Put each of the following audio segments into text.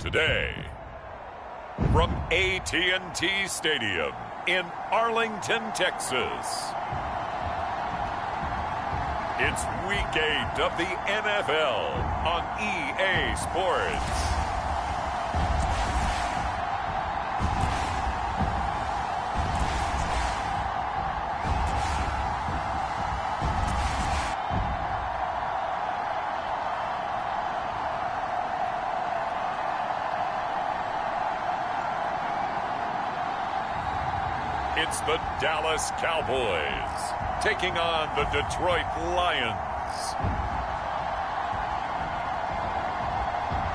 today. From AT&T Stadium in Arlington, Texas. It's Week 8 of the NFL on EA Sports. It's the Dallas Cowboys taking on the Detroit Lions.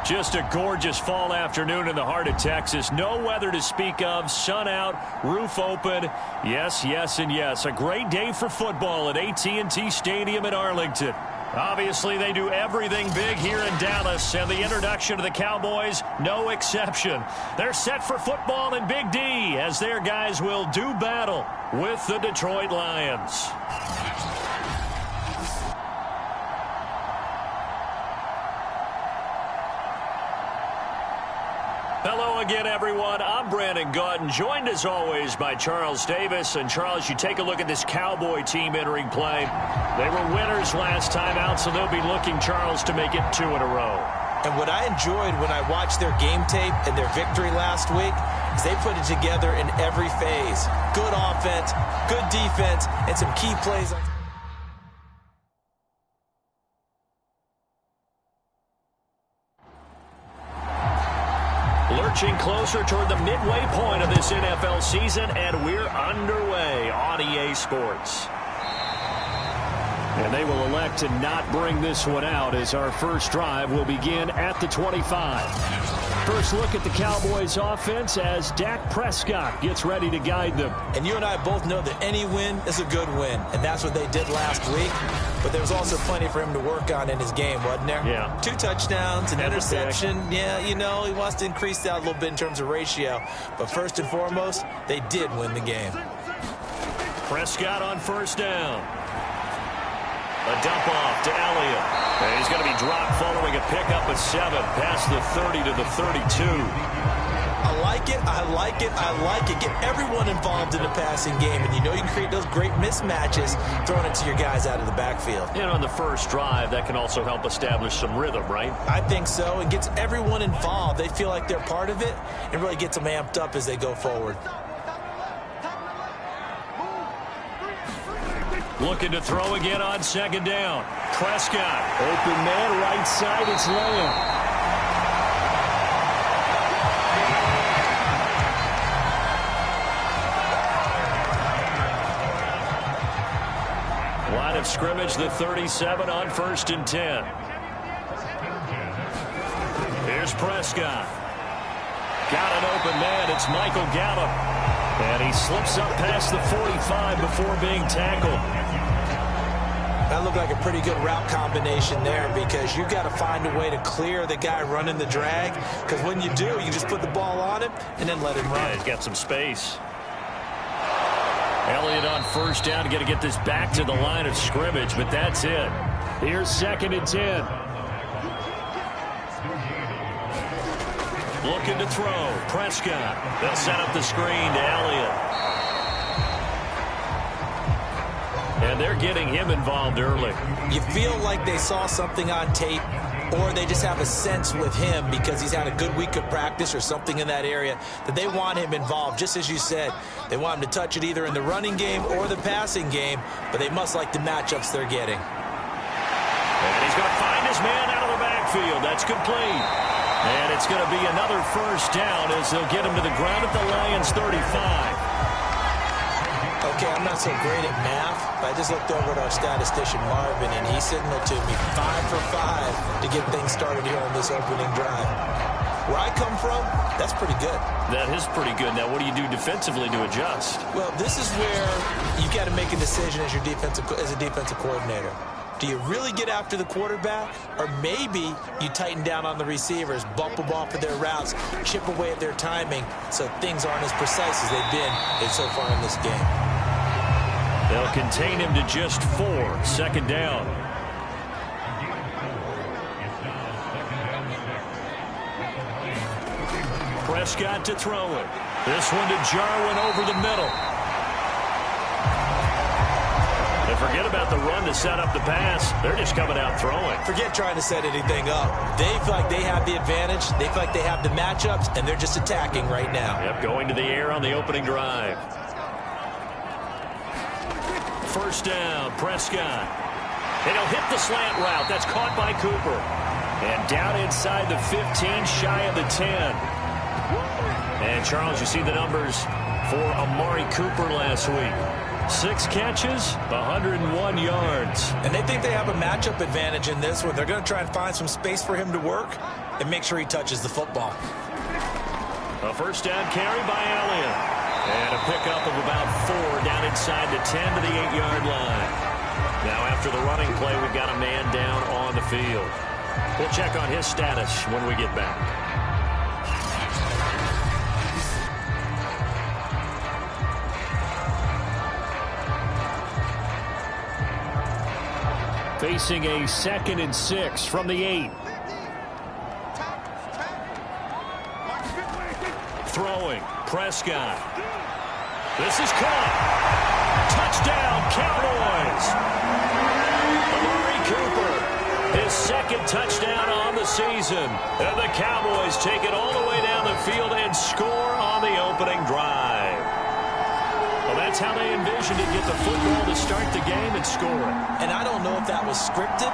Just a gorgeous fall afternoon in the heart of Texas. No weather to speak of. Sun out, roof open. Yes, yes, and yes. A great day for football at AT&T Stadium in Arlington. Obviously, they do everything big here in Dallas, and the introduction to the Cowboys, no exception. They're set for football in Big D as their guys will do battle with the Detroit Lions. Hello again, everyone. I'm Brandon Gautin, joined as always by Charles Davis. And Charles, you take a look at this Cowboy team entering play. They were winners last time out, so they'll be looking, Charles, to make it 2 in a row. And what I enjoyed when I watched their game tape and their victory last week is they put it together in every phase. Good offense, good defense, and some key plays. Lurching closer toward the midway point of this NFL season, and we're underway on EA Sports. And they will elect to not bring this one out as our first drive will begin at the 25. First look at the Cowboys offense as Dak Prescott gets ready to guide them. And you and I both know that any win is a good win, and that's what they did last week. But there was also plenty for him to work on in his game, wasn't there? Yeah. 2 touchdowns, an interception. Yeah, you know, he wants to increase that a little bit in terms of ratio. But first and foremost, they did win the game. Prescott on first down. A dump off to Elliott. And he's going to be dropped following a pickup of 7 past the 30 to the 32. I like it, I like it, I like it. Get everyone involved in the passing game, and you know you can create those great mismatches throwing it to your guys out of the backfield. And on the first drive, that can also help establish some rhythm, right? I think so. It gets everyone involved. They feel like they're part of it, and really gets them amped up as they go forward. Looking to throw again on second down. Prescott. Open man, right side, it's Lamb. Line of scrimmage, the 37 on 1st and 10. Here's Prescott. Got an open man. It's Michael Gallup. And he slips up past the 45 before being tackled. That looked like a pretty good route combination there because you got to find a way to clear the guy running the drag. Because when you do, you just put the ball on him and then let him run. Yeah, he's got some space. Elliott on first down, going to get this back to the line of scrimmage, but that's it. Here's 2nd and 10. Looking to throw. Prescott. They'll set up the screen to Elliott. And they're getting him involved early. You feel like they saw something on tape, or they just have a sense with him because he's had a good week of practice or something in that area that they want him involved. Just as you said, they want him to touch it either in the running game or the passing game, but they must like the matchups they're getting. And he's going to find his man out of the backfield. That's complete. And it's going to be another first down as they'll get him to the ground at the Lions 35. Okay, I'm not so great at math, but I just looked over at our statistician, Marvin, and he signaled to me 5 for 5 to get things started here on this opening drive. Where I come from, that's pretty good. That is pretty good. Now, what do you do defensively to adjust? Well, this is where you've got to make a decision as a defensive coordinator. Do you really get after the quarterback, or maybe you tighten down on the receivers, bump them off of their routes, chip away at their timing so things aren't as precise as they've been so far in this game? They'll contain him to just 4. 2nd down. Prescott to throw it. This one to Jarwin over the middle. And forget about the run to set up the pass. They're just coming out throwing. Forget trying to set anything up. They feel like they have the advantage. They feel like they have the matchups, and they're just attacking right now. Yep, going to the air on the opening drive. First down, Prescott. And he'll hit the slant route. That's caught by Cooper. And down inside the 15, shy of the 10. And, Charles, you see the numbers for Amari Cooper last week. 6 catches, 101 yards. And they think they have a matchup advantage in this one. They're going to try and find some space for him to work and make sure he touches the football. A first down carry by Elliott. And a pickup of about 4 down inside the 10 to the 8-yard line. Now after the running play, we've got a man down on the field. We'll check on his status when we get back. Facing a 2nd and 6 from the 8. Throwing, Prescott. This is caught. Touchdown, Cowboys. Amari Cooper, his 2nd touchdown on the season. And the Cowboys take it all the way down the field and score on the opening drive. Well, that's how they envisioned it, get the football to start the game and score it. And I don't know if that was scripted.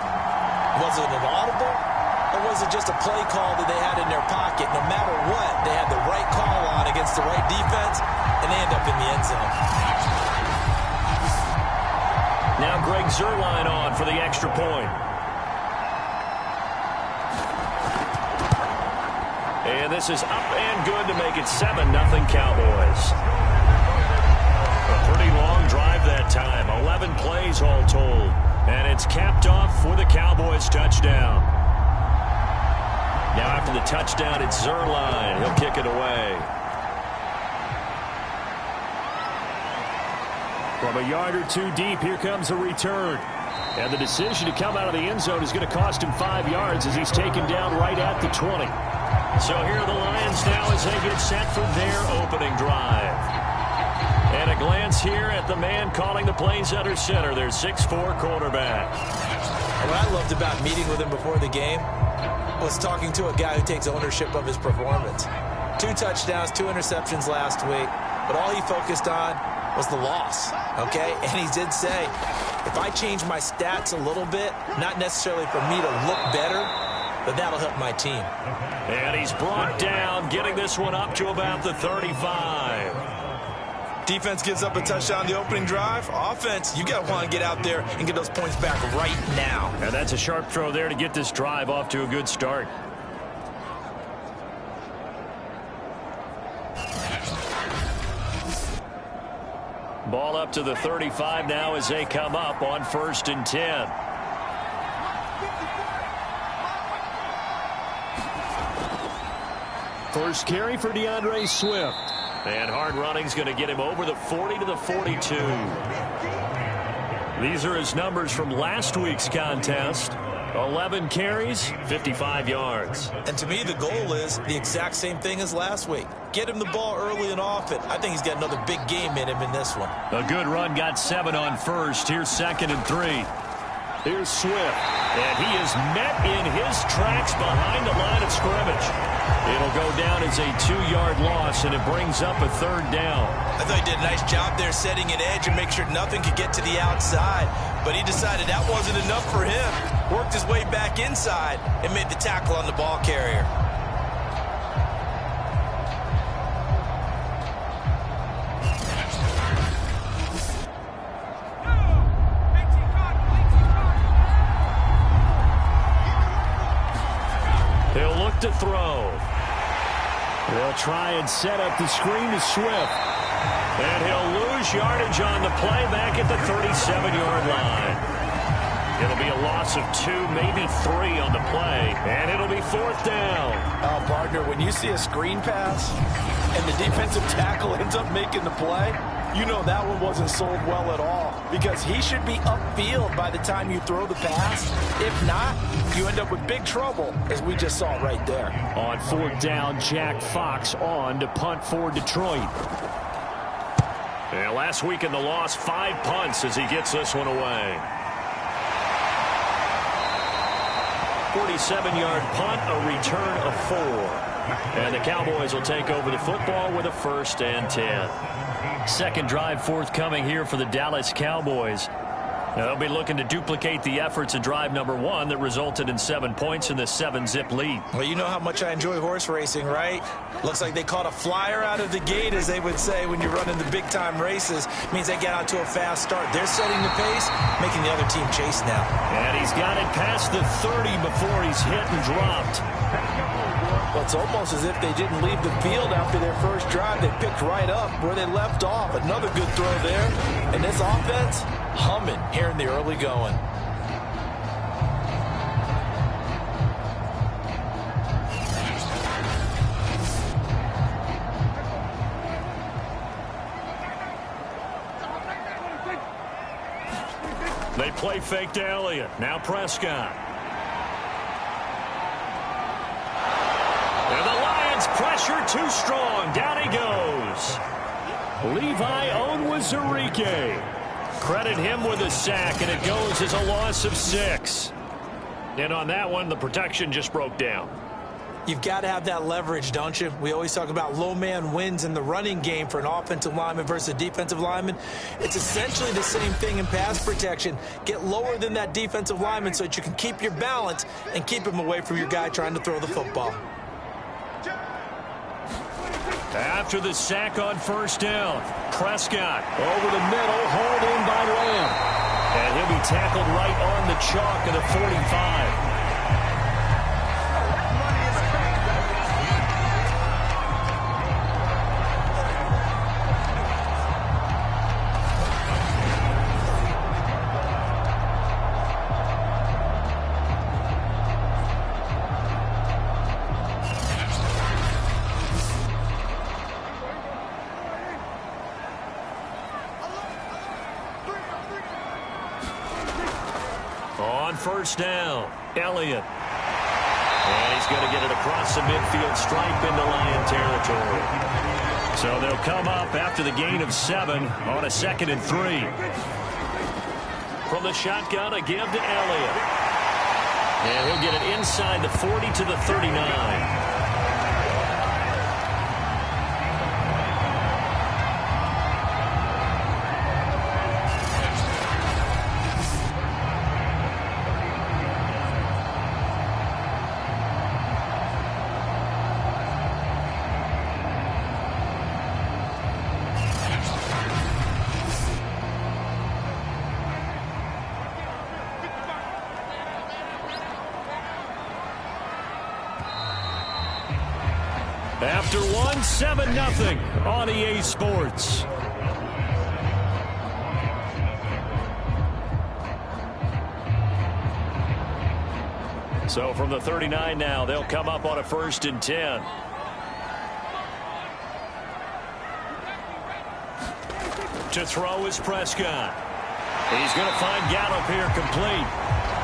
Was it an audible? Or was it just a play call that they had in their pocket? No matter what, they had the right call on against the right defense, and they end up in the end zone. Now Greg Zuerlein on for the extra point. And this is up and good to make it 7-0 Cowboys. A pretty long drive that time. 11 plays all told. And it's capped off for the Cowboys touchdown. Now after the touchdown, it's Zuerlein. He'll kick it away. From a yard or 2 deep, here comes a return. And the decision to come out of the end zone is going to cost him 5 yards as he's taken down right at the 20. So here are the Lions now as they get set for their opening drive. And a glance here at the man calling the plays under center, their 6'4" quarterback. What I loved about meeting with him before the game was talking to a guy who takes ownership of his performance. 2 touchdowns, 2 interceptions last week, but all he focused on was the loss, okay? And he did say, if I change my stats a little bit, not necessarily for me to look better, but that'll help my team. And he's brought down, getting this one up to about the 35. Defense gives up a touchdown the opening drive. Offense, you got to want to get out there and get those points back right now. And that's a sharp throw there to get this drive off to a good start. Ball up to the 35 now as they come up on 1st and 10. First carry for DeAndre Swift. And hard running's going to get him over the 40 to the 42. These are his numbers from last week's contest. 11 carries, 55 yards. And to me, the goal is the exact same thing as last week. Get him the ball early and often. I think he's got another big game in him in this one. A good run, got 7 on 1st. Here's 2nd and 3. Here's Swift. And he is met in his tracks behind the line of scrimmage. It'll go down as a 2-yard loss, and it brings up a 3rd down. I thought he did a nice job there setting an edge and make sure nothing could get to the outside. But he decided that wasn't enough for him. Worked his way back inside and made the tackle on the ball carrier. He'll look to throw. They'll try and set up the screen to Swift. And he'll lose yardage on the play back at the 37-yard line. It'll be a loss of 2, maybe 3 on the play. And it'll be 4th down. Partner, when you see a screen pass and the defensive tackle ends up making the play, you know that one wasn't sold well at all because he should be upfield by the time you throw the pass. If not, you end up with big trouble, as we just saw right there. On fourth down, Jack Fox on to punt for Detroit. And last week in the loss, 5 punts as he gets this one away. 47-yard punt, a return of 4. And the Cowboys will take over the football with a 1st and 10. Second drive forthcoming here for the Dallas Cowboys. Now, they'll be looking to duplicate the efforts in drive number 1 that resulted in 7 points in the 7-zip lead. Well, you know how much I enjoy horse racing, right? Looks like they caught a flyer out of the gate, as they would say when you're running the big-time races. Means they get out to a fast start. They're setting the pace, making the other team chase now. And he's got it past the 30 before he's hit and dropped. Well, it's almost as if they didn't leave the field after their first drive. They picked right up where they left off. Another good throw there. And this offense, humming here in the early going. They play fake to Elliott. Now Prescott. And the Lions pressure too strong. Down he goes. Levi Onwuzurike. Credit him with a sack, and it goes as a loss of 6. And on that one, the protection just broke down. You've got to have that leverage, don't you? We always talk about low man wins in the running game for an offensive lineman versus a defensive lineman. It's essentially the same thing in pass protection. Get lower than that defensive lineman so that you can keep your balance and keep him away from your guy trying to throw the football. After the sack on first down, Prescott over the middle, hauled in by Lamb. And he'll be tackled right on the chalk of the 45. First down, Elliott. And he's going to get it across the midfield stripe into Lion territory. So they'll come up after the gain of 7 on a 2nd and 3. From the shotgun, a give to Elliott. And he'll get it inside the 40 to the 39. After 1, 7-0 on EA Sports. So from the 39 now, they'll come up on a 1st and 10. To throw is Prescott. He's going to find Gallup here complete.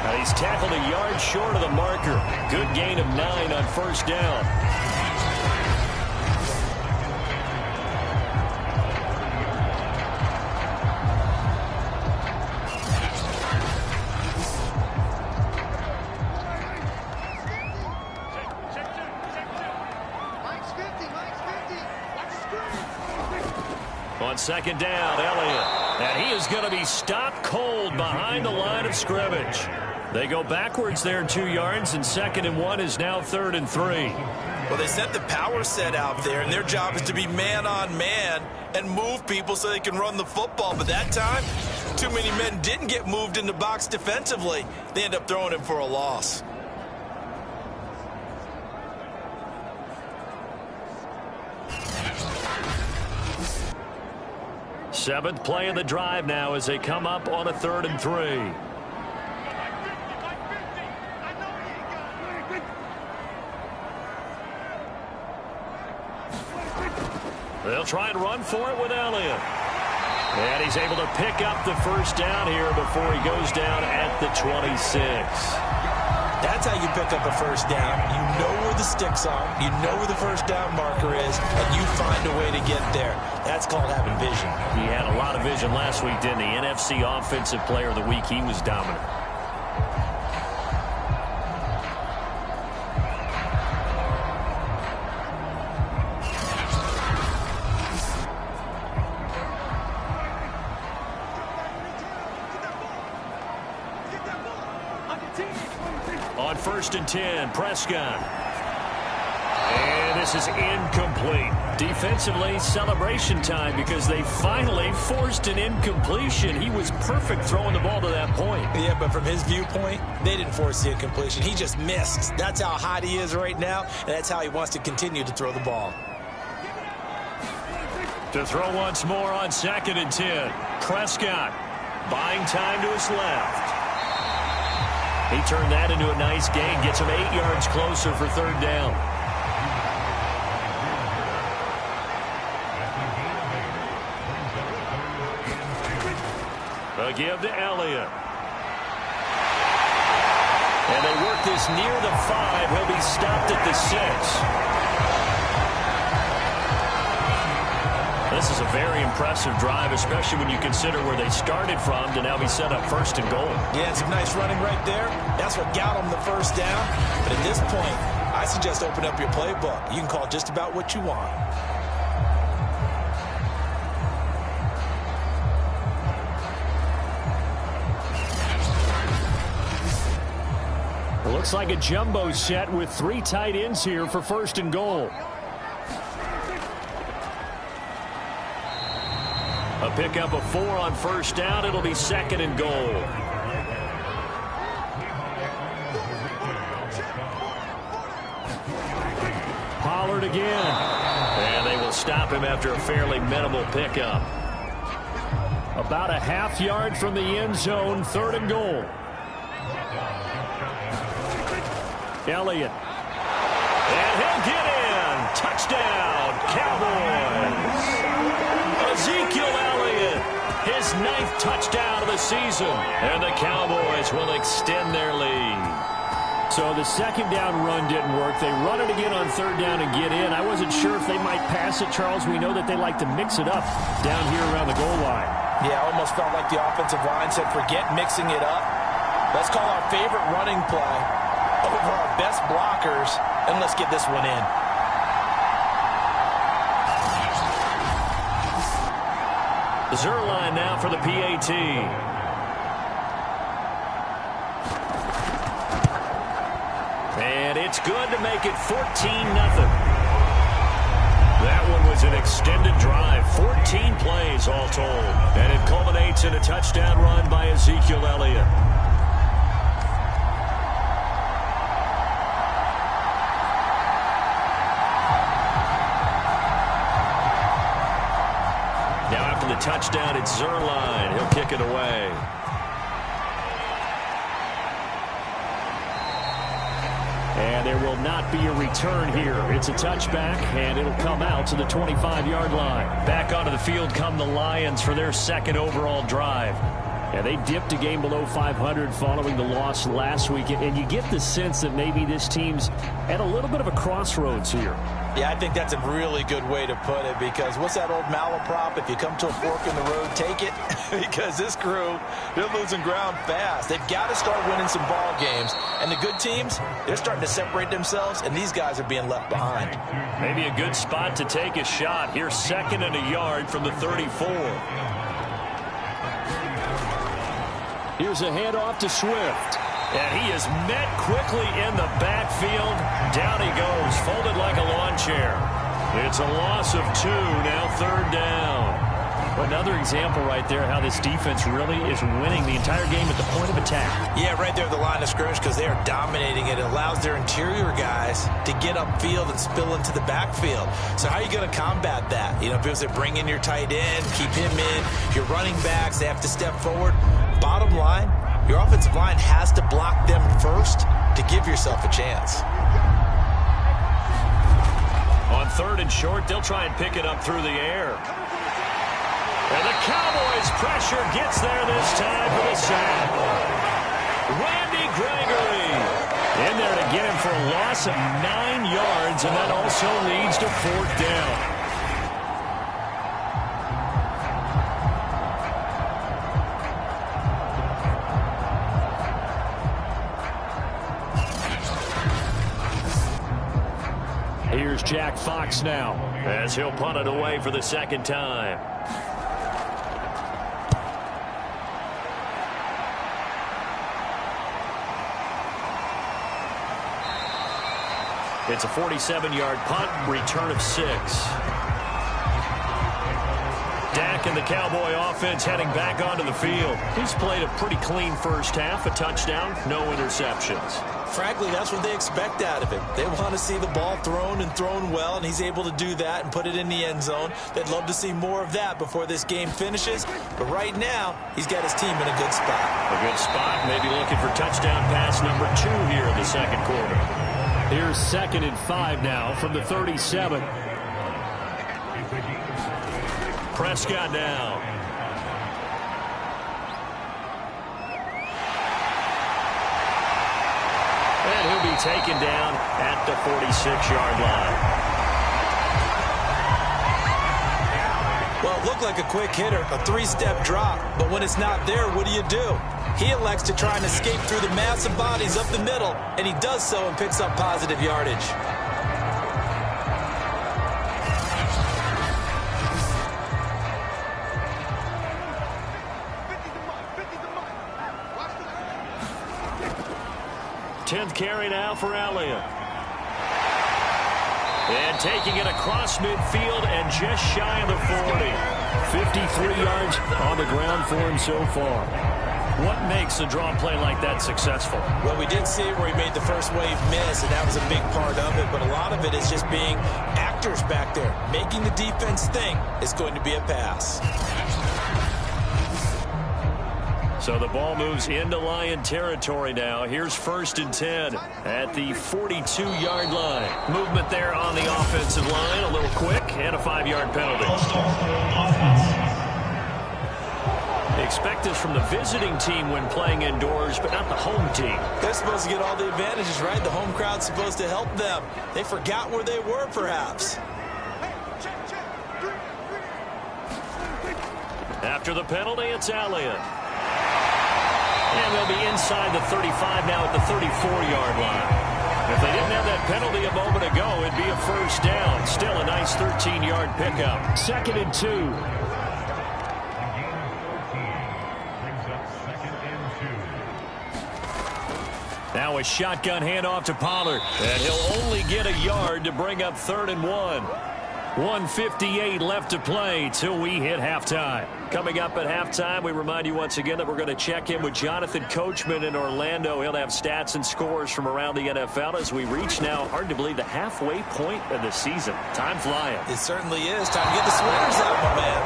And he's tackled a yard short of the marker. Good gain of 9 on first down. On second down, Elliott. And he is going to be stopped cold behind the line of scrimmage. They go backwards there 2 yards, and 2nd and 1 is now 3rd and 3. Well, they set the power set out there, and their job is to be man-on-man and move people so they can run the football. But that time, too many men didn't get moved in the box defensively. They end up throwing him for a loss. Seventh play of the drive now as they come up on a 3rd and 3. They'll try and run for it with Elliott. And he's able to pick up the first down here before he goes down at the 26. That's how you pick up a first down. You know where the sticks are. You know where the first down marker is, and you find a way to get there. That's called having vision. He had a lot of vision last week, didn't he? NFC Offensive Player of the Week. He was dominant. On 1st and 10, Prescott. And this is incomplete. Defensively, celebration time because they finally forced an incompletion. He was perfect throwing the ball to that point. Yeah, but from his viewpoint, they didn't force the incompletion. He just missed. That's how hot he is right now, and that's how he wants to continue to throw the ball. To throw once more on 2nd and 10. Prescott buying time to his left. He turned that into a nice gain. Gets him 8 yards closer for 3rd down. A give to Elliott. And they work this near the 5. He'll be stopped at the 6. This is a very impressive drive, especially when you consider where they started from to now be set up 1st and goal. Yeah, some nice running right there. That's what got them the first down. But at this point, I suggest open up your playbook. You can call just about what you want. It looks like a jumbo set with 3 tight ends here for 1st and goal. A pickup of 4 on 1st down. It'll be 2nd and goal. Pollard again. And they will stop him after a fairly minimal pickup. About a half yard from the end zone. 3rd and goal. Elliott. And he'll get in. Touchdown, Cowboys. Ezekiel Elliott, his 9th touchdown of the season. And the Cowboys will extend their lead. So the 2nd down run didn't work. They run it again on 3rd down and get in. I wasn't sure if they might pass it, Charles. We know that they like to mix it up down here around the goal line. Yeah, almost felt like the offensive line said, forget mixing it up. Let's call our favorite running play over our best blockers, and let's get this one in. Zerline now for the PAT. And it's good to make it 14-0. That one was an extended drive. 14 plays all told. And it culminates in a touchdown run by Ezekiel Elliott. The touchdown, it's Zerline. He'll kick it away. And there will not be a return here. It's a touchback, and it'll come out to the 25-yard line. Back onto the field come the Lions for their 2nd overall drive. Yeah, they dipped a game below 500 following the loss last week, and you get the sense that maybe this team's at a little bit of a crossroads here. Yeah, I think that's a really good way to put it, because what's that old malaprop? If you come to a fork in the road, take it. Because this crew, they're losing ground fast. They've got to start winning some ball games. And the good teams, they're starting to separate themselves, and these guys are being left behind. Maybe a good spot to take a shot. Here's 2nd and a yard from the 34. Here's a handoff to Swift. And he is met quickly in the backfield. Down he goes, folded like a lawn chair. It's a loss of 2, now 3rd down. Another example right there how this defense really is winning the entire game at the point of attack. Yeah, right there at the line of scrimmage, because they are dominating it. It allows their interior guys to get upfield and spill into the backfield. So how are you going to combat that? You know, if it was to bring in your tight end, keep him in, your running backs, they have to step forward. Bottom line, your offensive line has to block them first to give yourself a chance. On 3rd and short, they'll try and pick it up through the air. And the Cowboys' pressure gets there this time for the sack. Randy Gregory in there to get him for a loss of 9 yards, and that also leads to 4th down. Here's Jack Fox now as he'll punt it away for the 2nd time. It's a 47-yard punt, return of 6. Dak and the Cowboy offense heading back onto the field. He's played a pretty clean first half, a touchdown, no interceptions. Frankly, that's what they expect out of him. They want to see the ball thrown and thrown well, and he's able to do that and put it in the end zone. They'd love to see more of that before this game finishes. But right now, he's got his team in a good spot. A good spot, maybe looking for touchdown pass number 2 here in the 2nd quarter. Here's 2nd and 5 now from the 37. Prescott now. And he'll be taken down at the 46-yard line. Well, it looked like a quick hitter, a 3-step drop. But when it's not there, what do? He elects to try and escape through the massive bodies up the middle, and he does so and picks up positive yardage. Tenth carry now for Elliott. And taking it across midfield and just shy of the 40. 53 yards on the ground for him so far. What makes a draw play like that successful? Well, we did see it where he made the first wave miss, and that was a big part of it. But a lot of it is just being actors back there. Making the defense think it's going to be a pass. So the ball moves into Lion territory now. Here's 1st and 10 at the 42-yard line. Movement there on the offensive line. A little quick and a 5-yard penalty. Expect this from the visiting team when playing indoors, but not the home team. They're supposed to get all the advantages, right? The home crowd's supposed to help them. They forgot where they were, perhaps. After the penalty, it's Elliott. And they'll be inside the 35 now at the 34-yard line. If they didn't have that penalty a moment ago, it'd be a 1st down. Still a nice 13-yard pickup. 2nd and 2. Now a shotgun handoff to Pollard. And he'll only get a yard to bring up 3rd and 1. 1:58 left to play till we hit halftime. Coming up at halftime, we remind you once again that we're going to check in with Jonathan Coachman in Orlando. He'll have stats and scores from around the NFL as we reach now, hard to believe, the halfway point of the season. Time flying. It certainly is. Time to get the sweaters out, my man.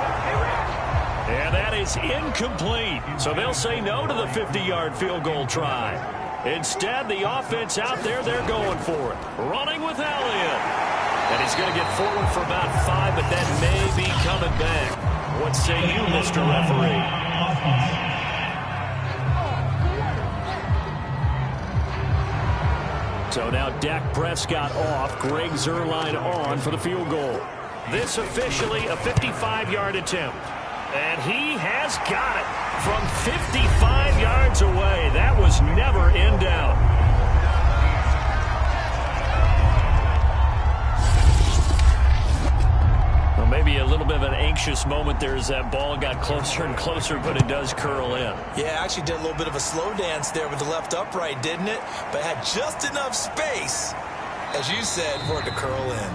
And that is incomplete. So they'll say no to the 50-yard field goal try. Instead, the offense out there, they're going for it. Running with Elliott. And he's going to get forward for about 5, but that may be coming back. What say you, Mr. Referee? So now Dak Prescott off, Greg Zuerlein on for the field goal. This officially a 55-yard attempt. And he has got it from 55 yards away. That was never in doubt. Maybe a little bit of an anxious moment there as that ball got closer and closer, but it does curl in. Yeah, actually did a little bit of a slow dance there with the left upright, didn't it? But had just enough space, as you said, for it to curl in.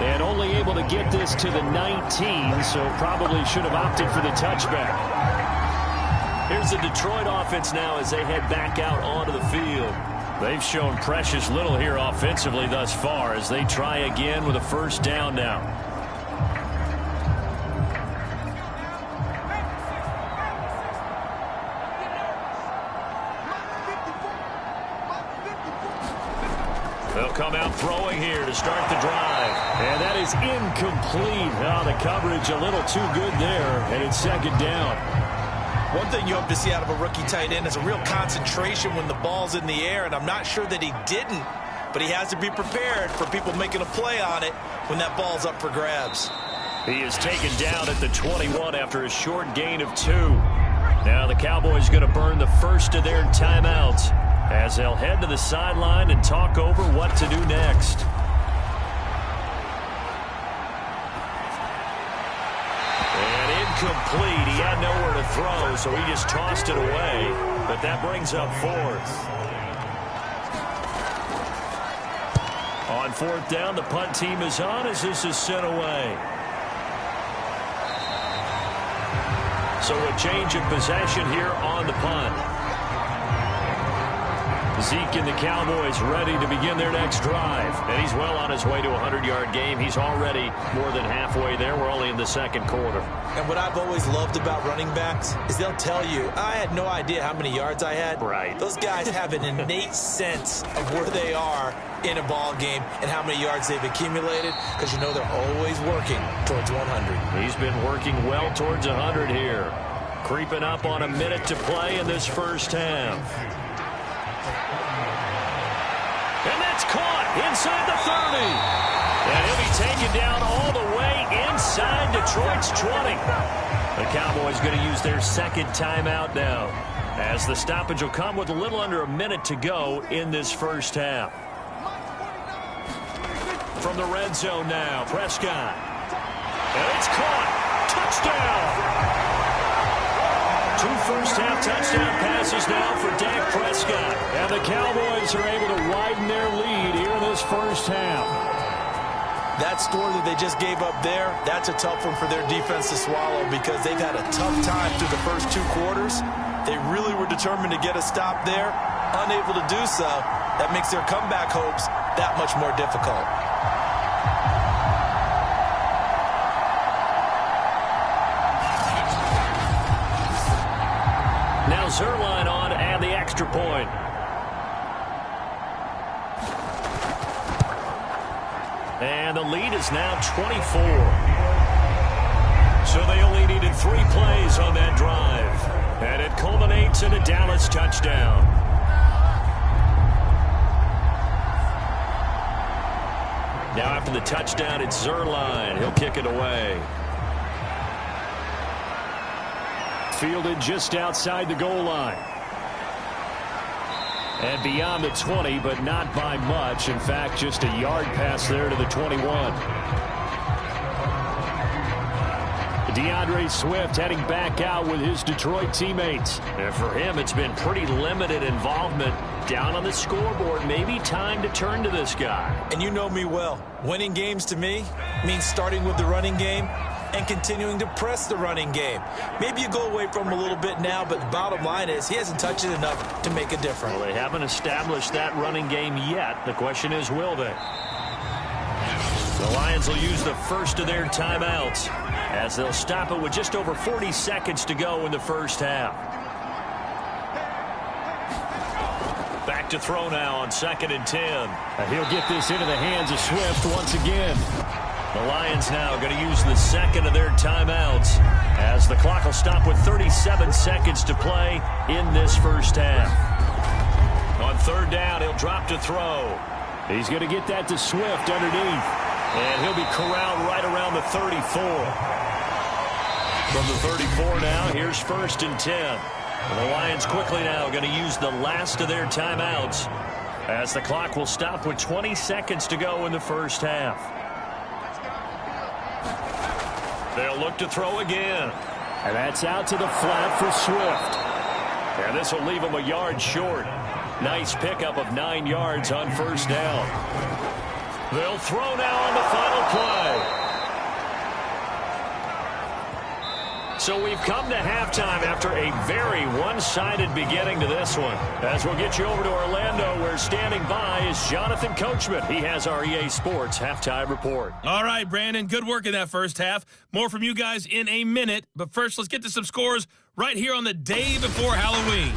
And only able to get this to the 19, so probably should have opted for the touchback. Here's the Detroit offense now as they head back out onto the field. They've shown precious little here offensively thus far as they try again with a 1st down now. They'll come out throwing here to start the drive. And that is incomplete. Oh, the coverage a little too good there, and it's second down. One thing you hope to see out of a rookie tight end is a real concentration when the ball's in the air, and I'm not sure that he didn't, but he has to be prepared for people making a play on it when that ball's up for grabs. He is taken down at the 21 after a short gain of 2. Now the Cowboys going to burn the first of their timeouts as they'll head to the sideline and talk over what to do next. Complete. He had nowhere to throw, so he just tossed it away. But that brings up 4th. On 4th down, the punt team is on as this is sent away. So a change of possession here on the punt. Zeke and the Cowboys ready to begin their next drive. And he's well on his way to a 100-yard game. He's already more than halfway there. We're only in the second quarter. And what I've always loved about running backs is they'll tell you, I had no idea how many yards I had. Right. Those guys have an innate sense of where they are in a ball game and how many yards they've accumulated because you know they're always working towards 100. He's been working well towards 100 here. Creeping up on a minute to play in this first half. And that's caught inside the 30. And he'll be taken down all the way inside Detroit's 20. The Cowboys going to use their second timeout now, as the stoppage will come with a little under a minute to go in this first half. From the red zone now, Prescott. And it's caught. Touchdown. 2 first-half touchdown passes now for Dak Prescott. And the Cowboys are able to widen their lead here in this first half. That score that they just gave up there, that's a tough one for their defense to swallow because they've had a tough time through the first 2 quarters. They really were determined to get a stop there. Unable to do so, that makes their comeback hopes that much more difficult. Now Zerline on and the extra point. And the lead is now 24. So they only needed 3 plays on that drive. And it culminates in a Dallas touchdown. Now after the touchdown, it's Zerline. He'll kick it away. Fielded just outside the goal line. And beyond the 20, but not by much. In fact, just a yard pass there to the 21. DeAndre Swift heading back out with his Detroit teammates. And for him, it's been pretty limited involvement down on the scoreboard. Maybe time to turn to this guy. And you know me well. Winning games to me means starting with the running game and continuing to press the running game. Maybe you go away from him a little bit now, but the bottom line is he hasn't touched it enough to make a difference. Well, they haven't established that running game yet. The question is, will they? The Lions will use the first of their timeouts as they'll stop it with just over 40 seconds to go in the first half. Back to throw now on 2nd and 10. And he'll get this into the hands of Swift once again. The Lions now going to use the second of their timeouts as the clock will stop with 37 seconds to play in this first half. On 3rd down, he'll drop to throw. He's going to get that to Swift underneath. And he'll be corralled right around the 34. From the 34 now, here's 1st and 10. And the Lions quickly now going to use the last of their timeouts as the clock will stop with 20 seconds to go in the first half. They'll look to throw again. And that's out to the flat for Swift. And this will leave him a yard short. Nice pickup of 9 yards on 1st down. They'll throw now on the final play. So we've come to halftime after a very one-sided beginning to this one. As we'll get you over to Orlando, where standing by is Jonathan Coachman. He has our EA Sports halftime report. All right, Brandon, good work in that first half. More from you guys in a minute. But first, let's get to some scores right here on the day before Halloween.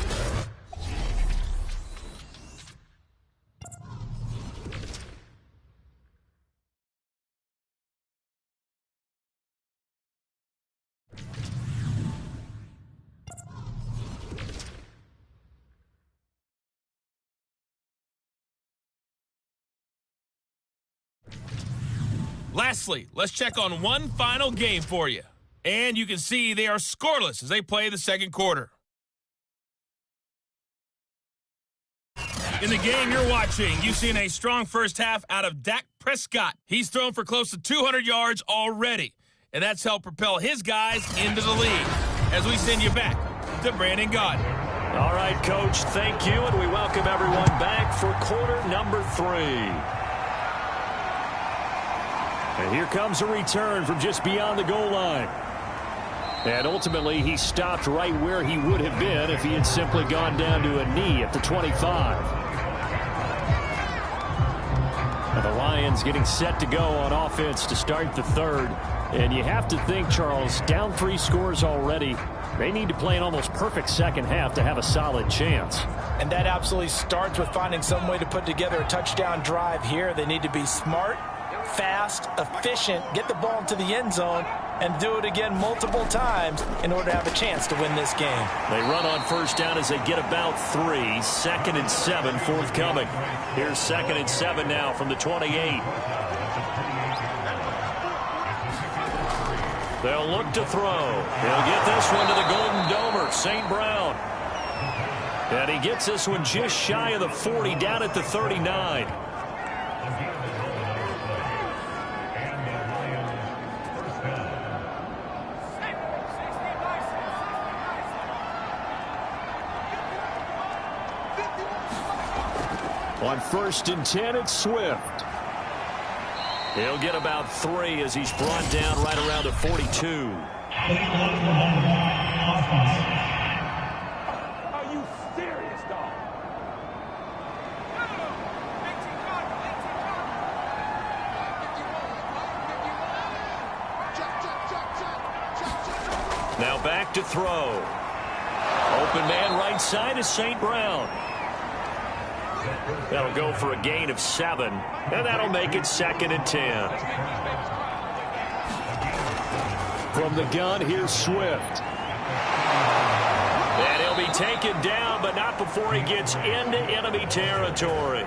Lastly, let's check on one final game for you. And you can see they are scoreless as they play the second quarter. In the game you're watching, you've seen a strong first half out of Dak Prescott. He's thrown for close to 200 yards already, and that's helped propel his guys into the lead. As we send you back to Brandon Gaudin. All right, Coach, thank you, and we welcome everyone back for quarter number 3. And here comes a return from just beyond the goal line. And ultimately, he stopped right where he would have been if he had simply gone down to a knee at the 25. And the Lions getting set to go on offense to start the third. And you have to think, Charles, down 3 scores already. They need to play an almost perfect second half to have a solid chance. And that absolutely starts with finding some way to put together a touchdown drive here. They need to be smart, fast, efficient, get the ball into the end zone, and do it again multiple times in order to have a chance to win this game. They run on first down as they get about 3. 2nd and 7 forthcoming. Here's 2nd and 7 now from the 28. They'll look to throw. He'll get this one to the Golden Domer, St. Brown. And he gets this one just shy of the 40, down at the 39. On 1st and 10, it's Swift. He'll get about 3 as he's brought down right around the 42. Are you serious, dog? Now back to throw. Open man right side is St. Brown. That'll go for a gain of 7, and that'll make it 2nd and 10. From the gun, here's Swift. And he'll be taken down, but not before he gets into enemy territory.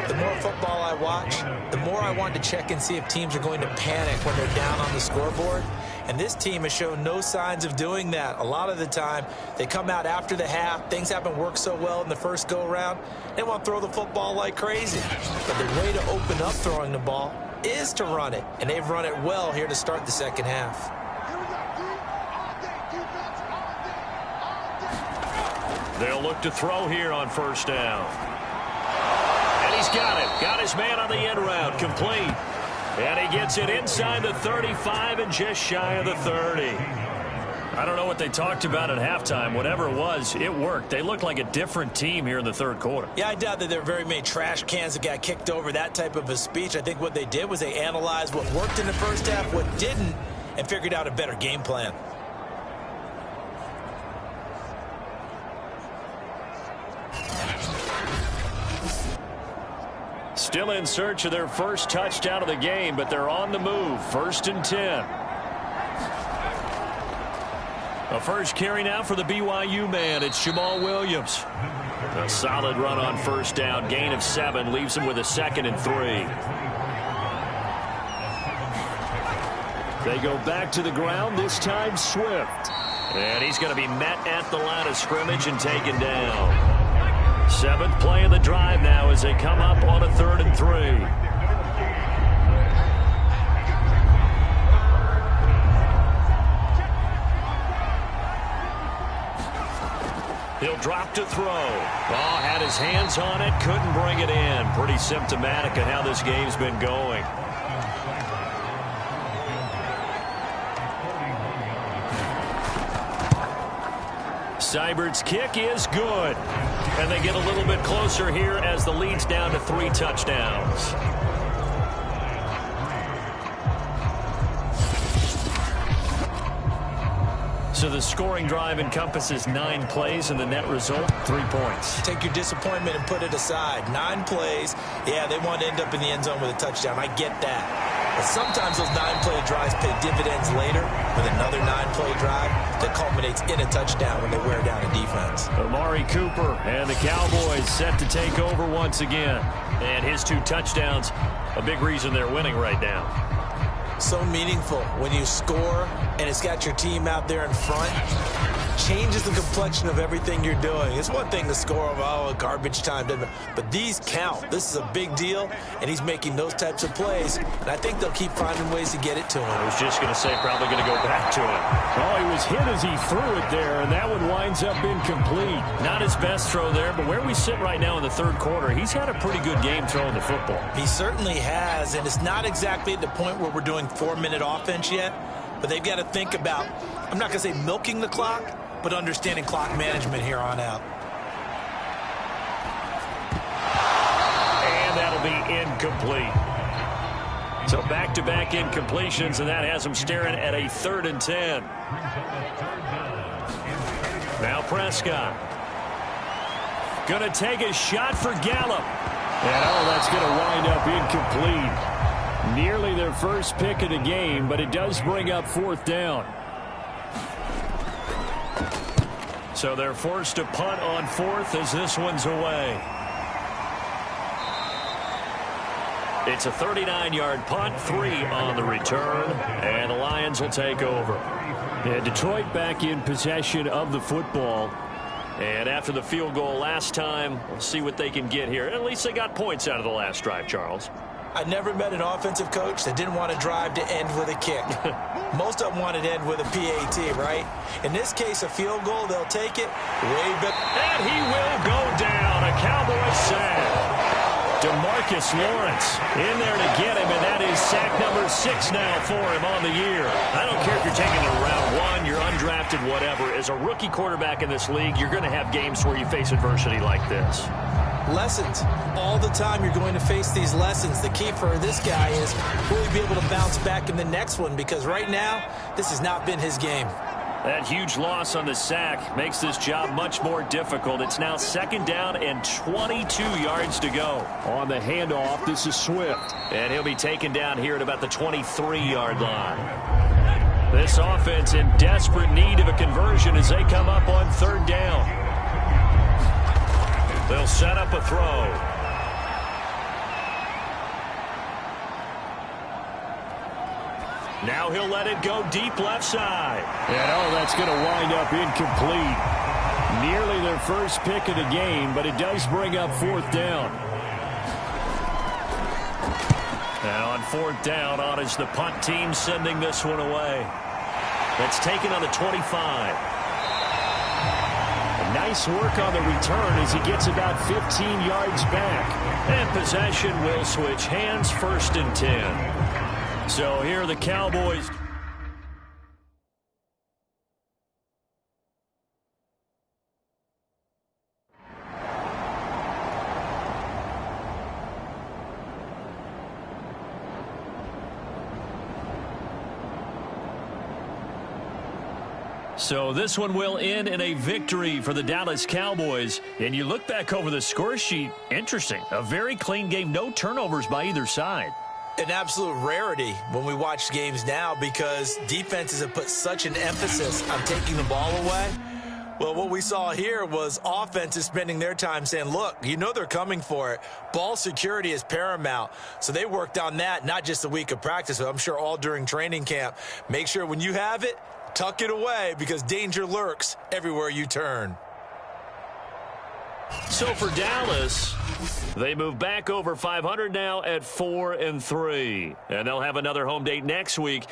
The more football I watch, the more I want to check and see if teams are going to panic when they're down on the scoreboard. And this team has shown no signs of doing that. A lot of the time, they come out after the half. Things haven't worked so well in the first go-around. They want to throw the football like crazy. But the way to open up throwing the ball is to run it. And they've run it well here to start the second half. They'll look to throw here on first down. And he's got it. Got his man on the end route. Complete. And he gets it inside the 35 and just shy of the 30. I don't know what they talked about at halftime. Whatever it was, it worked. They looked like a different team here in the third quarter. Yeah, I doubt that there were very many trash cans that got kicked over, that type of a speech. I think what they did was they analyzed what worked in the first half, what didn't, and figured out a better game plan. Still in search of their first touchdown of the game, but they're on the move. 1st and 10. A first carry now for the BYU man. It's Jamal Williams. A solid run on first down. Gain of 7 leaves him with a 2nd and 3. They go back to the ground, this time Swift. And he's going to be met at the line of scrimmage and taken down. 7th play of the drive now as they come up on a 3rd and 3. He'll drop to throw. Oh, had his hands on it, couldn't bring it in. Pretty symptomatic of how this game's been going. Seibert's kick is good. And they get a little bit closer here as the lead's down to 3 touchdowns. So the scoring drive encompasses 9 plays, and the net result, 3 points. Take your disappointment and put it aside. 9 plays. Yeah, they want to end up in the end zone with a touchdown. I get that. But sometimes those 9-play drives pay dividends later with another 9-play drive that culminates in a touchdown when they wear down a defense. Amari Cooper and the Cowboys set to take over once again. And his 2 touchdowns, a big reason they're winning right now. So meaningful when you score and it's got your team out there in front. Changes the complexion of everything you're doing. It's one thing to score, garbage time. But these count. This is a big deal, and he's making those types of plays. And I think they'll keep finding ways to get it to him. I was just going to say probably going to go back to him. Oh, he was hit as he threw it there, and that one winds up incomplete. Not his best throw there, but where we sit right now in the third quarter, he's had a pretty good game throwing the football. He certainly has, and it's not exactly at the point where we're doing 4-minute offense yet, but they've got to think about, I'm not going to say milking the clock, but understanding clock management here on out. And that'll be incomplete. So back-to-back incompletions, and that has them staring at a 3rd and 10. Now Prescott. Going to take a shot for Gallup. And that's going to wind up incomplete. Nearly their first pick of the game, but it does bring up 4th down. So they're forced to punt on 4th as this one's away. It's a 39-yard punt, 3 on the return, and the Lions will take over. Yeah, Detroit back in possession of the football. And after the field goal last time, we'll see what they can get here. At least they got points out of the last drive, Charles. I never met an offensive coach that didn't want to drive to end with a kick. Most of them wanted to end with a PAT, right? In this case, a field goal, they'll take it way better. And he will go down. A Cowboy sack. DeMarcus Lawrence in there to get him, and that is sack number 6 now for him on the year. I don't care if you're taking it round 1, you're undrafted, whatever. As a rookie quarterback in this league, you're going to have games where you face adversity like this. Lessons. All the time you're going to face these lessons. The key for this guy is will he be able to bounce back in the next one, because right now, this has not been his game. That huge loss on the sack makes this job much more difficult. It's now 2nd down and 22 yards to go. On the handoff, this is Swift. And he'll be taken down here at about the 23-yard line. This offense in desperate need of a conversion as they come up on 3rd down. They'll set up a throw. Now he'll let it go deep left side. And that's going to wind up incomplete. Nearly their first pick of the game, but it does bring up 4th down. And on 4th down, on is the punt team sending this one away. That's taken on the 25. Nice work on the return as he gets about 15 yards back. And possession will switch hands, 1st and 10. So here are the Cowboys. So this one will end in a victory for the Dallas Cowboys. And you look back over the score sheet, interesting. A very clean game, no turnovers by either side. An absolute rarity when we watch games now, because defenses have put such an emphasis on taking the ball away. Well, what we saw here was offenses spending their time saying, look, you know they're coming for it. Ball security is paramount. So they worked on that, not just a week of practice, but I'm sure all during training camp. Make sure when you have it, tuck it away, because danger lurks everywhere you turn. So for Dallas, they move back over 500 now at 4-3. And they'll have another home date next week.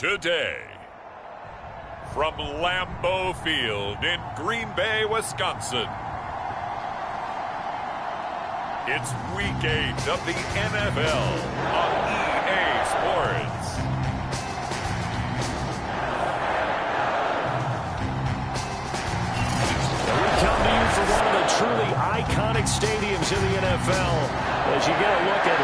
today. From Lambeau Field in Green Bay, Wisconsin, it's Week 8 of the NFL on EA Sports. We come to you from one of the truly iconic stadiums in the NFL as you get a look at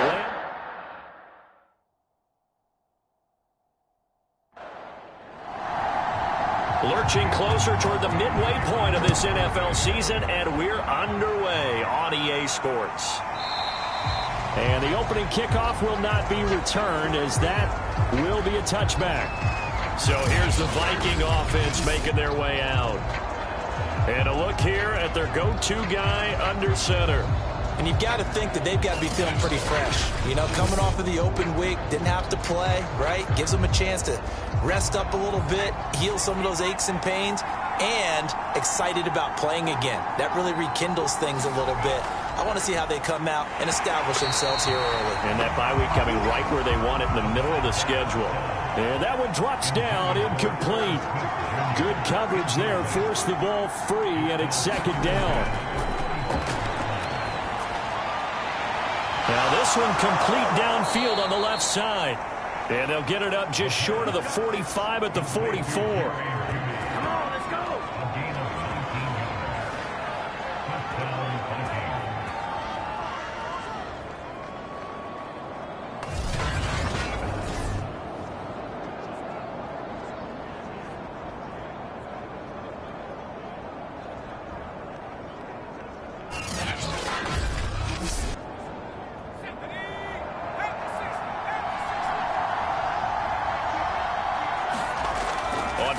lurching closer toward the midway point of this NFL season, and we're underway on EA Sports. And the opening kickoff will not be returned, as that will be a touchback. So here's the Viking offense making their way out. And a look here at their go-to guy under center. And you've got to think that they've got to be feeling pretty fresh. You know, coming off of the open week, didn't have to play, right? Gives them a chance to rest up a little bit, heal some of those aches and pains, and excited about playing again. That really rekindles things a little bit. I want to see how they come out and establish themselves here early. And that bye week coming right where they want it, in the middle of the schedule. And that one drops down, incomplete. Good coverage there, forced the ball free, and it's second down. Now this one complete downfield on the left side. And they'll get it up just short of the 45 at the 44.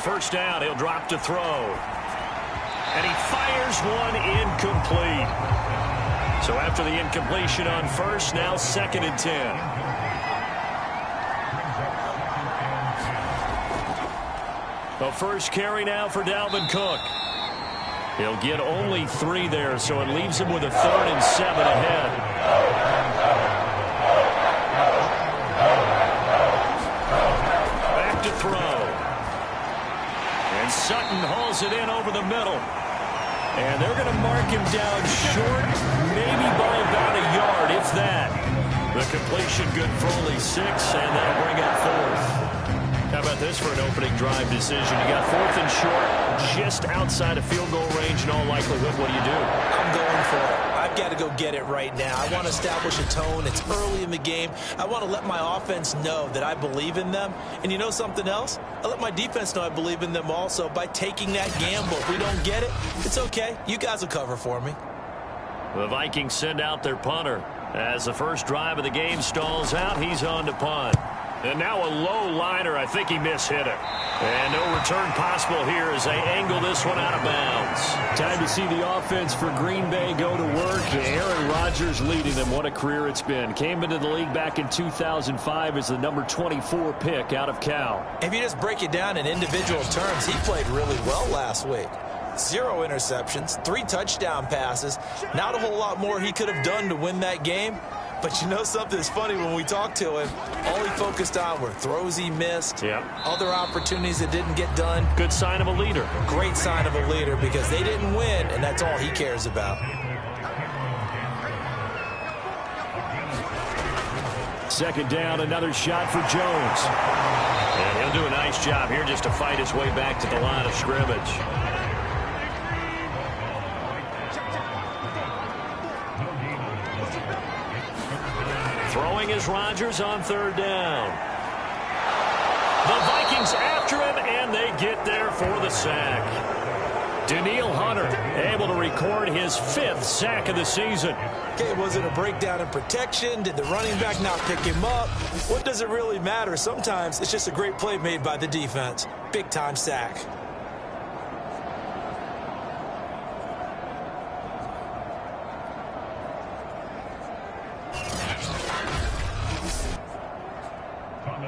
First down, he'll drop to throw. And he fires one incomplete. So after the incompletion on first, now 2nd and 10. The first carry now for Dalvin Cook. He'll get only 3 there, so it leaves him with a 3rd and 7 ahead. Back to throw. Sutton hauls it in over the middle. And they're going to mark him down short, maybe by about a yard, if that. The completion good for only 6, and that'll bring up 4th. How about this for an opening drive decision? You got 4th and short, just outside of field goal range in all likelihood. What do you do? I'm going for it. I've got to go get it right now. I want to establish a tone. It's early in the game. I want to let my offense know that I believe in them. And you know something else? I let my defense know I believe in them also by taking that gamble. If we don't get it, it's okay. You guys will cover for me. The Vikings send out their punter. As the first drive of the game stalls out, he's on to punt. And now a low liner. I think he mishit it. And no return possible here as they angle this one out of bounds. Time to see the offense for Green Bay go to work. Aaron Rodgers leading them. What a career it's been. Came into the league back in 2005 as the number 24 pick out of Cal. If you just break it down in individual terms, he played really well last week. 0 interceptions, 3 touchdown passes. Not a whole lot more he could have done to win that game. But you know something's funny, when we talked to him, all he focused on were throws he missed, other opportunities that didn't get done. Good sign of a leader. Great sign of a leader, because they didn't win, and that's all he cares about. Second down, another shot for Jones. And he'll do a nice job here just to fight his way back to the line of scrimmage. Throwing is Rodgers on 3rd down. The Vikings after him, and they get there for the sack. Daniil Hunter able to record his 5th sack of the season. Okay, was it a breakdown in protection? Did the running back not pick him up? What does it really matter? Sometimes it's just a great play made by the defense. Big-time sack.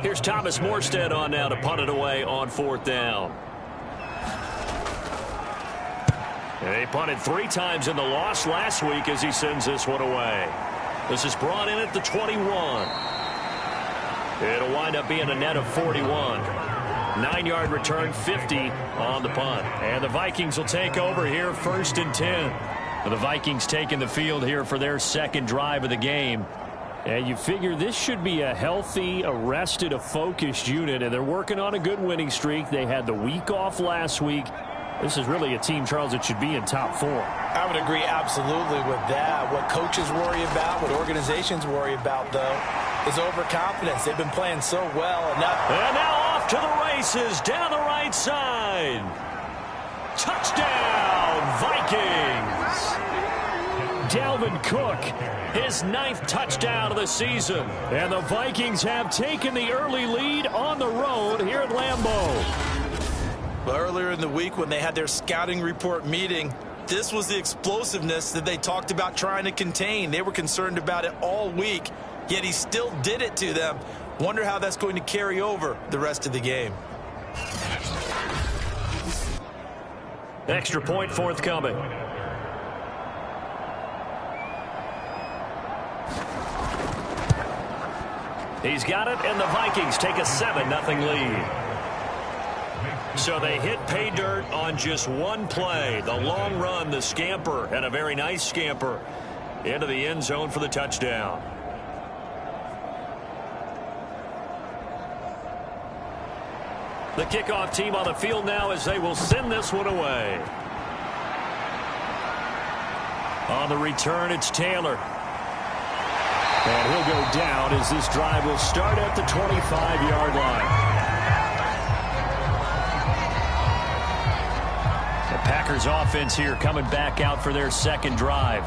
Here's Thomas Morstead on now to punt it away on 4th down. And he punted 3 times in the loss last week as he sends this one away. This is brought in at the 21. It'll wind up being a net of 41. 9-yard return, 50 on the punt. And the Vikings will take over here, 1st and 10. The Vikings taking the field here for their second drive of the game. And you figure this should be a healthy, a rested, a focused unit, and they're working on a good winning streak. They had the week off last week. This is really a team, Charles, that should be in top 4. I would agree absolutely with that. What coaches worry about, what organizations worry about, though, is overconfidence. They've been playing so well. And now off to the races down the right side. Touchdown, Vikings. Dalvin Cook, his 9th touchdown of the season. And the Vikings have taken the early lead on the road here at Lambeau. Well, earlier in the week when they had their scouting report meeting, this was the explosiveness that they talked about trying to contain. They were concerned about it all week, yet he still did it to them. Wonder how that's going to carry over the rest of the game. Extra point forthcoming. He's got it, and the Vikings take a 7-0 lead. So they hit pay dirt on just one play. The long run, the scamper, and a very nice scamper into the end zone for the touchdown. The kickoff team on the field now as they will send this one away. On the return, it's Taylor. And he'll go down as this drive will start at the 25-yard line. The Packers offense here coming back out for their second drive.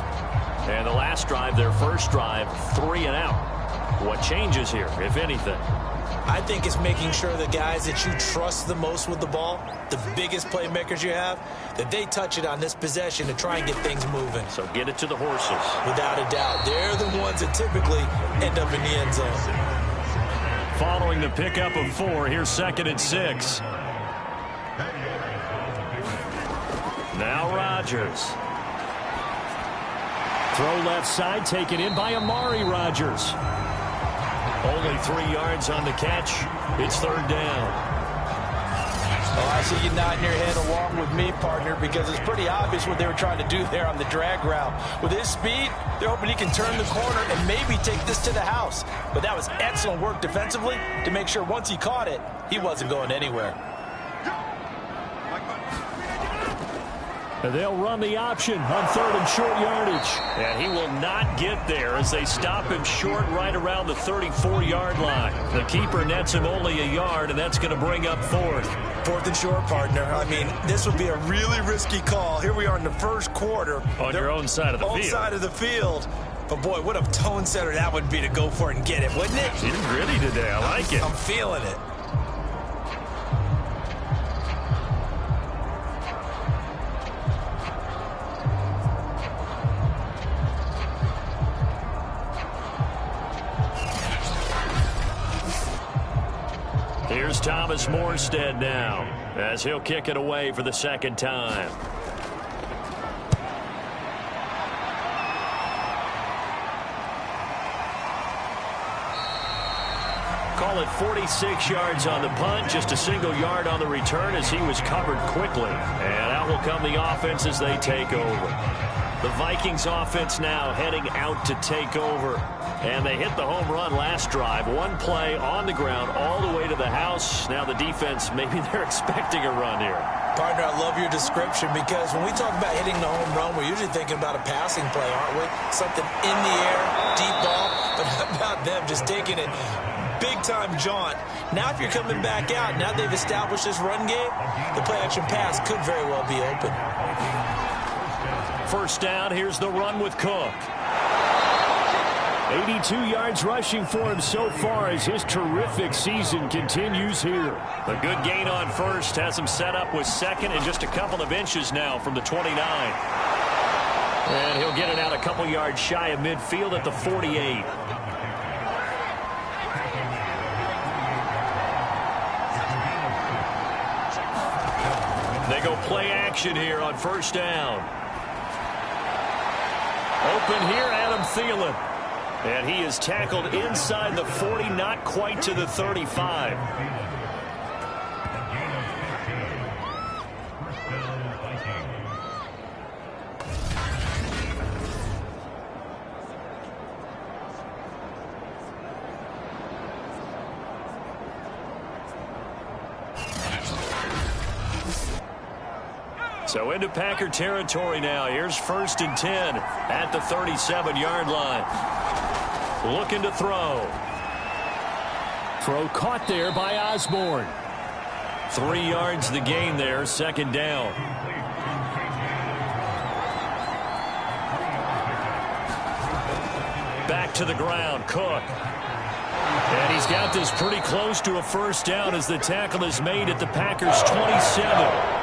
And the last drive, their first drive, 3 and out. What changes here, if anything? I think it's making sure the guys that you trust the most with the ball, the biggest playmakers you have, that they touch it on this possession to try and get things moving. So get it to the horses. Without a doubt. They're the ones that typically end up in the end zone. Following the pickup of 4, here's 2nd and 6. Now Rodgers. Throw left side, taken in by Amari Rodgers. Only 3 yards on the catch. It's 3rd down. Oh, I see you nodding your head along with me, partner, because it's pretty obvious what they were trying to do there on the drag route. With his speed, they're hoping he can turn the corner and maybe take this to the house. But that was excellent work defensively to make sure once he caught it, he wasn't going anywhere. They'll run the option on 3rd and short yardage. And he will not get there as they stop him short right around the 34-yard line. The keeper nets him only a yard, and that's going to bring up 4th. 4th and short, partner. I mean, this would be a really risky call. Here we are in the first quarter. On your own side of the field. Own side of the field. But, boy, what a tone setter that would be to go for it and get it, wouldn't it? He's gritty today. I like it. I'm feeling it. Here's Thomas Morstead now as he'll kick it away for the 2nd time. Call it 46 yards on the punt, just a single yard on the return as he was covered quickly. And out will come the offense as they take over. The Vikings offense now heading out to take over. And they hit the home run last drive. One play on the ground all the way to the house. Now the defense, maybe they're expecting a run here. Partner, I love your description because when we talk about hitting the home run, we're usually thinking about a passing play, aren't we? Something in the air, deep ball. But how about them just taking it big-time jaunt? Now if you're coming back out, now they've established this run game, the play-action pass could very well be open. 1st down, here's the run with Cook. 82 yards rushing for him so far as his terrific season continues here. A good gain on 1st has him set up with 2nd and just a couple of inches now from the 29. And he'll get it out a couple yards shy of midfield at the 48. They go play action here on 1st down. Open here, Adam Thielen. And he is tackled inside the 40, not quite to the 35. So into Packer territory now. Here's 1st and 10 at the 37-yard line. Looking to throw. Throw caught there by Osborne. 3 yards the gain there, 2nd down. Back to the ground, Cook. And he's got this pretty close to a 1st down as the tackle is made at the Packers' 27.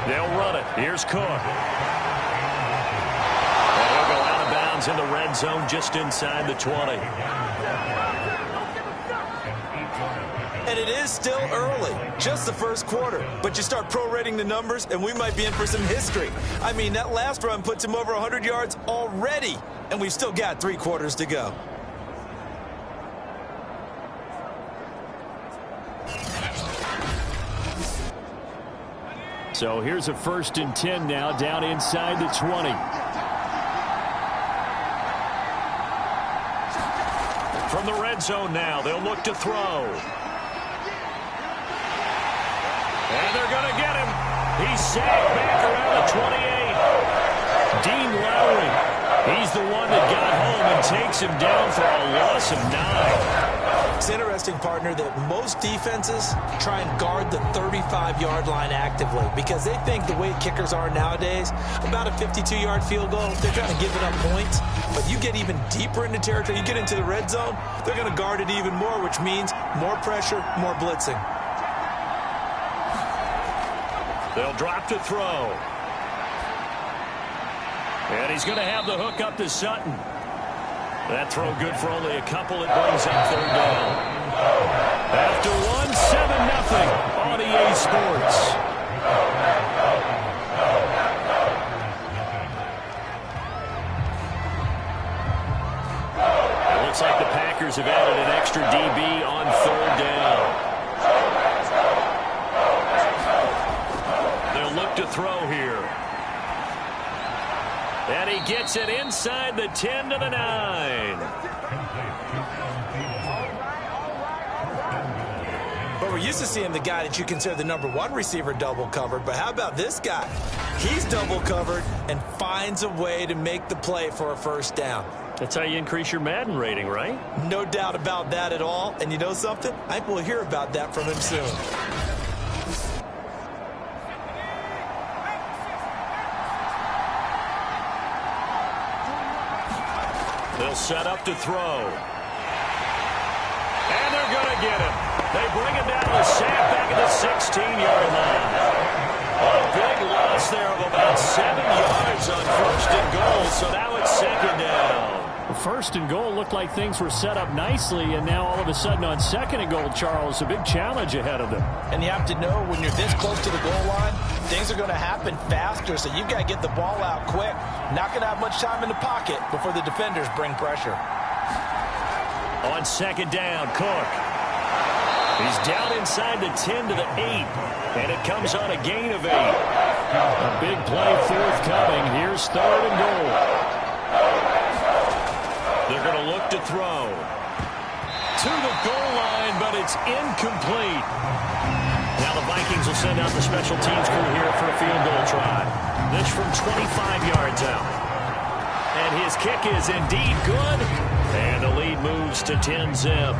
They'll run it. Here's Cook. And he'll go out of bounds in the red zone just inside the 20. And it is still early, just the 1st quarter. But you start prorating the numbers, and we might be in for some history. I mean, that last run puts him over 100 yards already, and we've still got 3 quarters to go. So here's a 1st and 10 now, down inside the 20. From the red zone now, they'll look to throw. And they're going to get him. He's sacked back around the 28. Dean Lowry, he's the one that got home and takes him down for a loss of 9. It's interesting, partner, that most defenses try and guard the 35-yard line actively because they think the way kickers are nowadays, about a 52-yard field goal, they're trying to give it up points. But you get even deeper into territory, you get into the red zone, they're going to guard it even more, which means more pressure, more blitzing. They'll drop to throw. And he's going to have the hook up to Sutton. That throw good for only a couple. It brings up 3rd down. After 7-0 on EA Sports. It looks like the Packers have added an extra DB on 3rd down. They'll look to throw here. And he gets it inside the 10 to the 9. But we're used to seeing the guy that you consider the #1 receiver double covered. But how about this guy? He's double covered and finds a way to make the play for a 1st down. That's how you increase your Madden rating, right? No doubt about that at all. And you know something? I think we'll hear about that from him soon. They'll set up to throw. And they're going to get him. They bring him down the sack back at the 16-yard line. A big loss there of about 7 yards on 1st and goal, so now it's 2nd down. 1st and goal looked like things were set up nicely, and now all of a sudden on 2nd and goal, Charles, a big challenge ahead of them. And you have to know when you're this close to the goal line, things are going to happen faster, so you've got to get the ball out quick. Not going to have much time in the pocket before the defenders bring pressure. On 2nd down, Cook. He's down inside the 10 to the 8, and it comes on a gain of 8. A big play forthcoming. Here's 3rd and goal. They're going to look to throw. To the goal line, but it's incomplete. Now the Vikings will send out the special teams crew here for a field goal try. This from 25 yards out. And his kick is indeed good. And the lead moves to 10-zip.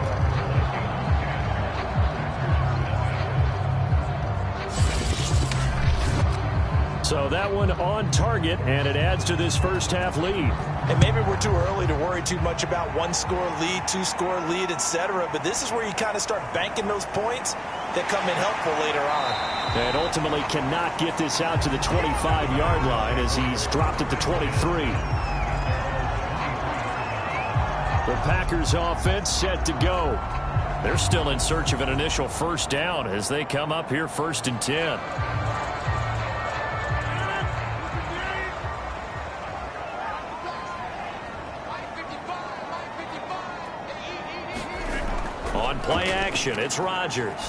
So that one on target, and it adds to this 1st half lead. And maybe we're too early to worry too much about 1-score lead, 2-score lead, etc. But this is where you kind of start banking those points that come in helpful later on. And ultimately cannot get this out to the 25-yard line as he's dropped at the 23. The Packers offense set to go. They're still in search of an initial 1st down as they come up here 1st and 10. On play action, it's Rodgers.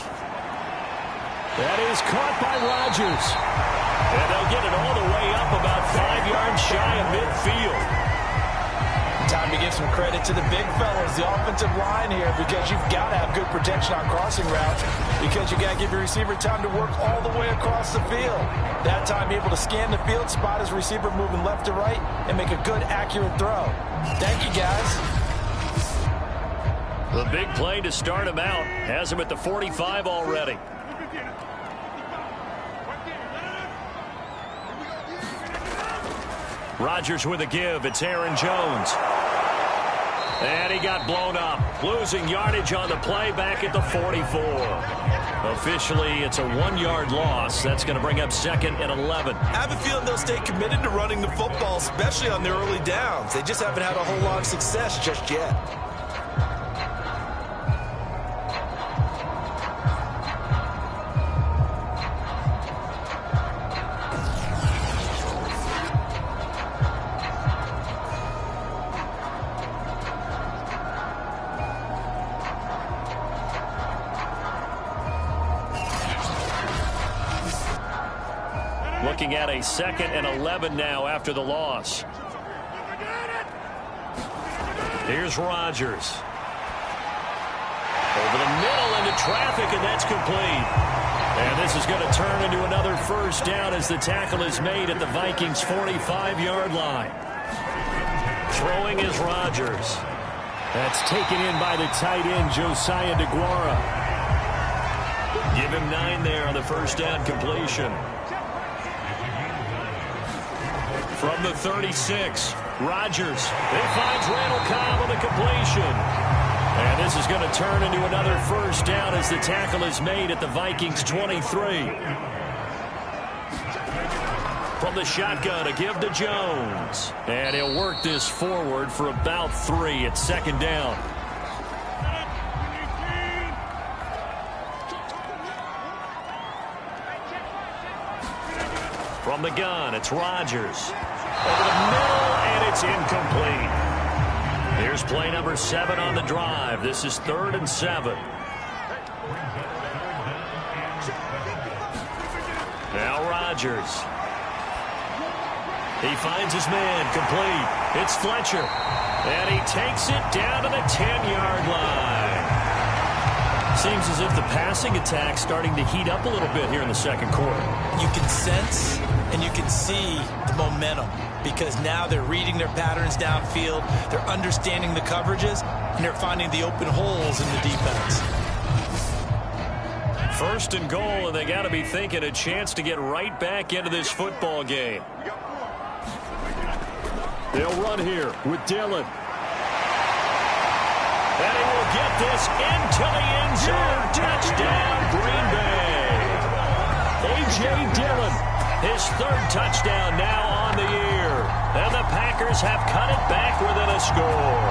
That is caught by Rodgers. And they'll get it all the way up about 5 yards shy of midfield. Time to give some credit to the big fellas, the offensive line here, because you've got to have good protection on crossing routes because you got to give your receiver time to work all the way across the field. That time, able to scan the field, spot his receiver moving left to right, and make a good, accurate throw. Thank you, guys. The big play to start him out has him at the 45 already. Rodgers with a give. It's Aaron Jones. And he got blown up. Losing yardage on the play back at the 44. Officially, it's a 1-yard loss. That's going to bring up 2nd and 11. I have a feeling they'll stay committed to running the football, especially on their early downs. They just haven't had a whole lot of success just yet. Looking at a 2nd and 11 now after the loss. Here's Rodgers. Over the middle into traffic, and that's complete. And this is going to turn into another first down as the tackle is made at the Vikings' 45-yard line. Throwing is Rodgers. That's taken in by the tight end, Josiah DeGuara. Give him 9 there on the first down completion. From the 36, Rodgers. It finds Randall Cobb on the completion. And this is going to turn into another first down as the tackle is made at the Vikings' 23. From the shotgun, a give to Jones. And he'll work this forward for about 3 at 2nd down. From the gun, it's Rodgers. Over the middle, and it's incomplete. Here's play number 7 on the drive. This is 3rd and 7. Now Rodgers. He finds his man, complete. It's Fletcher. And he takes it down to the 10-yard line. Seems as if the passing attack's starting to heat up a little bit here in the second quarter. You can sense and you can see the momentum because now they're reading their patterns downfield, they're understanding the coverages, and they're finding the open holes in the defense. First and goal, and they got to be thinking a chance to get right back into this football game. They'll run here with Dillon. And he will get this into the end zone. Touchdown, Green Bay. A.J. Dillon, his 3rd touchdown now on the year. And the Packers have cut it back within a score.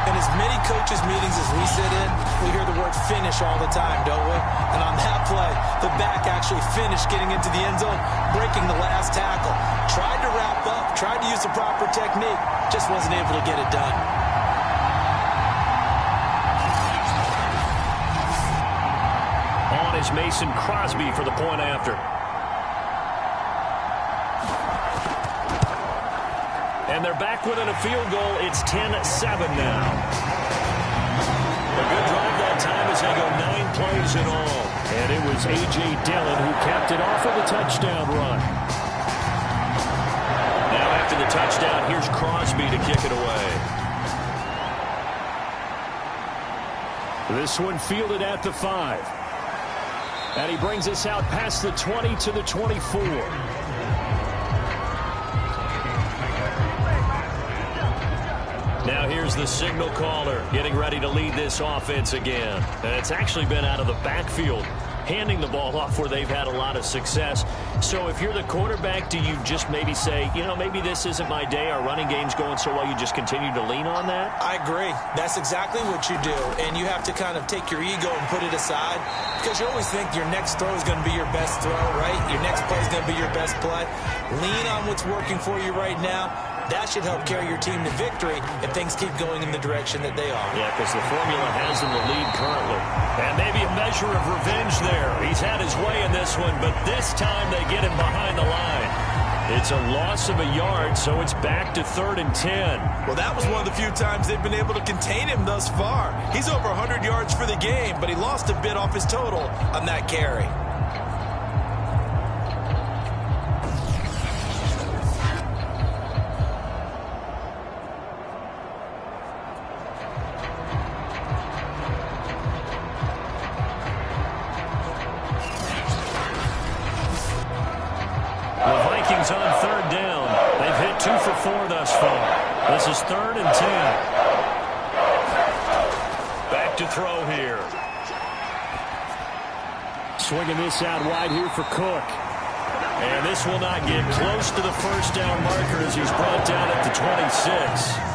In as many coaches' meetings as we sit in, we hear the word finish all the time, don't we? And on that play, the back actually finished getting into the end zone, breaking the last tackle. Tried to wrap up, tried to use the proper technique, just wasn't able to get it done. On is Mason Crosby for the point after. And they're back within a field goal. It's 10-7 now. A good drive that time as they go 9 plays in all. And it was A.J. Dillon who capped it off with a touchdown run. Now after the touchdown, here's Crosby to kick it away. This one fielded at the 5. And he brings us out past the 20 to the 24. Now here's the signal caller getting ready to lead this offense again. And it's actually been out of the backfield, handing the ball off where they've had a lot of success. So if you're the quarterback, do you just maybe say, you know, maybe this isn't my day, our running game's going so well, you just continue to lean on that? I agree. That's exactly what you do. And you have to kind of take your ego and put it aside because you always think your next throw is going to be your best throw, right? Your next play is going to be your best play. Lean on what's working for you right now. That should help carry your team to victory if things keep going in the direction that they are. Yeah, because the formula has them the lead currently. And maybe a measure of revenge there. He's had his way in this one, but this time they get him behind the line. It's a loss of a yard, so it's back to 3rd and 10. Well, that was one of the few times they've been able to contain him thus far. He's over 100 yards for the game, but he lost a bit off his total on that carry. On 3rd down. They've hit 2 for 4 thus far. This is 3rd and 10. Back to throw here. Swinging this out wide here for Cook. And this will not get close to the first down marker as he's brought down at the 26.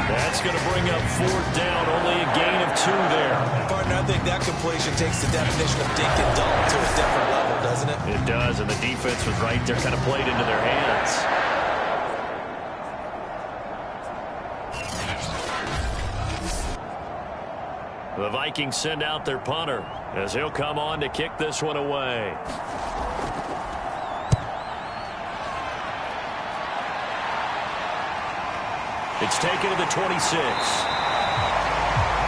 That's going to bring up 4th down, only a gain of 2 there. Partner, I think that completion takes the definition of dink and dunk to a different level, doesn't it? It does, and the defense was right there, kind of played into their hands. The Vikings send out their punter as he'll come on to kick this one away. It's taken to the 26.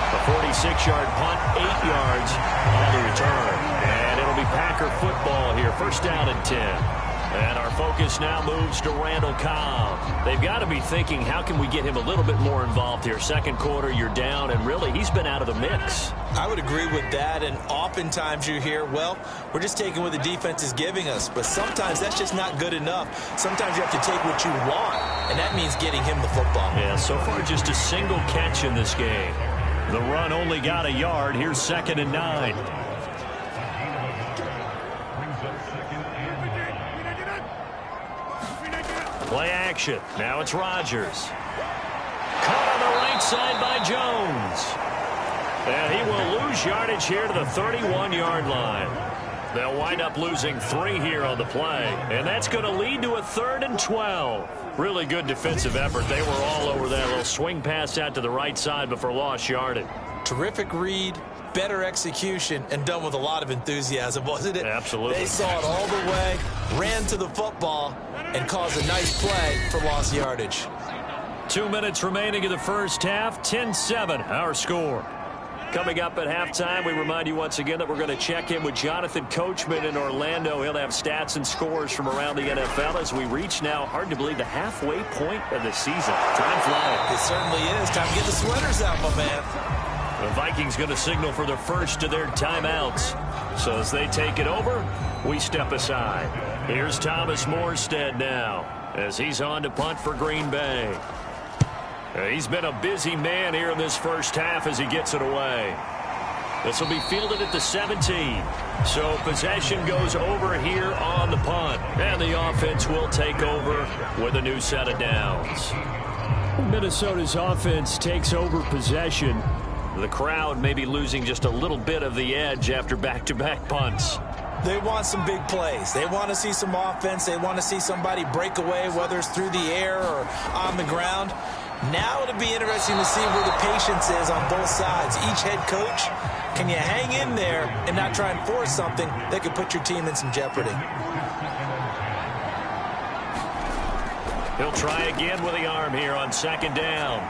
A 46-yard punt, 8 yards on the return. And it'll be Packer football here. First down and 10. And our focus now moves to Randall Cobb. They've got to be thinking, how can we get him a little bit more involved here? Second quarter, you're down, and really, he's been out of the mix. I would agree with that, and oftentimes you hear, well, we're just taking what the defense is giving us. But sometimes that's just not good enough. Sometimes you have to take what you want, and that means getting him the football. Yeah, so far just a single catch in this game. The run only got a yard. Here's 2nd and 9. Play action. Now it's Rodgers. Caught on the right side by Jones. And he will lose yardage here to the 31-yard line. They'll wind up losing 3 here on the play. And that's going to lead to a 3rd and 12. Really good defensive effort. They were all over that little swing pass out to the right side before lost yardage. Terrific read, better execution, and done with a lot of enthusiasm, wasn't it? Absolutely. They saw it all the way, ran to the football, and caused a nice play for lost yardage. 2 minutes remaining in the first half. 10-7, our score. Coming up at halftime, we remind you once again that we're going to check in with Jonathan Coachman in Orlando. He'll have stats and scores from around the NFL as we reach now, hard to believe, the halfway point of the season. Time flying. It certainly is. Time to get the sweaters out, my man. The Vikings going to signal for the first of their timeouts. So as they take it over, we step aside. Here's Thomas Morstead now as he's on to punt for Green Bay. He's been a busy man here in this first half as he gets it away. This will be fielded at the 17. So possession goes over here on the punt. And the offense will take over with a new set of downs. Minnesota's offense takes over possession. The crowd may be losing just a little bit of the edge after back-to-back punts. They want some big plays. They want to see some offense. They want to see somebody break away, whether it's through the air or on the ground. Now it'll be interesting to see where the patience is on both sides. Each head coach, can you hang in there and not try and force something that could put your team in some jeopardy? He'll try again with the arm here on 2nd down.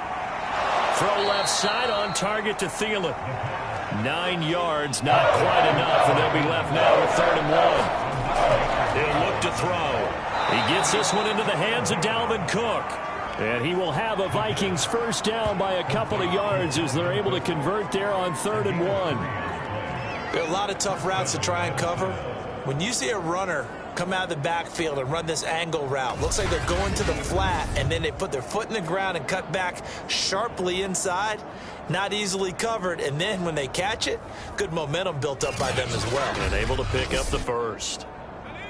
Throw left side on target to Thielen. 9 yards, not quite enough, and they'll be left now with 3rd and 1. He'll look to throw. He gets this one into the hands of Dalvin Cook. And he will have a Vikings first down by a couple of yards as they're able to convert there on 3rd and 1. There are a lot of tough routes to try and cover. When you see a runner come out of the backfield and run this angle route, looks like they're going to the flat, and then they put their foot in the ground and cut back sharply inside, not easily covered, and then when they catch it, good momentum built up by them as well. And able to pick up the first.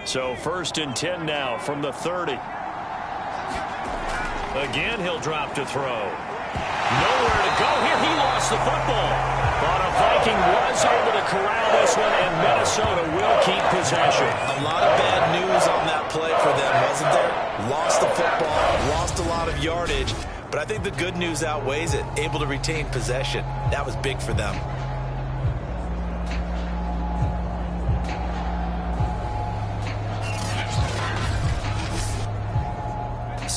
So 1st and 10 now from the 30. Again, he'll drop to throw. Nowhere to go here. He lost the football. But a Viking was able to corral this one, and Minnesota will keep possession. A lot of bad news on that play for them, wasn't there? Lost the football, lost a lot of yardage, but I think the good news outweighs it. Able to retain possession. That was big for them.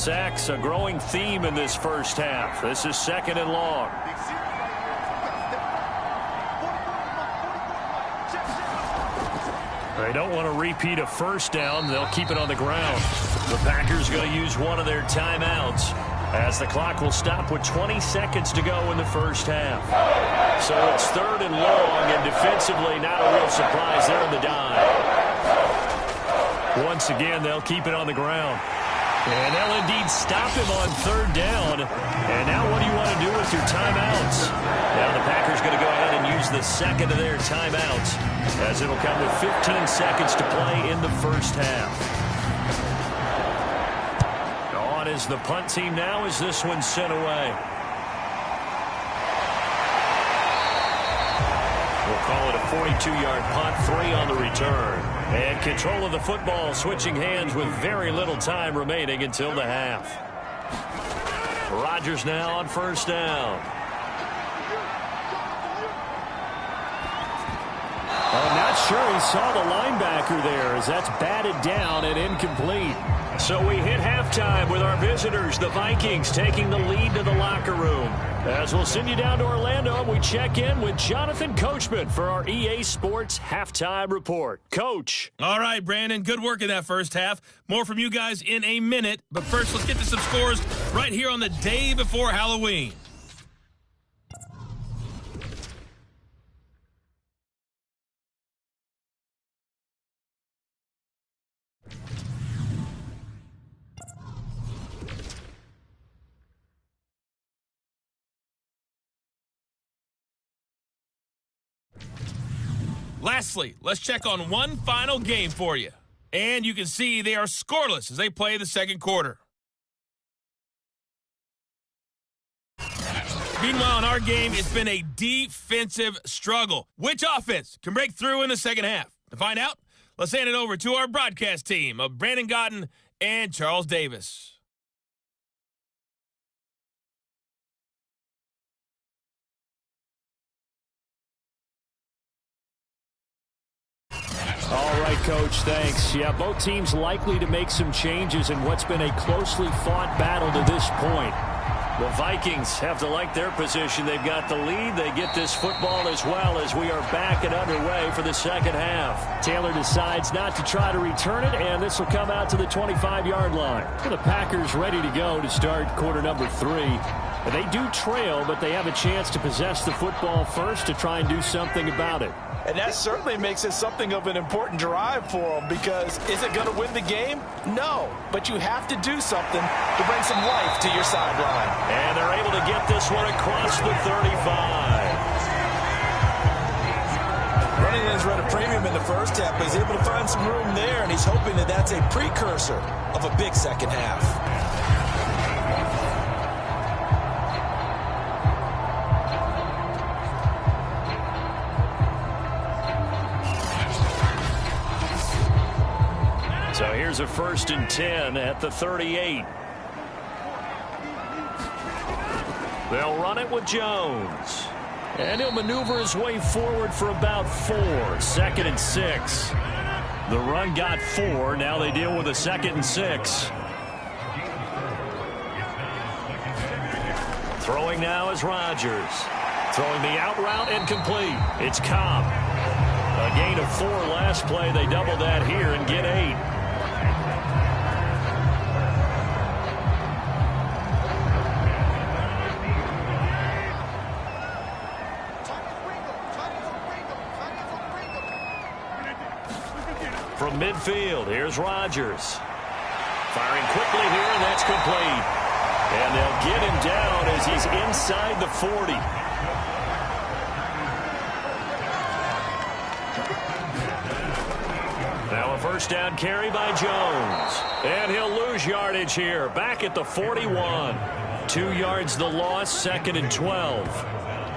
sacks, a growing theme in this first half. This is 2nd and long. They don't want to repeat a first down. They'll keep it on the ground. The Packers going to use one of their timeouts as the clock will stop with 20 seconds to go in the first half. So it's 3rd and long, and defensively not a real surprise there in the dive. Once again, they'll keep it on the ground. And they'll indeed stop him on 3rd down. And now what do you want to do with your timeouts? Now the Packers going to go ahead and use the 2nd of their timeouts, as it'll come with 15 seconds to play in the first half. On is the punt team now as this one's sent away. We'll call it a 42-yard punt, 3 on the return. And control of the football switching hands with very little time remaining until the half. Rodgers now on 1st down. I'm not sure he saw the linebacker there, as that's batted down and incomplete. So we hit halftime with our visitors, the Vikings, taking the lead to the locker room. As we'll send you down to Orlando, we check in with Jonathan Coachman for our EA Sports Halftime Report. Coach. All right, Brandon, good work in that first half. More from you guys in a minute. But first, let's get to some scores right here on the day before Halloween. Lastly, let's check on one final game for you. And you can see they are scoreless as they play the second quarter. Meanwhile, in our game, it's been a defensive struggle. Which offense can break through in the second half? To find out, let's hand it over to our broadcast team of Brandon Godden and Charles Davis. All right, Coach, thanks. Yeah, both teams likely to make some changes in what's been a closely fought battle to this point. The Vikings have to like their position. They've got the lead. They get this football as well as we are back and underway for the second half. Taylor decides not to try to return it, and this will come out to the 25-yard line. The Packers ready to go to start quarter number 3. And they do trail, but they have a chance to possess the football first to try and do something about it. And that certainly makes it something of an important drive for them, because is it going to win the game? No, but you have to do something to bring some life to your sideline. And they're able to get this one across the 35. Running has run a premium in the first half, but he's able to find some room there, and he's hoping that that's a precursor of a big second half. So here's a 1st and 10 at the 38. They'll run it with Jones. And he'll maneuver his way forward for about 4. 2nd and 6. The run got 4. Now they deal with a 2nd and 6. Throwing now is Rodgers. Throwing the out route incomplete. It's Cobb. A gain of 4 last play. They double that here and get 8. From midfield, here's Rodgers. Firing quickly here, and that's complete. And they'll get him down as he's inside the 40. Now a 1st down carry by Jones. And he'll lose yardage here, back at the 41. 2 yards the loss, 2nd and 12.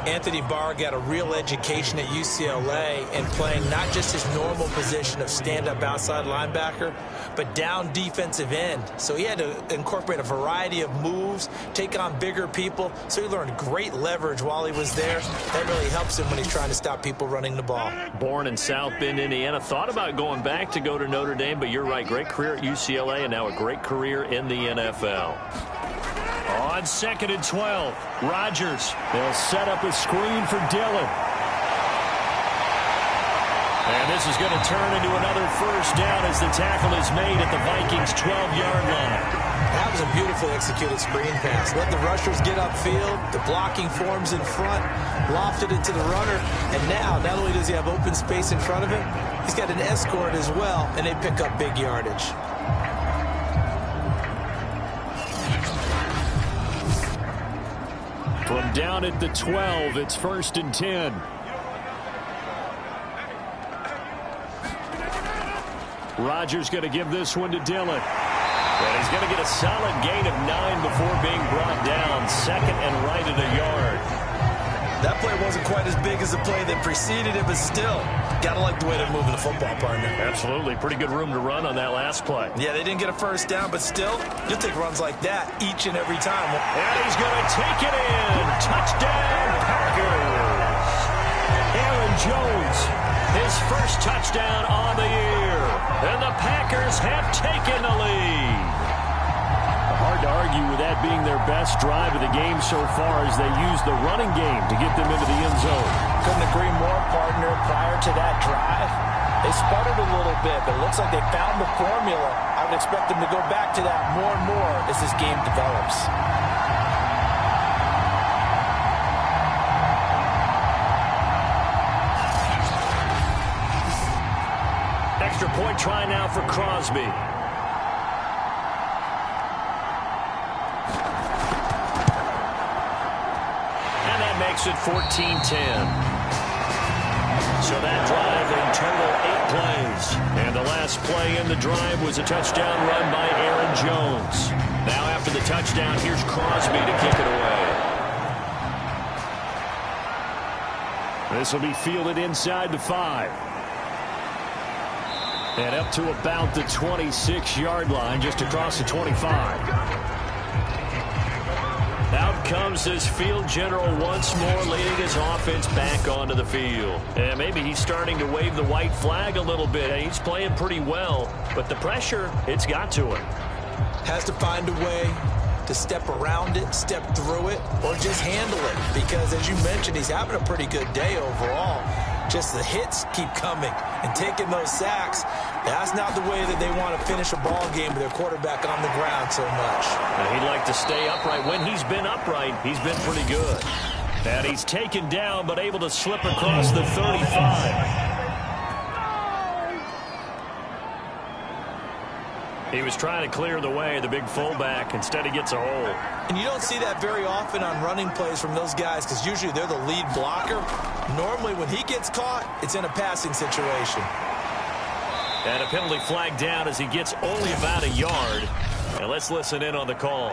Anthony Barr got a real education at UCLA in playing not just his normal position of stand-up outside linebacker, but down defensive end. So he had to incorporate a variety of moves, take on bigger people. So he learned great leverage while he was there. That really helps him when he's trying to stop people running the ball. Born in South Bend, Indiana. Thought about going back to go to Notre Dame, but you're right. Great career at UCLA and now a great career in the NFL. On 2nd and 12, Rodgers. They'll set up a screen for Dillon. And this is going to turn into another first down as the tackle is made at the Vikings' 12-yard line. That was a beautifully executed screen pass. Let the rushers get upfield. The blocking forms in front. Lofted it to the runner. And now, not only does he have open space in front of him, he's got an escort as well, and they pick up big yardage. From down at the 12, it's 1st and 10. Rodgers going to give this one to Dillon. And he's going to get a solid gain of 9 before being brought down. 2nd and right at a yard. That play wasn't quite as big as the play that preceded it, but still, got to like the way they're moving the football, partner. Absolutely. Pretty good room to run on that last play. Yeah, they didn't get a first down, but still, you'll take runs like that each and every time. And he's going to take it in. Touchdown, Packers. Aaron Jones, his first touchdown on the year. And the Packers have taken the lead. Hard to argue with that being their best drive of the game so far as they use the running game to get them into the end zone. Couldn't agree more, partner. Prior to that drive, they sputtered a little bit, but it looks like they found the formula. I would expect them to go back to that more and more as this game develops. Extra point try now for Crosby. Makes it 14-10. So that drive in total 8 plays. And the last play in the drive was a touchdown run by Aaron Jones. Now after the touchdown, here's Crosby to kick it away. This will be fielded inside the 5. And up to about the 26-yard line, just across the 25. Out comes this field general once more, leading his offense back onto the field. And maybe he's starting to wave the white flag a little bit. He's playing pretty well, but the pressure, it's got to him. Has to find a way to step around it, step through it, or just handle it. Because, as you mentioned, he's having a pretty good day overall. Just the hits keep coming and taking those sacks. That's not the way that they want to finish a ball game with their quarterback on the ground so much. And he'd like to stay upright. When he's been upright, he's been pretty good. And he's taken down, but able to slip across the 35. He was trying to clear the way, the big fullback. Instead, he gets a hole. And you don't see that very often on running plays from those guys because usually they're the lead blocker. Normally, when he gets caught, it's in a passing situation. And a penalty flag down as he gets only about a yard. And let's listen in on the call.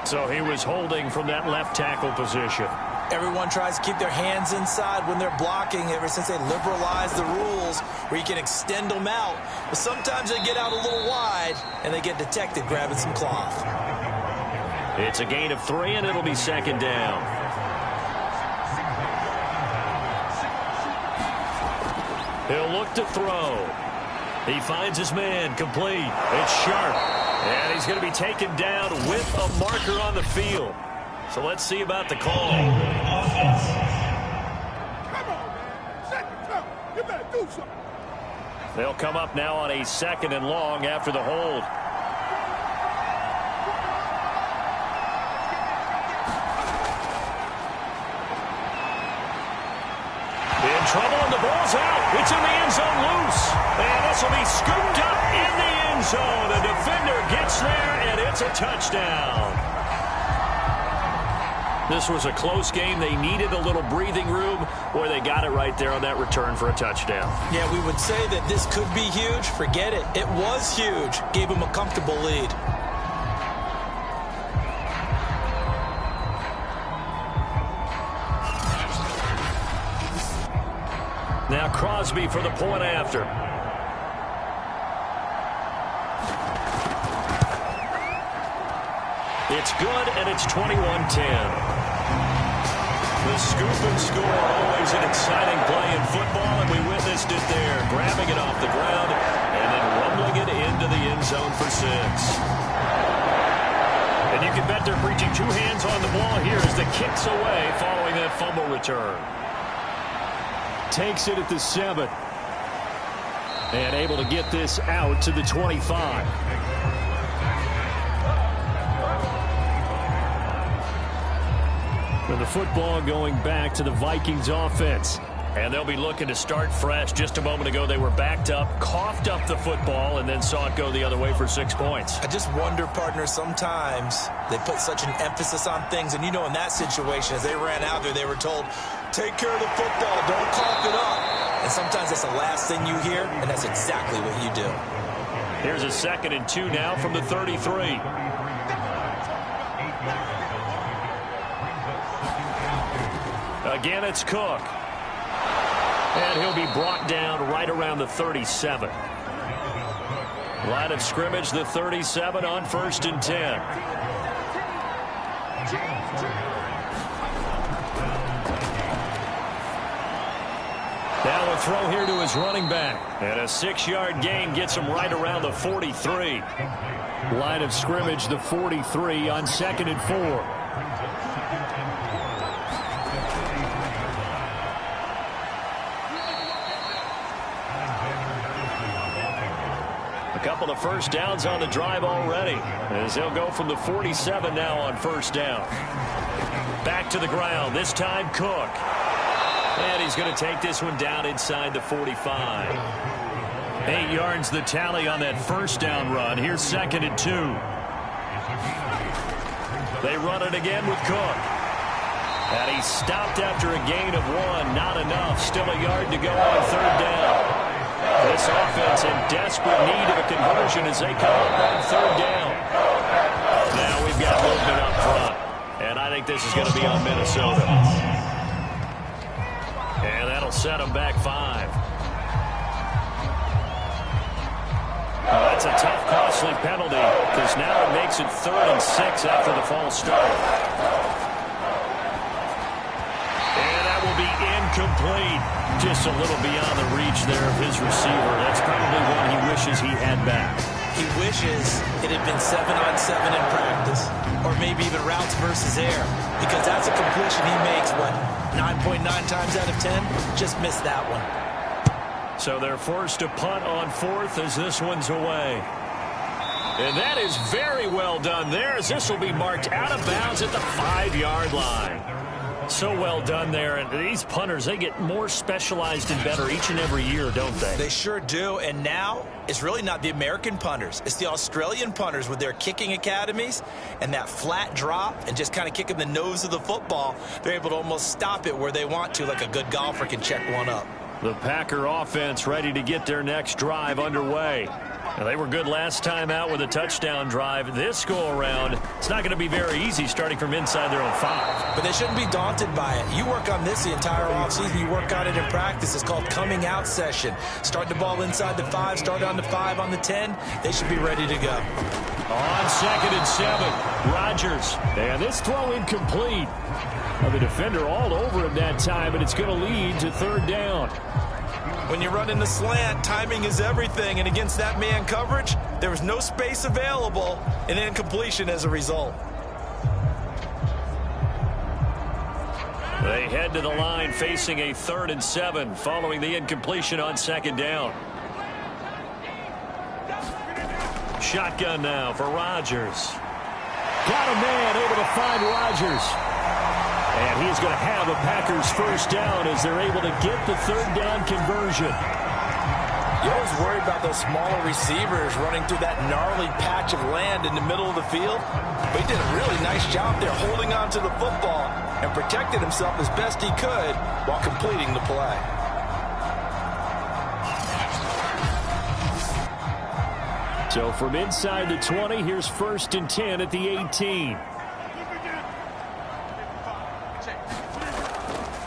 So he was holding from that left tackle position. Everyone tries to keep their hands inside when they're blocking ever since they liberalized the rules where you can extend them out. But sometimes they get out a little wide and they get detected grabbing some cloth. It's a gain of 3 and it'll be 2nd down. He'll look to throw. He finds his man complete. It's Sharp. And he's going to be taken down with a marker on the field. So let's see about the call. Come on, man. Second down. You better do something. They'll come up now on a 2nd and long after the hold. In trouble, and the ball's out. It's in the end zone loose. And this will be scooped up in the end zone. The defender gets there, and it's a touchdown. This was a close game. They needed a little breathing room. Boy, they got it right there on that return for a touchdown. Yeah, we would say that this could be huge. Forget it. It was huge. Gave them a comfortable lead. Now Crosby for the point after. It's good, and it's 21-10. The scoop and score, always an exciting play in football, and we witnessed it there, grabbing it off the ground and then rumbling it into the end zone for 6. And you can bet they're preaching 2 hands on the ball here as the kick's away following that fumble return. Takes it at the 7. And able to get this out to the 25. With the football going back to the Vikings offense. And they'll be looking to start fresh. Just a moment ago, they were backed up, coughed up the football, and then saw it go the other way for 6 points. I just wonder, partner, sometimes they put such an emphasis on things. And, you know, in that situation, as they ran out there, they were told, take care of the football, don't cough it up. And sometimes that's the last thing you hear, and that's exactly what you do. Here's a 2nd and 2 now from the 33. Again, it's Cook. And he'll be brought down right around the 37. Line of scrimmage, the 37 on 1st and 10. Now a throw here to his running back. And a 6-yard gain gets him right around the 43. Line of scrimmage, the 43 on 2nd and 4. A couple of first downs on the drive already, as they'll go from the 47 now on 1st down. Back to the ground, this time Cook. And he's going to take this one down inside the 45. 8 yards the tally on that 1st down run. Here's 2nd and 2. They run it again with Cook. And he stopped after a gain of 1. Not enough. Still a yard to go on 3rd down. This offense in desperate need of a conversion as they come up on 3rd down. Now we've got movement up front. And I think this is going to be on Minnesota. And that'll set them back 5. That's a tough, costly penalty because now it makes it 3rd and 6 after the false start. And that will be incomplete. Just a little beyond the reach there of his receiver. That's probably one he wishes he had back. He wishes it had been 7-on-7 in practice, or maybe even routes versus air, because that's a completion he makes, what, 9.9 times out of 10? Just missed that one. So they're forced to punt on 4th as this one's away. And that is very well done there, as this will be marked out of bounds at the 5-yard line. So well done there. And these punters, they get more specialized and better each and every year, don't they? They sure do. And now it's really not the American punters. It's the Australian punters with their kicking academies and that flat drop and just kind of kicking the nose of the football. They're able to almost stop it where they want to, like a good golfer can check one up. The Packer offense ready to get their next drive underway. Now, they were good last time out with a touchdown drive. This go-around, it's not going to be very easy starting from inside their own 5. But they shouldn't be daunted by it. You work on this the entire offseason. You work on it in practice. It's called coming out session. Start the ball inside the 5, start on the 5, on the 10. They should be ready to go. On 2nd and 7, Rodgers. And this throw incomplete. Well, the defender all over him that time, and it's going to lead to 3rd down. When you run in the slant, timing is everything, and against that man coverage, there was no space available, and incompletion as a result. They head to the line facing a 3rd and 7 following the incompletion on 2nd down. Shotgun now for Rodgers. Got a man able to find Rodgers. And he's going to have a Packers 1st down as they're able to get the 3rd down conversion. You always worry about those smaller receivers running through that gnarly patch of land in the middle of the field. But he did a really nice job there holding on to the football and protected himself as best he could while completing the play. So from inside the 20, here's 1st and 10 at the 18.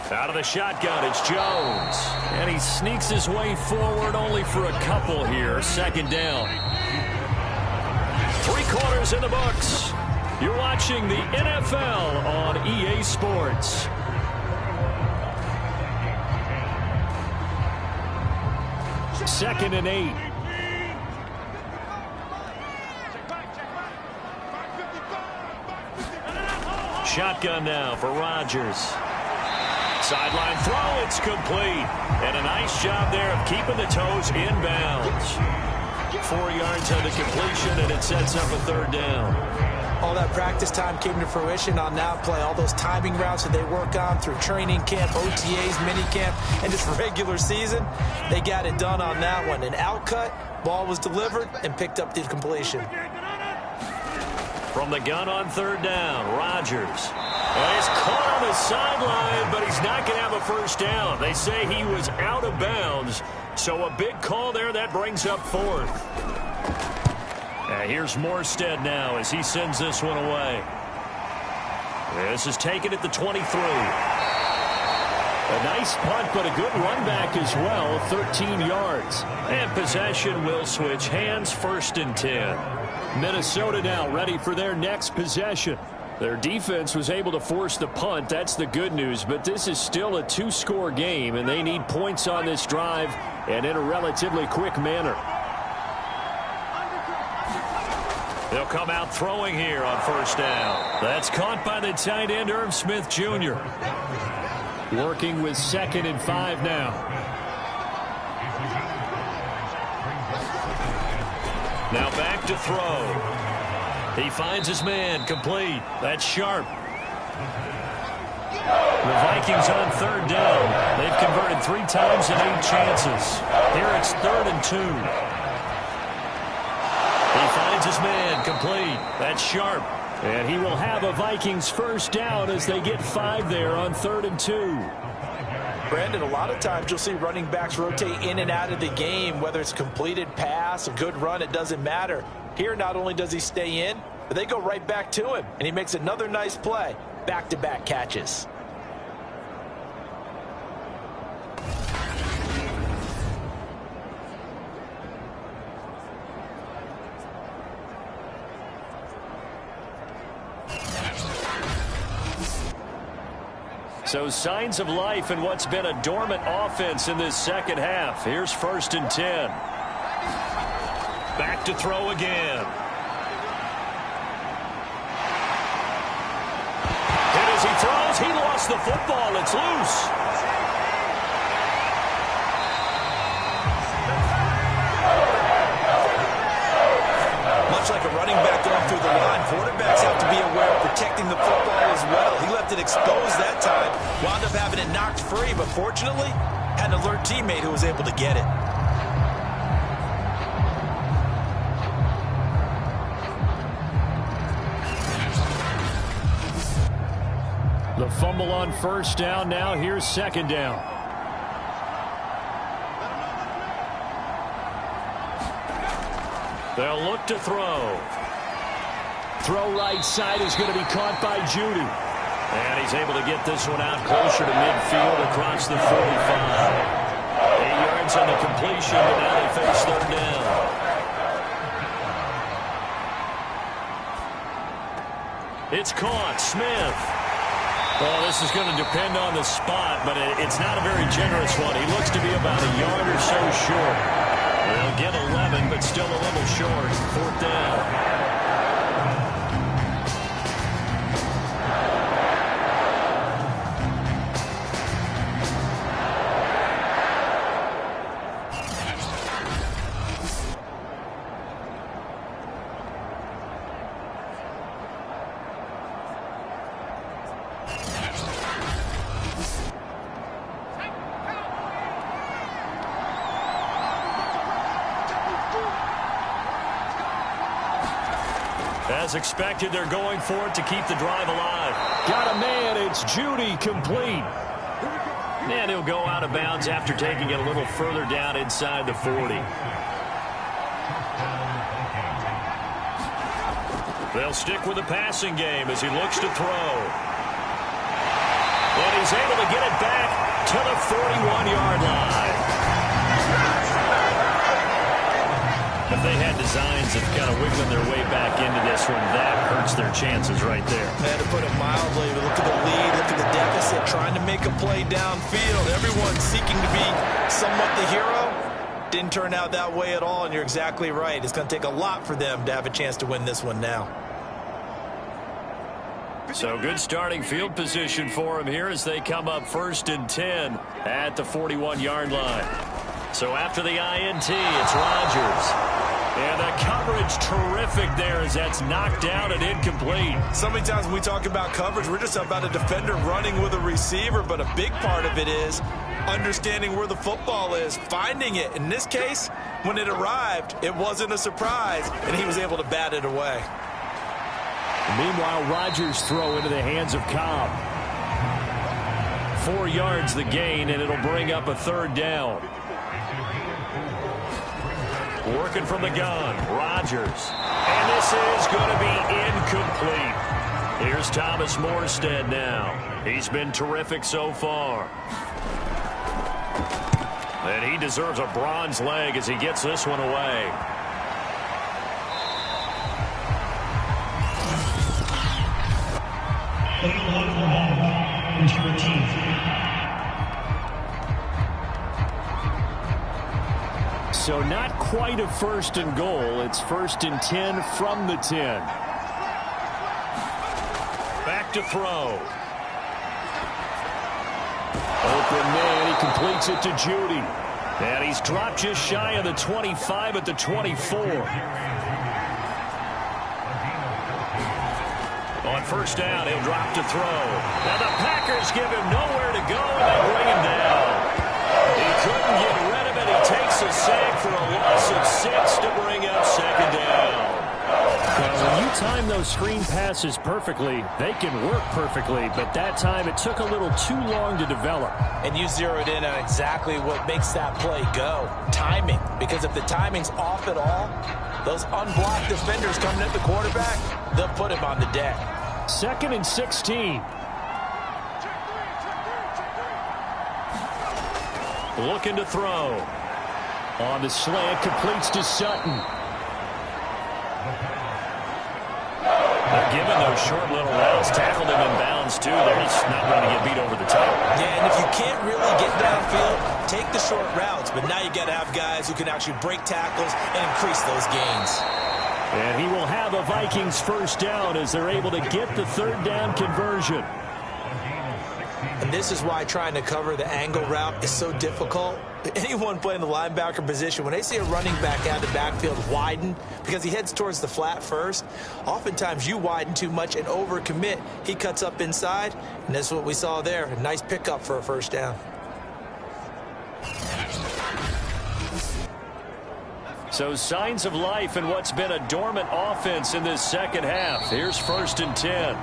Out of the shotgun, it's Jones. And he sneaks his way forward only for a couple here. 2nd down. 3 quarters in the books. You're watching the NFL on EA Sports. Second and 8. Shotgun now for Rodgers. Sideline throw, it's complete. And a nice job there of keeping the toes in bounds. 4 yards on the completion, and it sets up a 3rd down. All that practice time came to fruition on that play. All those timing routes that they work on through training camp, OTAs, minicamp, and just regular season, they got it done on that one. An outcut, ball was delivered, and picked up the completion. From the gun on 3rd down, Rodgers. Well, he's caught on the sideline, but he's not going to have a 1st down. They say he was out of bounds, so a big call there. That brings up 4th. Here's Morstead now as he sends this one away. This is taken at the 23. A nice punt, but a good run back as well, 13 yards. And possession will switch hands, 1st and 10. Minnesota now ready for their next possession. Their defense was able to force the punt. That's the good news, but this is still a 2-score game, and they need points on this drive and in a relatively quick manner. They'll come out throwing here on 1st down. That's caught by the tight end, Irv Smith Jr. Working with 2nd and 5 now. Now back to throw. He finds his man, complete. That's Sharp. The Vikings on 3rd down. They've converted 3 times in 8 chances. Here it's 3rd and 2. He finds his man, complete. That's Sharp. And he will have a Vikings 1st down as they get 5 there on 3rd and 2. Brandon, a lot of times you'll see running backs rotate in and out of the game, whether it's completed pass, a good run, it doesn't matter. Here, not only does he stay in, but they go right back to him, and he makes another nice play. Back-to-back catches. So signs of life in what's been a dormant offense in this 2nd half. Here's 1st and 10. Back to throw again. And as he throws, he lost the football. It's loose. Much like a running back going through the line, quarterbacks have to be aware of protecting the football as well. He left it exposed that time, wound up having it knocked free, but fortunately, had an alert teammate who was able to get it. The fumble on 1st down. Now here's 2nd down. They'll look to throw. Throw right side is going to be caught by Judy. And he's able to get this one out closer to midfield across the 45. 8 yards on the completion, but now they face 3rd down. It's caught. Smith. Well, this is going to depend on the spot, but it's not a very generous one. He looks to be about a yard or so short. They'll get 11, but still a little short. 4th down. As expected, they're going for it to keep the drive alive. Got a man. It's Judy, complete. And he'll go out of bounds after taking it a little further down inside the 40. They'll stick with the passing game as he looks to throw. And he's able to get it back to the 41-yard line. If they had designs of kind of wiggling their way back into this one, that hurts their chances right there. Man, to put it mildly, look at the lead, look at the deficit, trying to make a play downfield. Everyone's seeking to be somewhat the hero. Didn't turn out that way at all, and you're exactly right. It's going to take a lot for them to have a chance to win this one now. So good starting field position for him here as they come up 1st and 10 at the 41-yard line. So after the INT, it's Rodgers. And the coverage terrific there as that's knocked down and incomplete. So many times when we talk about coverage, we're just about a defender running with a receiver, but a big part of it is understanding where the football is, finding it. In this case, when it arrived, it wasn't a surprise, and he was able to bat it away. Meanwhile, Rodgers throw into the hands of Cobb. 4 yards the gain, and it'll bring up a 3rd down. Working from the gun, Rodgers. And this is going to be incomplete. Here's Thomas Morstead now. He's been terrific so far. And he deserves a bronze leg as he gets this one away. So not quite a 1st and goal. It's 1st and 10 from the 10. Back to throw. Open man. He completes it to Judy. And he's dropped just shy of the 25 at the 24. On 1st down, he'll drop to throw. Now the Packers give him nowhere to go, and they bring him down. He couldn't get rid of it. He takes a sack for a loss of 6 to bring up 2nd down. Well, when you time those screen passes perfectly, they can work perfectly, but that time it took a little too long to develop. And you zeroed in on exactly what makes that play go. Timing. Because if the timing's off at all, those unblocked defenders coming at the quarterback, they'll put him on the deck. 2nd and 16. Looking to throw. On the slant, completes to Sutton. They're giving those short little routes. Tackled him in bounds, too. They're just not going to get beat over the top. Yeah, and if you can't really get downfield, take the short routes. But now you got to have guys who can actually break tackles and increase those gains. And he will have a Vikings 1st down as they're able to get the 3rd down conversion. And this is why trying to cover the angle route is so difficult. Anyone playing the linebacker position, when they see a running back out of the backfield widen because he heads towards the flat first, oftentimes you widen too much and overcommit. He cuts up inside, and that's what we saw there. A nice pickup for a 1st down. So signs of life in what's been a dormant offense in this 2nd half. Here's 1st and 10.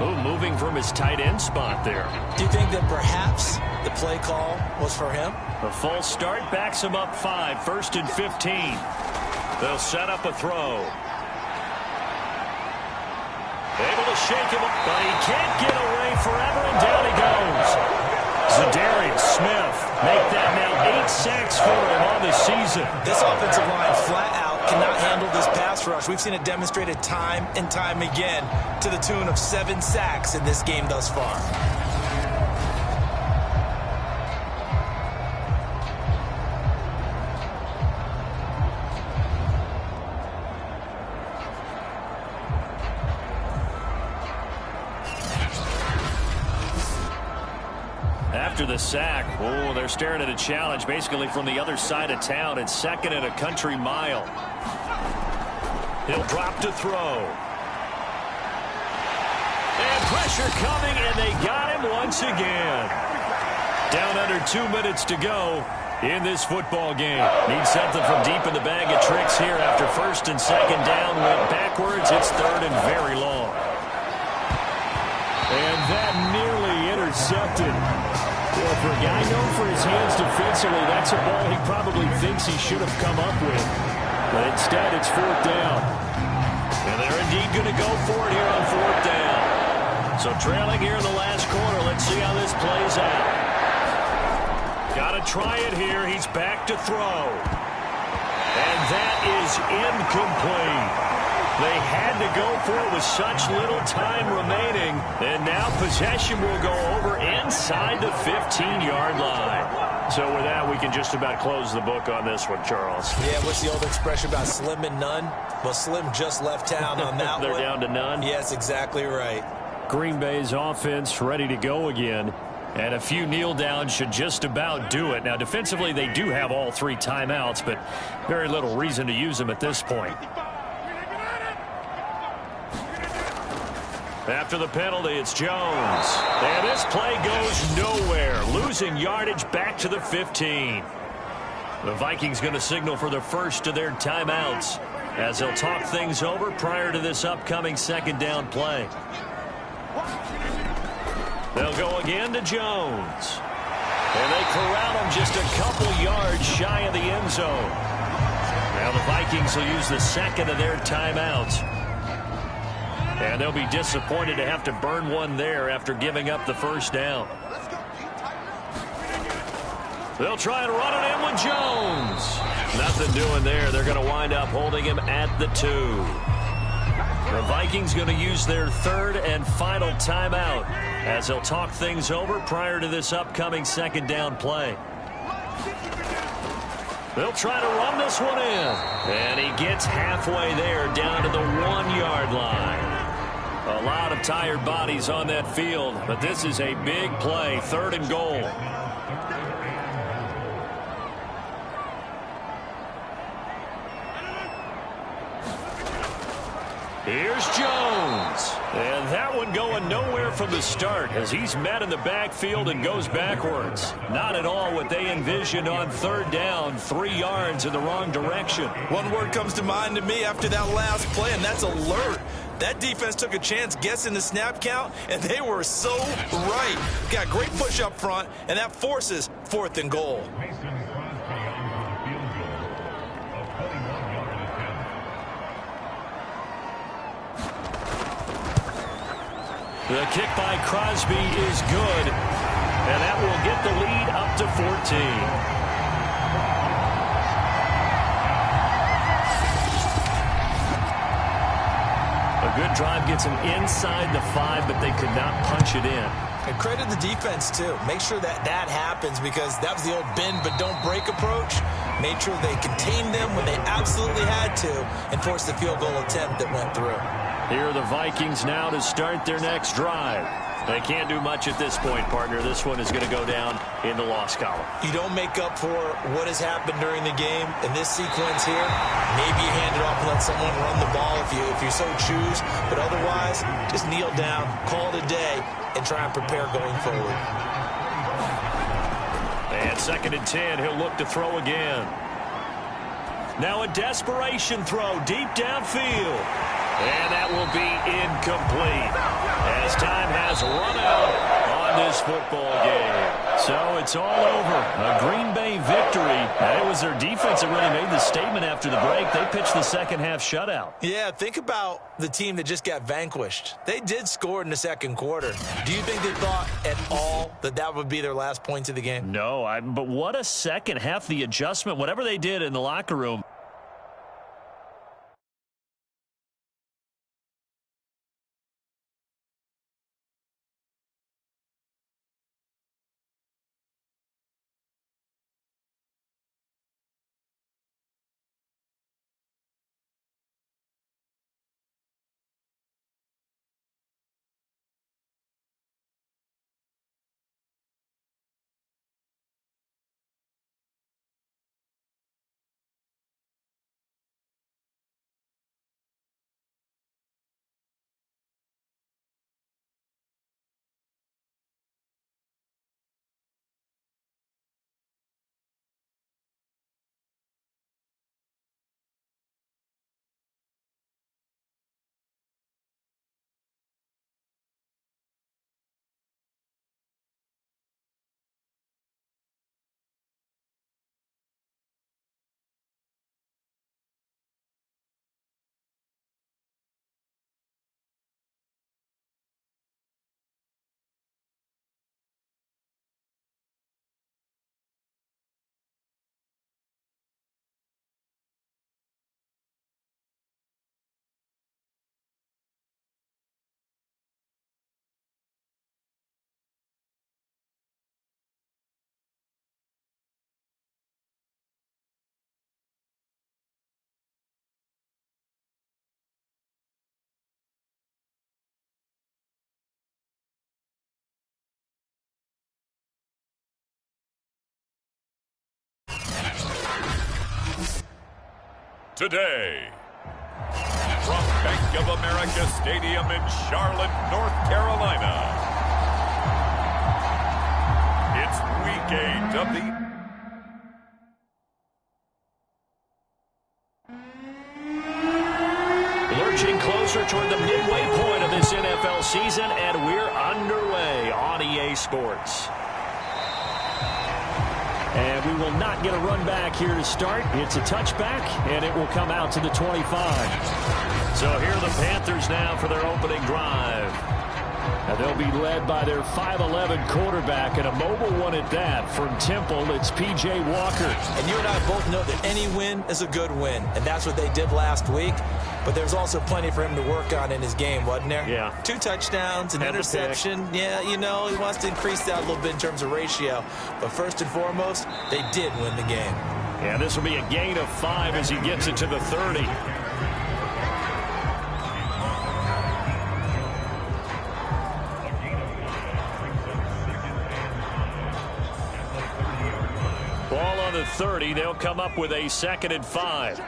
Oh, moving from his tight end spot there. Do you think that perhaps the play call was for him? A false start backs him up 5, 1st and 15. They'll set up a throw. Able to shake him up, but he can't get away forever, and down he goes. Zadarius Smith make that now 8 sacks for him on the season. This offensive line flat out cannot handle this pass rush. We've seen it demonstrated time and time again to the tune of 7 sacks in this game thus far. After the sack, oh, they're staring at a challenge basically from the other side of town. It's 2nd and a country mile. He'll drop to throw. And pressure coming, and they got him once again. Down under 2 minutes to go. in this football game. Needs something from deep in the bag of tricks here after first and second down went backwards. It's third and very long. And that nearly intercepted. Well, for a guy known for his hands defensively, that's a ball he probably thinks he should have come up with. But instead, it's fourth down. And they're indeed going to go for it here on fourth down. So trailing here in the last quarter. Let's see how this plays out. Got to try it here. He's back to throw. And that is incomplete. They had to go for it with such little time remaining. And now possession will go over inside the 15-yard line. So with that, we can just about close the book on this one, Charles. Yeah, what's the old expression about slim and none? Well, Slim just left town on that They're one. They're down to none? Yes, exactly right. Green Bay's offense ready to go again. And a few kneel downs should just about do it. Now, defensively, they do have all three timeouts, but very little reason to use them at this point. After the penalty, it's Jones. And this play goes nowhere. Losing yardage back to the 15. The Vikings going to signal for the first of their timeouts as they'll talk things over prior to this upcoming second down play. They'll go again to Jones. And they corral him just a couple yards shy of the end zone. Now the Vikings will use the second of their timeouts. And they'll be disappointed to have to burn one there after giving up the first down. They'll try and run it in with Jones. Nothing doing there. They're going to wind up holding him at the 2. The Vikings going to use their third and final timeout as they'll talk things over prior to this upcoming second down play. They'll try to run this one in. And he gets halfway there down to the 1-yard line. A lot of tired bodies on that field, but this is a big play, third and goal. Here's Jones. And that one going nowhere from the start as he's met in the backfield and goes backwards. Not at all what they envisioned on third down, 3 yards in the wrong direction. One word comes to mind to me after that last play, and that's alert. That defense took a chance guessing the snap count, and they were so right. Got great push up front, and that forces fourth and goal. The kick by Crosby is good, and that will get the lead up to 14. A good drive gets them inside the 5, but they could not punch it in. And credit the defense, too. Make sure that happens because that was the old bend but don't break approach. Made sure they contained them when they absolutely had to and forced the field goal attempt that went through. Here are the Vikings now to start their next drive. They can't do much at this point, partner. This one is going to go down in the loss column. You don't make up for what has happened during the game. In this sequence here, maybe you hand it off and let someone run the ball if you so choose. But otherwise, just kneel down, call it a day, and try and prepare going forward. And second and 10, he'll look to throw again. Now a desperation throw deep downfield. And that will be incomplete as time has run out on this football game. So it's all over. A Green Bay victory. And it was their defense that really made the statement after the break. They pitched the second half shutout. Yeah, think about the team that just got vanquished. They did score in the second quarter. Do you think they thought at all that would be their last points of the game? No, but what a second half. The adjustment, whatever they did in the locker room. today. From Bank of America Stadium in Charlotte, North Carolina, it's Week 8 of the... Lurching closer toward the midway point of this NFL season, and we're underway on EA Sports. And we will not get a run back here to start. It's a touchback, and it will come out to the 25. So here are the Panthers now for their opening drive. And they'll be led by their 5'11 quarterback, and a mobile one at that. From Temple, it's P.J. Walker. And you and I both know that any win is a good win, and that's what they did last week. But there's also plenty for him to work on in his game, wasn't there? Yeah. 2 touchdowns, an interception. Yeah, you know, he wants to increase that a little bit in terms of ratio. But first and foremost, they did win the game. Yeah, this will be a gain of 5 as he gets it to the 30. Ball on the 30. They'll come up with a 2nd and 5.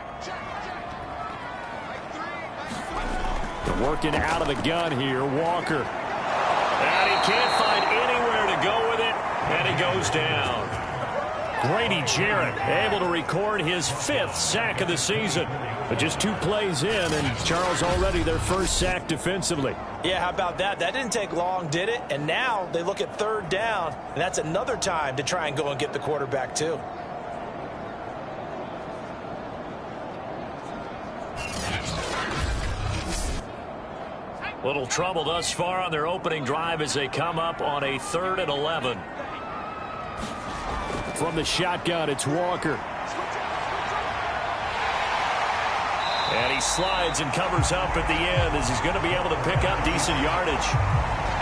They're working out of the gun here, Walker. And he can't find anywhere to go with it, and he goes down. Grady Jarrett able to record his 5th sack of the season. But just 2 plays in, and Charles already their first sack defensively. Yeah, how about that? That didn't take long, did it? And now they look at 3rd down, and that's another time to try and go and get the quarterback too. Little trouble thus far on their opening drive as they come up on a 3rd and 11. From the shotgun, it's Walker. And he slides and covers up at the end as he's going to be able to pick up decent yardage.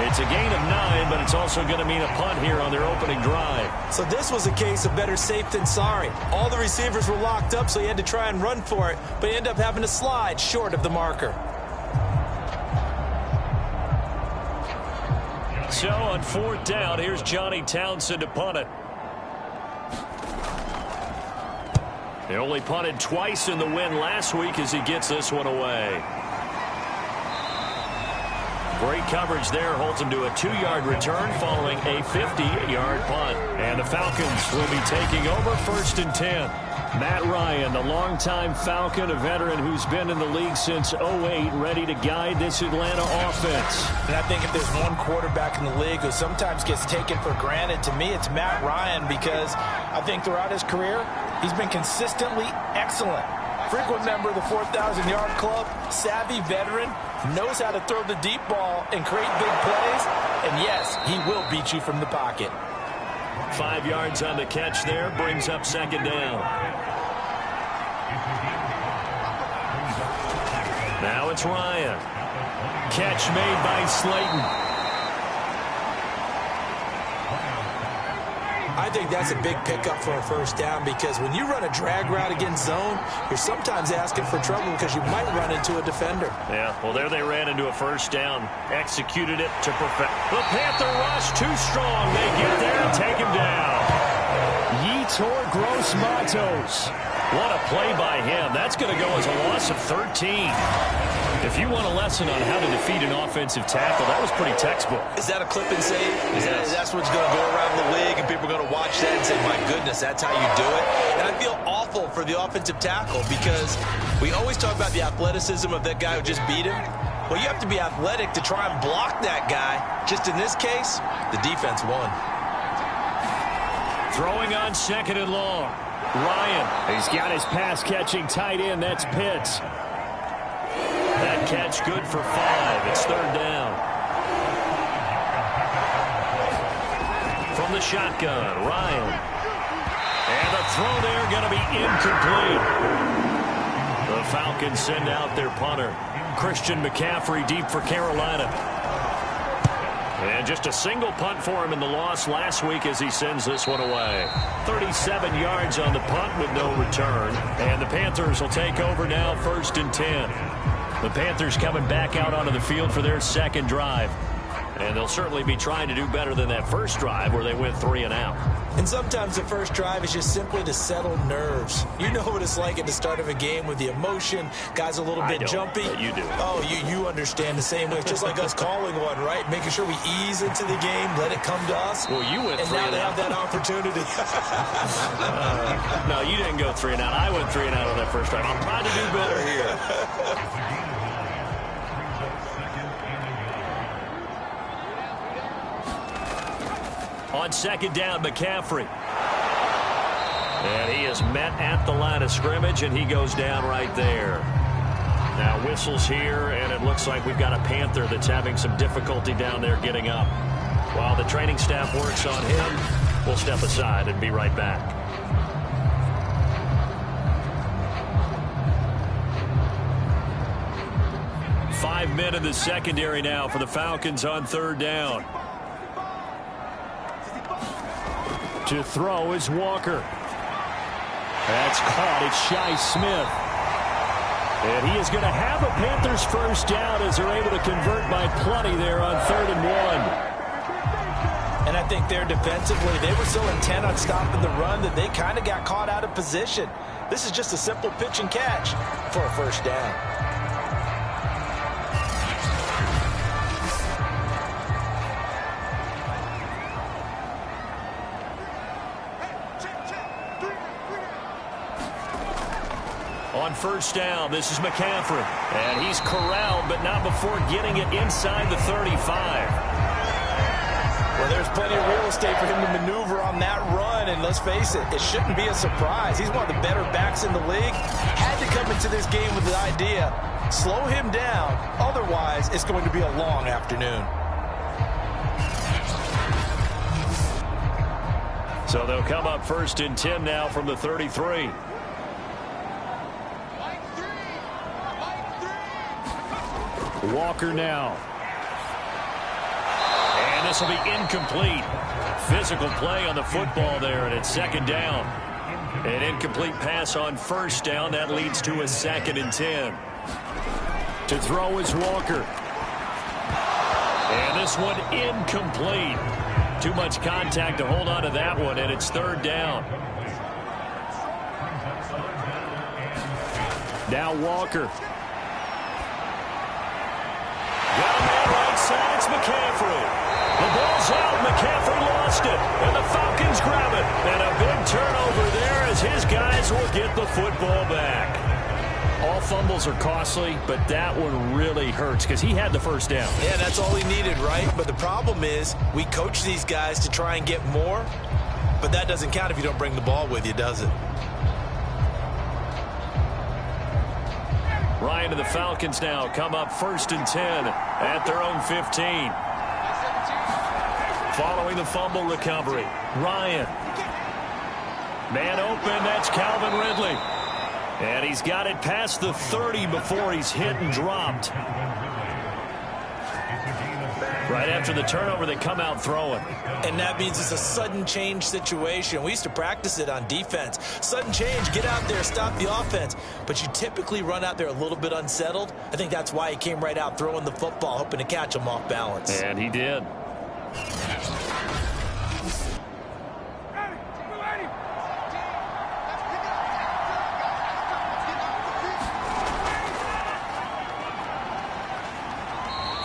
It's a gain of 9, but it's also going to mean a punt here on their opening drive. So this was a case of better safe than sorry. All the receivers were locked up, so he had to try and run for it, but he ended up having to slide short of the marker. So on 4th down, here's Johnny Townsend to punt it. They only punted twice in the win last week as he gets this one away. Great coverage there holds him to a 2-yard return following a 50-yard punt. And the Falcons will be taking over 1st and 10. Matt Ryan, the longtime Falcon, a veteran who's been in the league since 08, ready to guide this Atlanta offense. And I think if there's one quarterback in the league who sometimes gets taken for granted, to me it's Matt Ryan, because I think throughout his career he's been consistently excellent. Frequent member of the 4,000-yard club, savvy veteran, knows how to throw the deep ball and create big plays, and yes, he will beat you from the pocket. 5 yards on the catch there, brings up 2nd down. Now it's Ryan. Catch made by Slayton. I think that's a big pickup for a 1st down, because when you run a drag route against zone, you're sometimes asking for trouble because you might run into a defender. Yeah, well, there they ran into a 1st down. Executed it to perfect. The Panther rush too strong. They get there and take him down. Yetur Gross-Matos. What a play by him. That's going to go as a loss of 13. If you want a lesson on how to defeat an offensive tackle, that was pretty textbook. Is that a clip and save? That's what's going to go around the league, and people are going to watch that and say, my goodness, that's how you do it. And I feel awful for the offensive tackle, because we always talk about the athleticism of that guy who just beat him. Well, you have to be athletic to try and block that guy. Just in this case, the defense won. Throwing on 2nd and long. Ryan, he's got his pass-catching tight end. That's Pitts. That catch good for 5. It's 3rd down. From the shotgun, Ryan. And the throw there going to be incomplete. The Falcons send out their punter. Christian McCaffrey deep for Carolina. And just a single punt for him in the loss last week as he sends this one away. 37 yards on the punt with no return. And the Panthers will take over now 1st and 10. The Panthers coming back out onto the field for their 2nd drive. And they'll certainly be trying to do better than that first drive where they went 3 and out. And sometimes the first drive is just simply to settle nerves. You know what it's like at the start of a game with the emotion. Guys a little bit jumpy. You do. Oh, you understand the same way. It's just like us calling one, right? Making sure we ease into the game, let it come to us. Well, you went 3 and out. And now they have that opportunity. No, you didn't go 3 and out. I went 3 and out on that first drive. I'm trying to do better here. On second down, McCaffrey. And he is met at the line of scrimmage, and he goes down right there. Now whistles here, and it looks like we've got a Panther that's having some difficulty down there getting up. While the training staff works on him, we'll step aside and be right back. Five men in the secondary now for the Falcons on third down. To throw is Walker. That's caught. It's Shi Smith. And he is going to have a Panthers first down as they're able to convert by plenty there on 3rd and 1. And I think there defensively, they were so intent on stopping the run that they kind of got caught out of position. This is just a simple pitch and catch for a first down. On first down, this is McCaffrey. And he's corralled, but not before getting it inside the 35. Well, there's plenty of real estate for him to maneuver on that run, and let's face it, it shouldn't be a surprise. He's one of the better backs in the league. Had to come into this game with the idea, slow him down, otherwise it's going to be a long afternoon. So they'll come up 1st and 10 now from the 33. Walker now. And this will be incomplete. Physical play on the football there, and it's 2nd down. An incomplete pass on 1st down. That leads to a 2nd and 10. To throw is Walker. And this one incomplete. Too much contact to hold on to that one, and it's 3rd down. Now Walker. Got a man right side. It's McCaffrey. The ball's out. McCaffrey lost it. And the Falcons grab it. And a big turnover there as his guys will get the football back. All fumbles are costly, but that one really hurts because he had the first down. Yeah, that's all he needed, right? But the problem is we coach these guys to try and get more, but that doesn't count if you don't bring the ball with you, does it? Ryan and the Falcons now come up 1st and 10 at their own 15. Following the fumble recovery, Ryan. Man open, that's Calvin Ridley. And he's got it past the 30 before he's hit and dropped. Right after the turnover, they come out throwing. And that means it's a sudden change situation. We used to practice it on defense. Sudden change, get out there, stop the offense. But you typically run out there a little bit unsettled. I think that's why he came right out throwing the football, hoping to catch him off balance. And he did.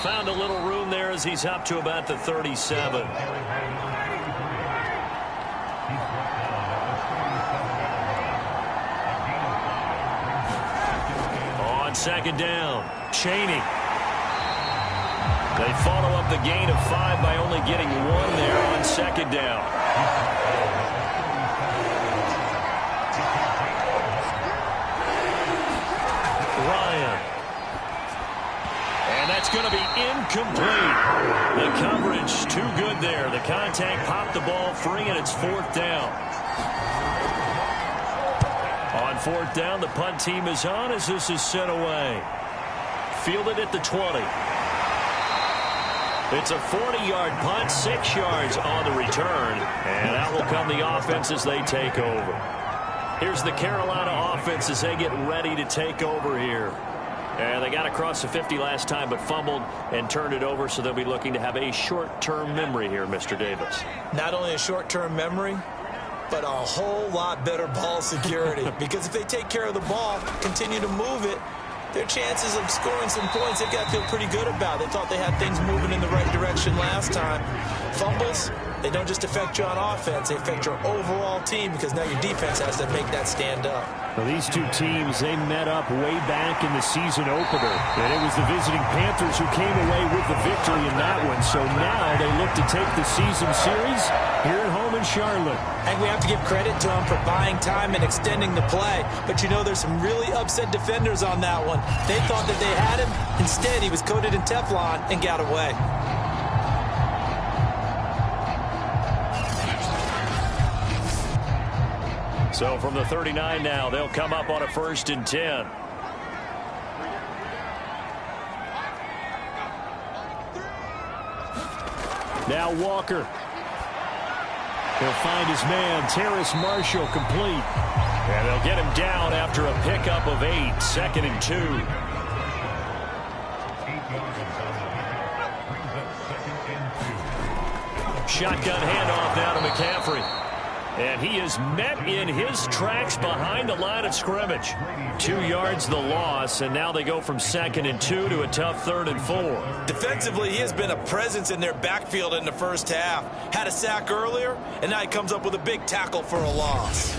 Found a little room there as he's up to about the 37. On 2nd down, Chaney. They follow up the gain of 5 by only getting 1 there on 2nd down. Ryan. And that's going to be incomplete. The coverage too good there. The contact popped the ball free, and it's 4th down. On 4th down, the punt team is on as this is sent away. Fielded at the 20. It's a 40-yard punt, 6 yards on the return. And out will come the offense as they take over. Here's the Carolina offense as they get ready to take over here. And they got across the 50 last time but fumbled and turned it over, so they'll be looking to have a short-term memory here, Mr. Davis. Not only a short-term memory, but a whole lot better ball security. Because if they take care of the ball, continue to move it, their chances of scoring some points, they've got to feel pretty good about. They thought they had things moving in the right direction last time. Fumbles, they don't just affect you on offense, they affect your overall team because now your defense has to make that stand up. Well, these two teams, they met up way back in the season opener, and it was the visiting Panthers who came away with the victory in that one. So now they look to take the season series here at home in Charlotte. And we have to give credit to them for buying time and extending the play. But you know, there's some really upset defenders on that one. They thought that they had him. Instead, he was coated in Teflon and got away. So from the 39 now, they'll come up on a 1st and 10. Now Walker. He'll find his man, Terrace Marshall, complete. And they'll get him down after a pickup of 8, 2nd and 2. Shotgun handoff now to McCaffrey. And he is met in his tracks behind the line of scrimmage. 2 yards the loss, and now they go from 2nd and 2 to a tough 3rd and 4. Defensively, he has been a presence in their backfield in the first half. Had a sack earlier, and now he comes up with a big tackle for a loss.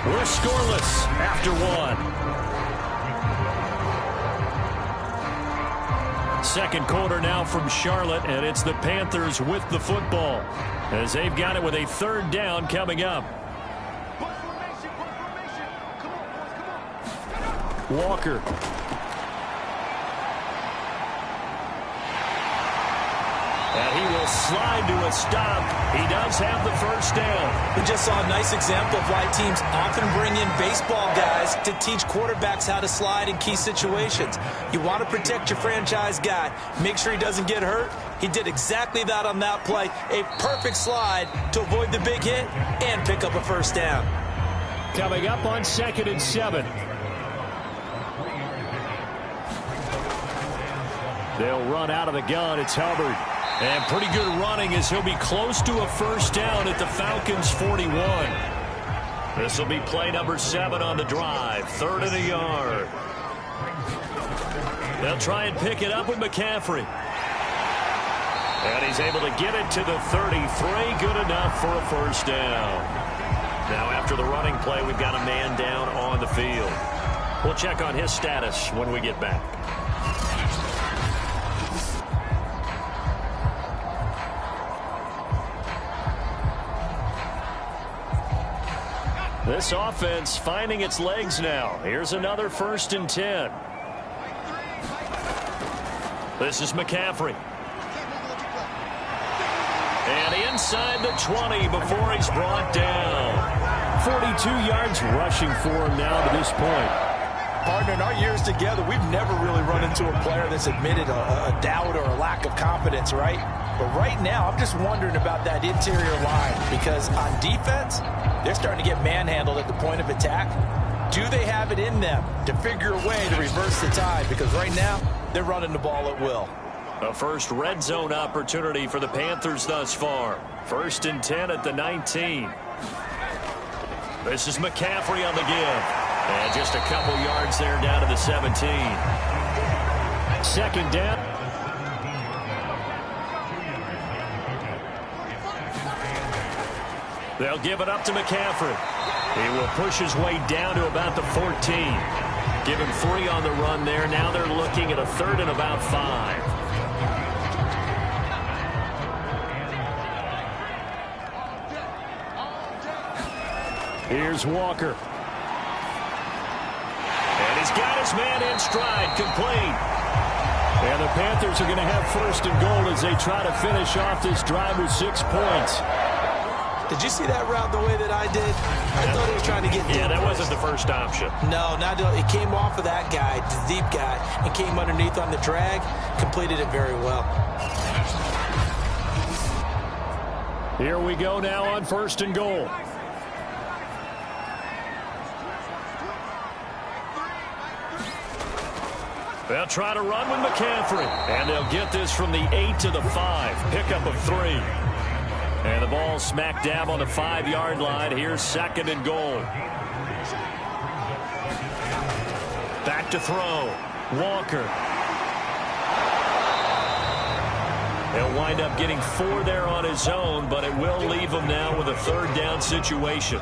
We're scoreless after 1. Second quarter now from Charlotte, and it's the Panthers with the football as they've got it with a 3rd down coming up. Walker. And he will slide to a stop. He does have the 1st down. We just saw a nice example of why teams often bring in baseball guys to teach quarterbacks how to slide in key situations. You want to protect your franchise guy. Make sure he doesn't get hurt. He did exactly that on that play. A perfect slide to avoid the big hit and pick up a 1st down. Coming up on 2nd and 7. They'll run out of the gun. It's Hubbard. And pretty good running as he'll be close to a 1st down at the Falcons' 41. This will be play number 7 on the drive. 3rd and a yard. They'll try and pick it up with McCaffrey. And he's able to get it to the 33. Good enough for a 1st down. Now after the running play, we've got a man down on the field. We'll check on his status when we get back. This offense finding its legs now. Here's another 1st and 10. This is McCaffrey. And inside the 20 before he's brought down. 42 yards rushing for him now to this point. Partner, in our years together, we've never really run into a player that's admitted a doubt or a lack of confidence, right? But right now, I'm just wondering about that interior line because on defense, they're starting to get manhandled at the point of attack. Do they have it in them to figure a way to reverse the tide? Because right now, they're running the ball at will. A first red zone opportunity for the Panthers thus far. 1st and 10 at the 19. This is McCaffrey on the give. And just a couple yards there down to the 17. 2nd down. They'll give it up to McCaffrey. He will push his way down to about the 14. Give him 3 on the run there. Now they're looking at a 3rd and about 5. Here's Walker. And he's got his man in stride, complete. And the Panthers are going to have 1st and goal as they try to finish off this drive with 6 points. Did you see that route the way that I did? I thought he was trying to get deep. Yeah, that wasn't the first option. No, not it came off of that guy, the deep guy, and came underneath on the drag. Completed it very well. Here we go now on 1st and goal. They'll try to run with McCaffrey. And they'll get this from the 8 to the 5. Pickup of 3. And the ball smack dab on the 5-yard line. Here's 2nd and goal. Back to throw. Walker. He'll wind up getting 4 there on his own, but it will leave him now with a 3rd down situation.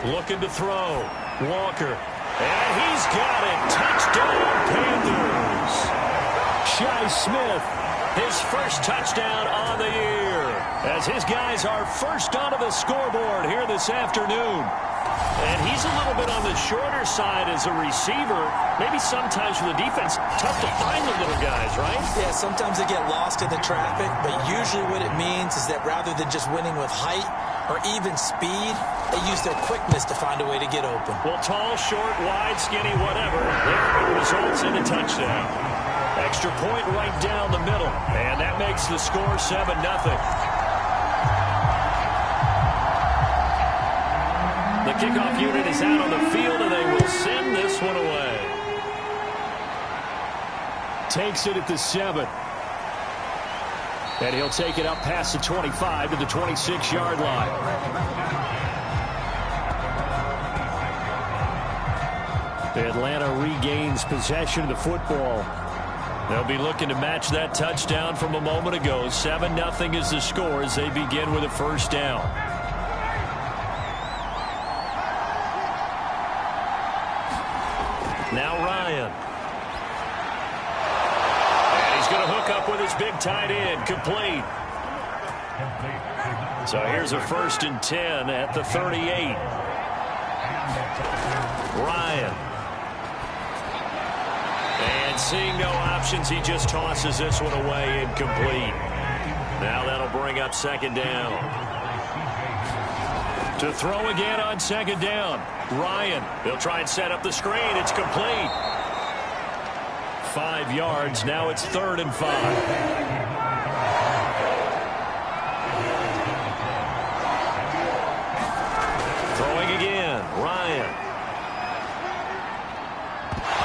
Looking to throw. Walker. And he's got it. Touchdown, Panthers. Shi Smith, his first touchdown on the year, as his guys are first onto the scoreboard here this afternoon. And he's a little bit on the shorter side as a receiver. Maybe sometimes for the defense, tough to find the little guys, right? Yeah, sometimes they get lost in the traffic, but usually what it means is that rather than just winning with height or even speed, they use their quickness to find a way to get open. Well, tall, short, wide, skinny, whatever, it results in a touchdown. Extra point right down the middle, and that makes the score 7-0. The kickoff unit is out on the field, and they will send this one away. Takes it at the 7. And he'll take it up past the 25 to the 26-yard line. Atlanta regains possession of the football. They'll be looking to match that touchdown from a moment ago. 7-0 is the score as they begin with a 1st down. Now Ryan. And he's going to hook up with his big tight end. Complete. So here's a 1st and 10 at the 38. Ryan. And seeing no options, he just tosses this one away, incomplete. Now that'll bring up 2nd down. To throw again on 2nd down. Ryan, they'll try and set up the screen. It's complete. 5 yards. Now it's 3rd and 5.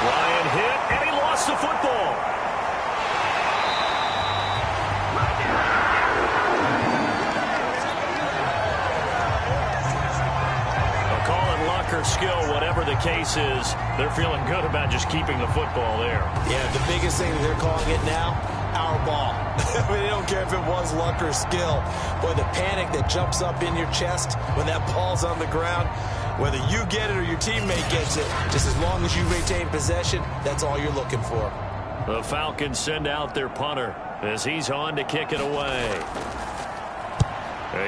Ryan hit, and he lost the football. They'll call it luck or skill, whatever the case is. They're feeling good about just keeping the football there. Yeah, the biggest thing that they're calling it now, our ball. I mean, they don't care if it was luck or skill. Boy, the panic that jumps up in your chest when that ball's on the ground, whether you get it or your teammate gets it, just as long as you retain possession, that's all you're looking for. The Falcons send out their punter as he's on to kick it away.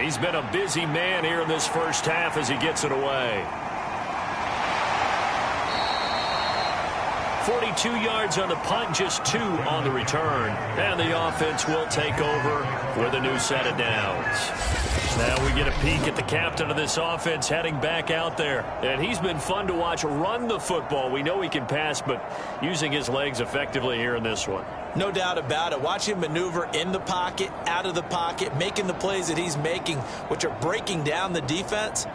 He's been a busy man here in this first half as he gets it away. 42 yards on the punt, just 2 on the return. And the offense will take over with a new set of downs. Now we get a peek at the captain of this offense heading back out there. And he's been fun to watch run the football. We know he can pass, but using his legs effectively here in this one. No doubt about it. Watch him maneuver in the pocket, out of the pocket, making the plays that he's making, which are breaking down the defense.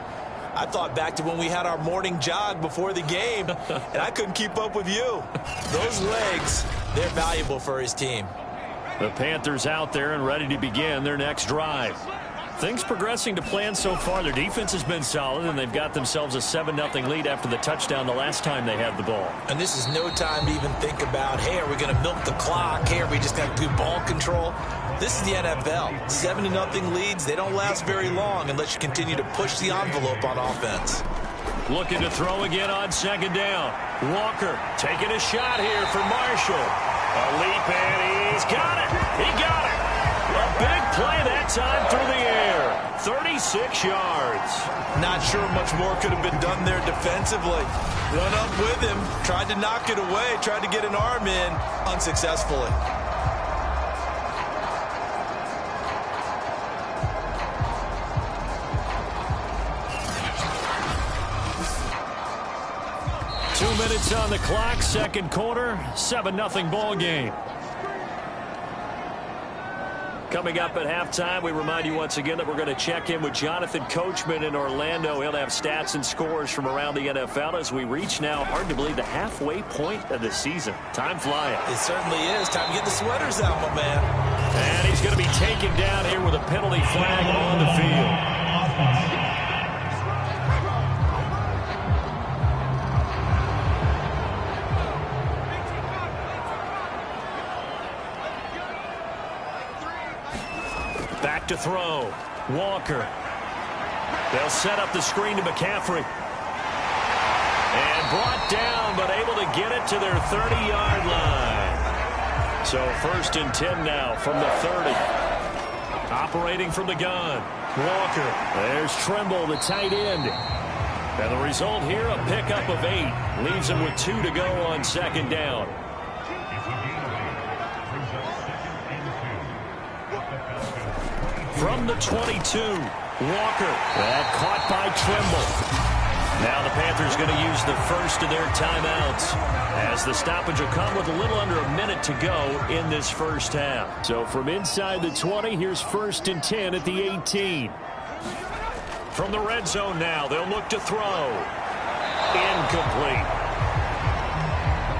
I thought back to when we had our morning jog before the game, and I couldn't keep up with you. Those legs, they're valuable for his team. The Panthers out there and ready to begin their next drive. Things progressing to plan so far. Their defense has been solid, and they've got themselves a 7-0 lead after the touchdown the last time they had the ball. And this is no time to even think about, hey, are we going to milk the clock? Hey, are we just going to do ball control? This is the NFL. 7-0 leads, they don't last very long unless you continue to push the envelope on offense. Looking to throw again on 2nd down. Walker taking a shot here for Marshall. A leap, and he's got it. He got it. A big play that time through the air. 36 yards. Not sure much more could have been done there defensively. Run up with him, tried to knock it away, tried to get an arm in, unsuccessfully. Minutes on the clock, second quarter, 7-0 ball game. Coming up at halftime, we remind you once again that we're going to check in with Jonathan Coachman in Orlando. He'll have stats and scores from around the NFL as we reach now, hard to believe, the halfway point of the season. Time flying. It certainly is. Time to get the sweaters out, my man. And he's going to be taken down here with a penalty flag on the field. Back to throw. Walker. They'll set up the screen to McCaffrey. And brought down, but able to get it to their 30-yard line. So 1st and 10 now from the 30. Operating from the gun. Walker. There's Trimble, the tight end. And the result here, a pickup of 8. Leaves him with 2 to go on 2nd down. From the 22, Walker. That caught by Trimble. Now the Panthers going to use the first of their timeouts as the stoppage will come with a little under a minute to go in this first half. So from inside the 20, here's 1st and 10 at the 18. From the red zone now, they'll look to throw. Incomplete.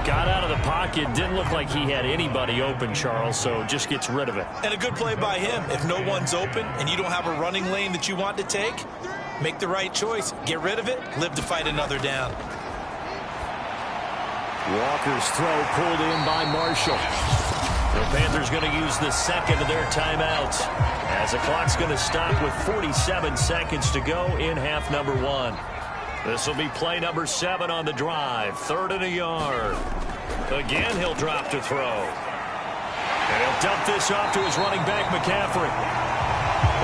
Got out of the pocket. Didn't look like he had anybody open, Charles, so just gets rid of it. And a good play by him. If no one's open and you don't have a running lane that you want to take, make the right choice. Get rid of it. Live to fight another down. Walker's throw pulled in by Marshall. The Panthers going to use the second of their timeouts as the clock's going to stop with 47 seconds to go in half number 1. This will be play number 7 on the drive. 3rd and a yard. Again, he'll drop to throw. And he'll dump this off to his running back, McCaffrey.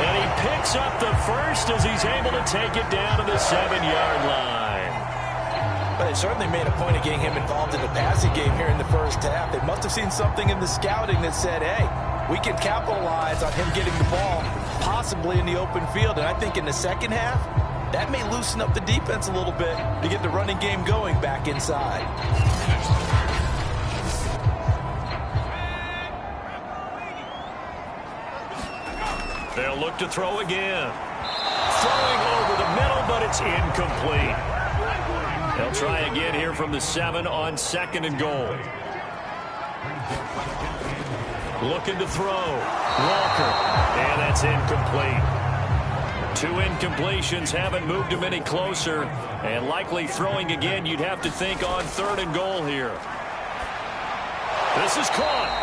And he picks up the first as he's able to take it down to the 7-yard line. But they certainly made a point of getting him involved in the passing game here in the first half. They must have seen something in the scouting that said, hey, we can capitalize on him getting the ball, possibly in the open field. And I think in the second half, that may loosen up the defense a little bit to get the running game going back inside. They'll look to throw again. Throwing over the middle, but it's incomplete. They'll try again here from the 7 on 2nd and goal. Looking to throw. Walker. And that's incomplete. 2 incompletions haven't moved him any closer. And likely throwing again, you'd have to think on 3rd and goal here. This is caught.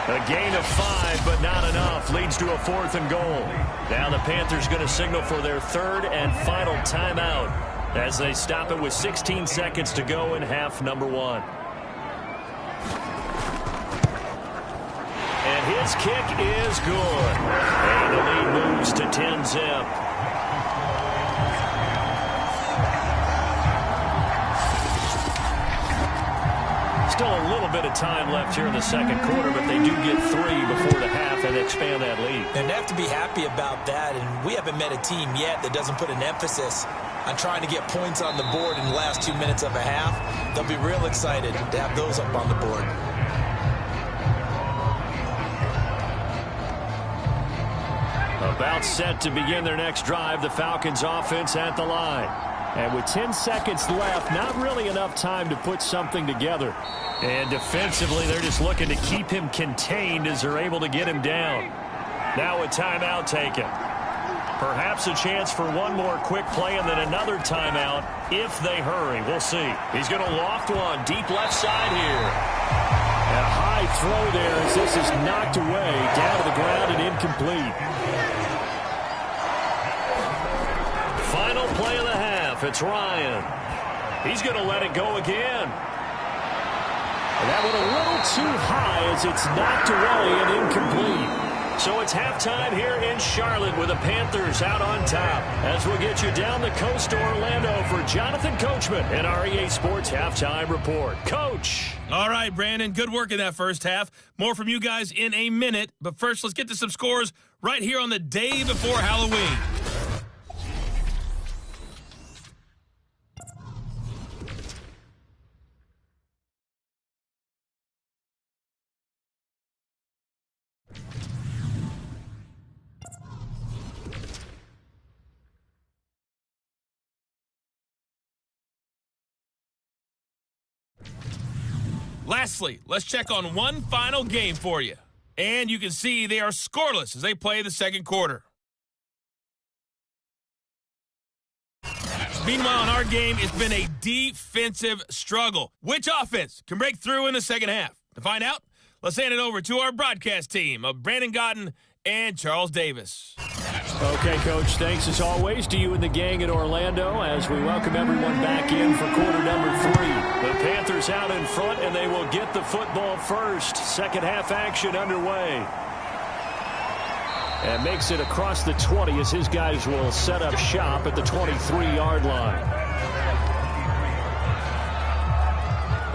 A gain of 5, but not enough. Leads to a 4th and goal. Now the Panthers going to signal for their 3rd and final timeout as they stop it with 16 seconds to go in half number 1. And his kick is good. And the lead moves to 10-zip. Still a little bit of time left here in the second quarter, but they do get 3 before the half and expand that lead. And they have to be happy about that, and we haven't met a team yet that doesn't put an emphasis on trying to get points on the board in the last 2 minutes of a half. They'll be real excited to have those up on the board. About set to begin their next drive, the Falcons offense at the line. And with 10 seconds left, not really enough time to put something together. And defensively, they're just looking to keep him contained as they're able to get him down. Now a timeout taken. Perhaps a chance for one more quick play and then another timeout if they hurry. We'll see. He's going to loft one deep left side here. A high throw there as this is knocked away down to the ground and incomplete. Final play of the half. It's Ryan. He's going to let it go again. And that one a little too high as it's knocked away and incomplete. So it's halftime here in Charlotte with the Panthers out on top. As we'll get you down the coast to Orlando for Jonathan Coachman and our EA Sports Halftime Report. Coach. All right, Brandon, good work in that first half. More from you guys in a minute. But first, let's get to some scores right here on the day before Halloween. Lastly, let's check on one final game for you. And you can see they are scoreless as they play the second quarter. Meanwhile, in our game, it's been a defensive struggle. Which offense can break through in the second half? To find out, let's hand it over to our broadcast team of Brandon Godden and Charles Davis. Okay, Coach, thanks as always to you and the gang in Orlando as we welcome everyone back in for quarter number 3. The Panthers out in front, and they will get the football first. Second half action underway. And makes it across the 20 as his guys will set up shop at the 23-yard line.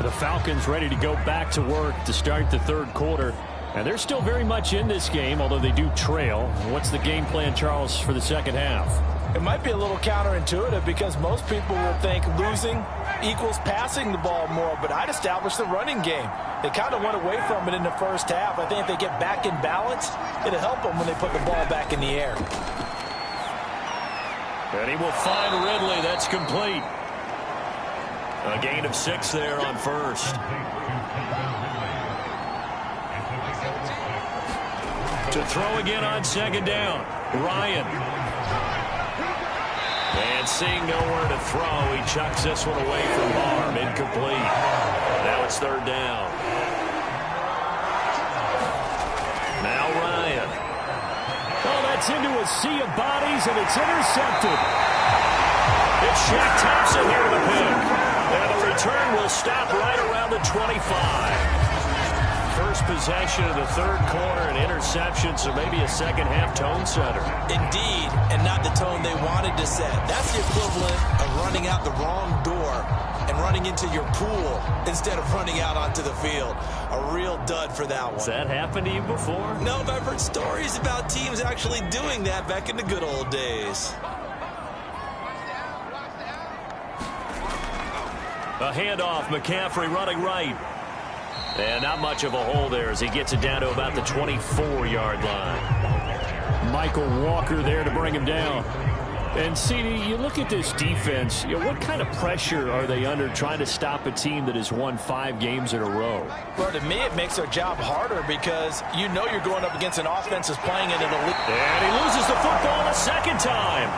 The Falcons ready to go back to work to start the third quarter. And they're still very much in this game, although they do trail. What's the game plan, Charles, for the second half? It might be a little counterintuitive because most people will think losing equals passing the ball more, but I'd establish the running game. They kind of went away from it in the first half. I think if they get back in balance, it'll help them when they put the ball back in the air. And he will find Ridley. That's complete. A gain of 6 there on first. To throw again on second down. Ryan. And seeing nowhere to throw, he chucks this one away from harm. Incomplete. Now it's third down. Now Ryan. Oh, that's into a sea of bodies, and it's intercepted. It's Shaq Thompson here to pick. And the return will stop right around the 25. First possession of the third quarter, an interception, so maybe a second-half tone setter. Indeed, and not the tone they wanted to set. That's the equivalent of running out the wrong door and running into your pool instead of running out onto the field. A real dud for that one. Has that happened to you before? No, but I've heard stories about teams actually doing that back in the good old days. A handoff, McCaffrey running right. And not much of a hole there as he gets it down to about the 24-yard line. Michael Walker there to bring him down. And, CD, you look at this defense, what kind of pressure are they under trying to stop a team that has won 5 games in a row? Well, to me, it makes their job harder because you know you're going up against an offense that's playing at an elite. And he loses the football a second time.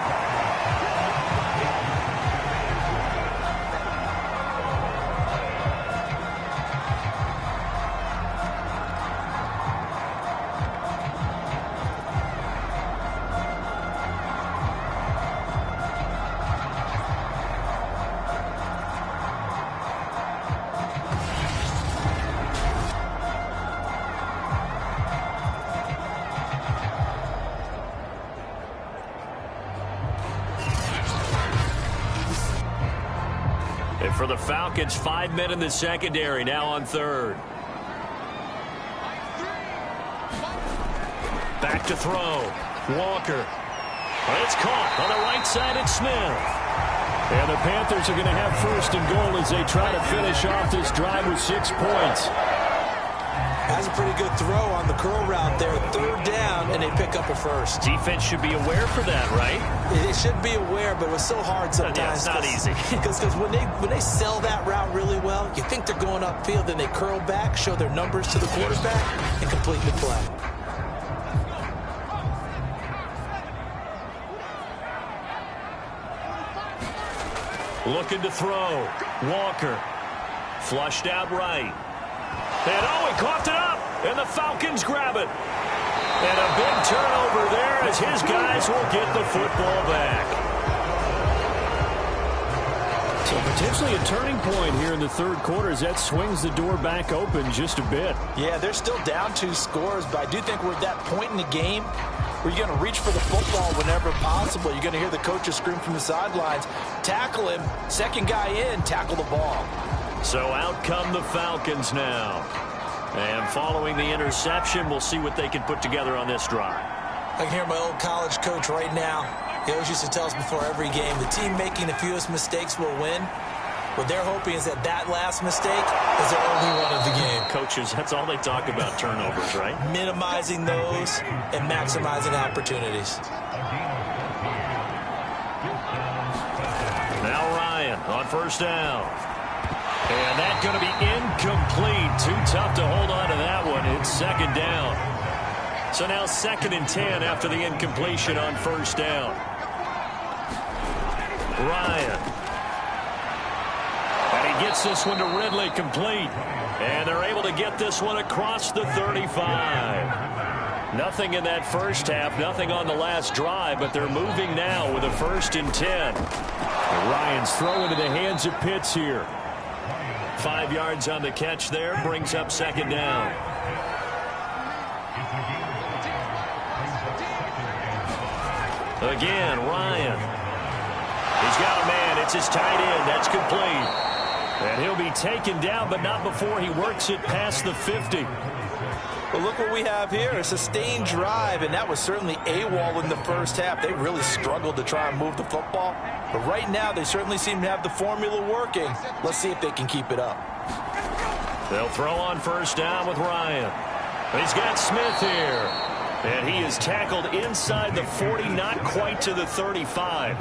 And for the Falcons, 5 men in the secondary, now on third. Back to throw. Walker. It's caught on the right side. It's Smith. And the Panthers are going to have first and goal as they try to finish off this drive with 6 points. That's a pretty good throw on the curl route there. Third down, and they pick up a first. Defense should be aware for that, right? They should be aware, but it was so hard sometimes. Yeah, it's not easy. Because when they sell that route really well, you think they're going upfield, then they curl back, show their numbers to the quarterback, and complete the play. Looking to throw. Walker. Flushed out right. And he coughed it up. And the Falcons grab it. And a big turnover there as his guys will get the football back. So potentially a turning point here in the third quarter as that swings the door back open just a bit. Yeah, they're still down 2 scores, but I do think we're at that point in the game where you're going to reach for the football whenever possible. You're going to hear the coaches scream from the sidelines, tackle him, second guy in, tackle the ball. So out come the Falcons now. And following the interception, we'll see what they can put together on this drive. I can hear my old college coach right now. He always used to tell us before every game, the team making the fewest mistakes will win. What they're hoping is that last mistake is their only one of the game. Coaches, that's all they talk about, turnovers, right? Minimizing those and maximizing opportunities. Now Ryan on first down. And that's going to be incomplete. Too tough to hold on to that one. It's second down. So now 2nd and 10 after the incompletion on first down. Ryan. And he gets this one to Ridley complete. And they're able to get this one across the 35. Nothing in that first half, nothing on the last drive, but they're moving now with a 1st and 10. And Ryan's throw into the hands of Pitts here. 5 yards on the catch there, brings up second down. Again, Ryan. He's got a man. It's his tight end. That's complete. And he'll be taken down, but not before he works it past the 50. Well, look what we have here. A sustained drive, and that was certainly AWOL in the first half. They really struggled to try and move the football. But right now, they certainly seem to have the formula working. Let's see if they can keep it up. They'll throw on first down with Ryan. He's got Smith here. And he is tackled inside the 40, not quite to the 35.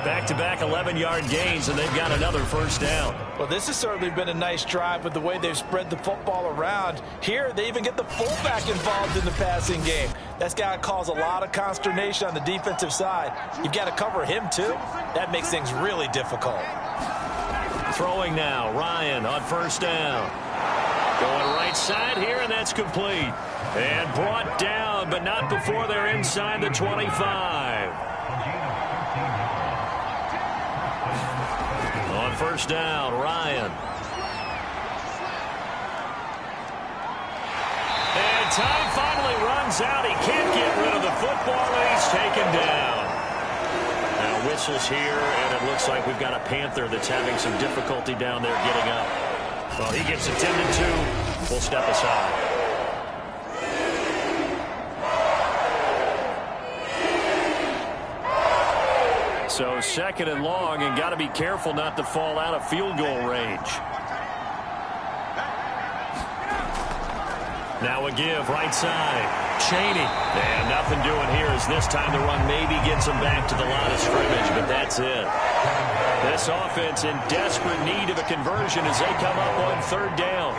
Back-to-back 11-yard gains, and they've got another first down. Well, this has certainly been a nice drive with the way they've spread the football around. Here, they even get the fullback involved in the passing game. That's got to cause a lot of consternation on the defensive side. You've got to cover him, too. That makes things really difficult. Throwing now, Ryan on first down. Going right side here, and that's complete. And brought down, but not before they're inside the 25. On first down, Ryan. And time finally runs out. He can't get rid of the football, and he's taken down. Now whistles here, and it looks like we've got a Panther that's having some difficulty down there getting up. Well, he gets attended to. We'll step aside. So 2nd and long, and got to be careful not to fall out of field goal range. Now a give, right side. Cheney. And nothing doing here as this time the run maybe gets him back to the line of scrimmage, but that's it. This offense in desperate need of a conversion as they come up on 3rd down.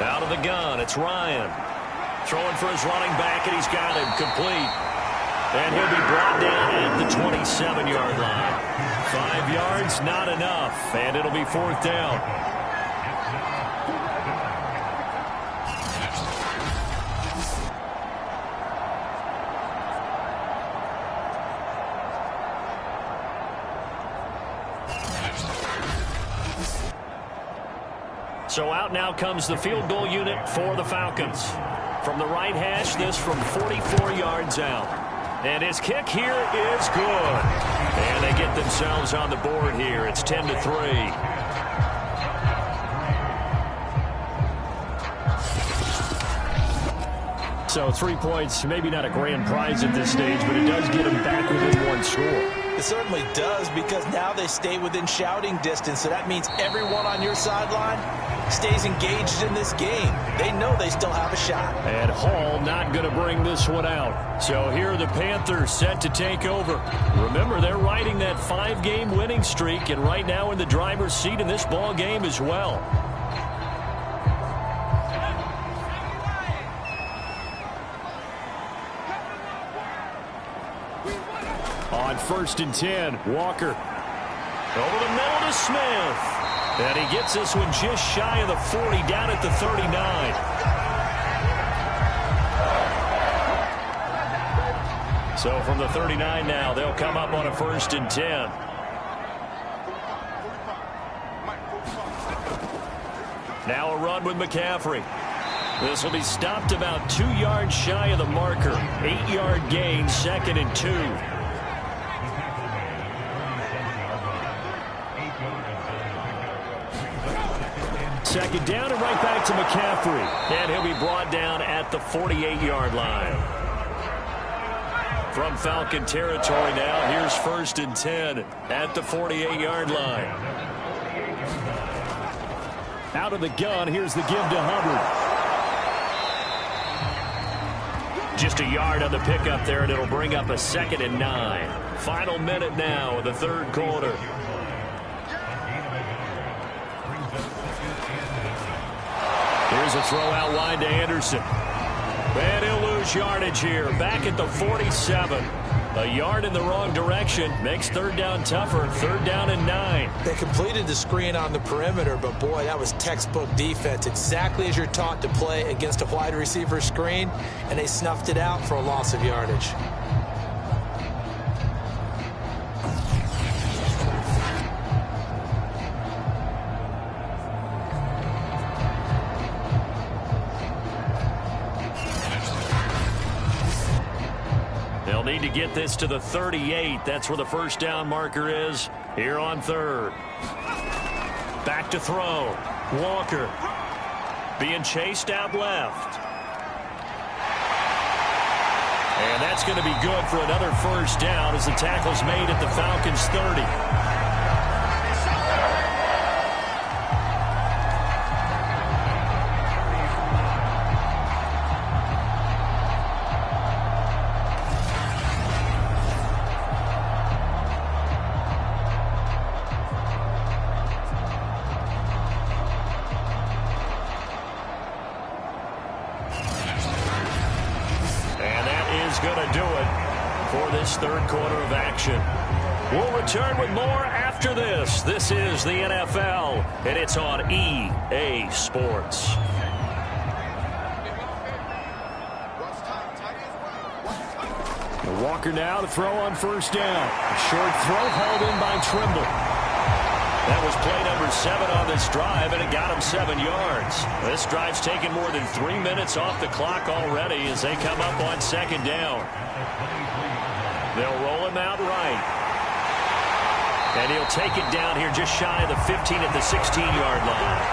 Out of the gun, it's Ryan. Throwing for his running back, and he's got him complete. And he'll be brought down at the 27-yard line. 5 yards, not enough, and it'll be 4th down. So out now comes the field goal unit for the Falcons. From the right hash, this from 44 yards out. And his kick here is good. And they get themselves on the board here. It's 10-3. So 3 points, maybe not a grand prize at this stage, but it does get them back within 1 score. It certainly does, because now they stay within shouting distance. So that means everyone on your sideline stays engaged in this game. They know they still have a shot. And Hall not going to bring this one out. So here are the Panthers set to take over. Remember, they're riding that 5-game winning streak, and right now in the driver's seat in this ball game as well. On 1st and 10, Walker. Over the middle to Smith. And he gets this one just shy of the 40, down at the 39. So from the 39 now, they'll come up on a 1st and 10. Now a run with McCaffrey. This will be stopped about 2 yards shy of the marker. 8-yard gain, 2nd and 2. Second down and right back to McCaffrey. And he'll be brought down at the 48-yard line. From Falcon territory now, here's 1st and 10 at the 48-yard line. Out of the gun, here's the give to Hubbard. Just a yard on the pickup there, and it'll bring up a 2nd and 9. Final minute now of the 3rd quarter. Here's a throw out wide to Anderson. And he'll lose yardage here. Back at the 47. A yard in the wrong direction. Makes 3rd down tougher. 3rd down and 9. They completed the screen on the perimeter, but boy, that was textbook defense. Exactly as you're taught to play against a wide receiver screen, and they snuffed it out for a loss of yardage. They'll need to get this to the 38. That's where the 1st down marker is here on 3rd. Back to throw. Walker being chased out left. And that's going to be good for another 1st down as the tackle's made at the Falcons' 30. Going to do it for this 3rd quarter of action. We'll return with more after this. This is the NFL, and it's on EA Sports. Walker now to throw on 1st down. A short throw hauled in by Trimble. That was play number 7 on this drive, and it got him 7 yards. This drive's taken more than 3 minutes off the clock already as they come up on 2nd down. They'll roll him out right. And he'll take it down here just shy of the 15 at the 16-yard line.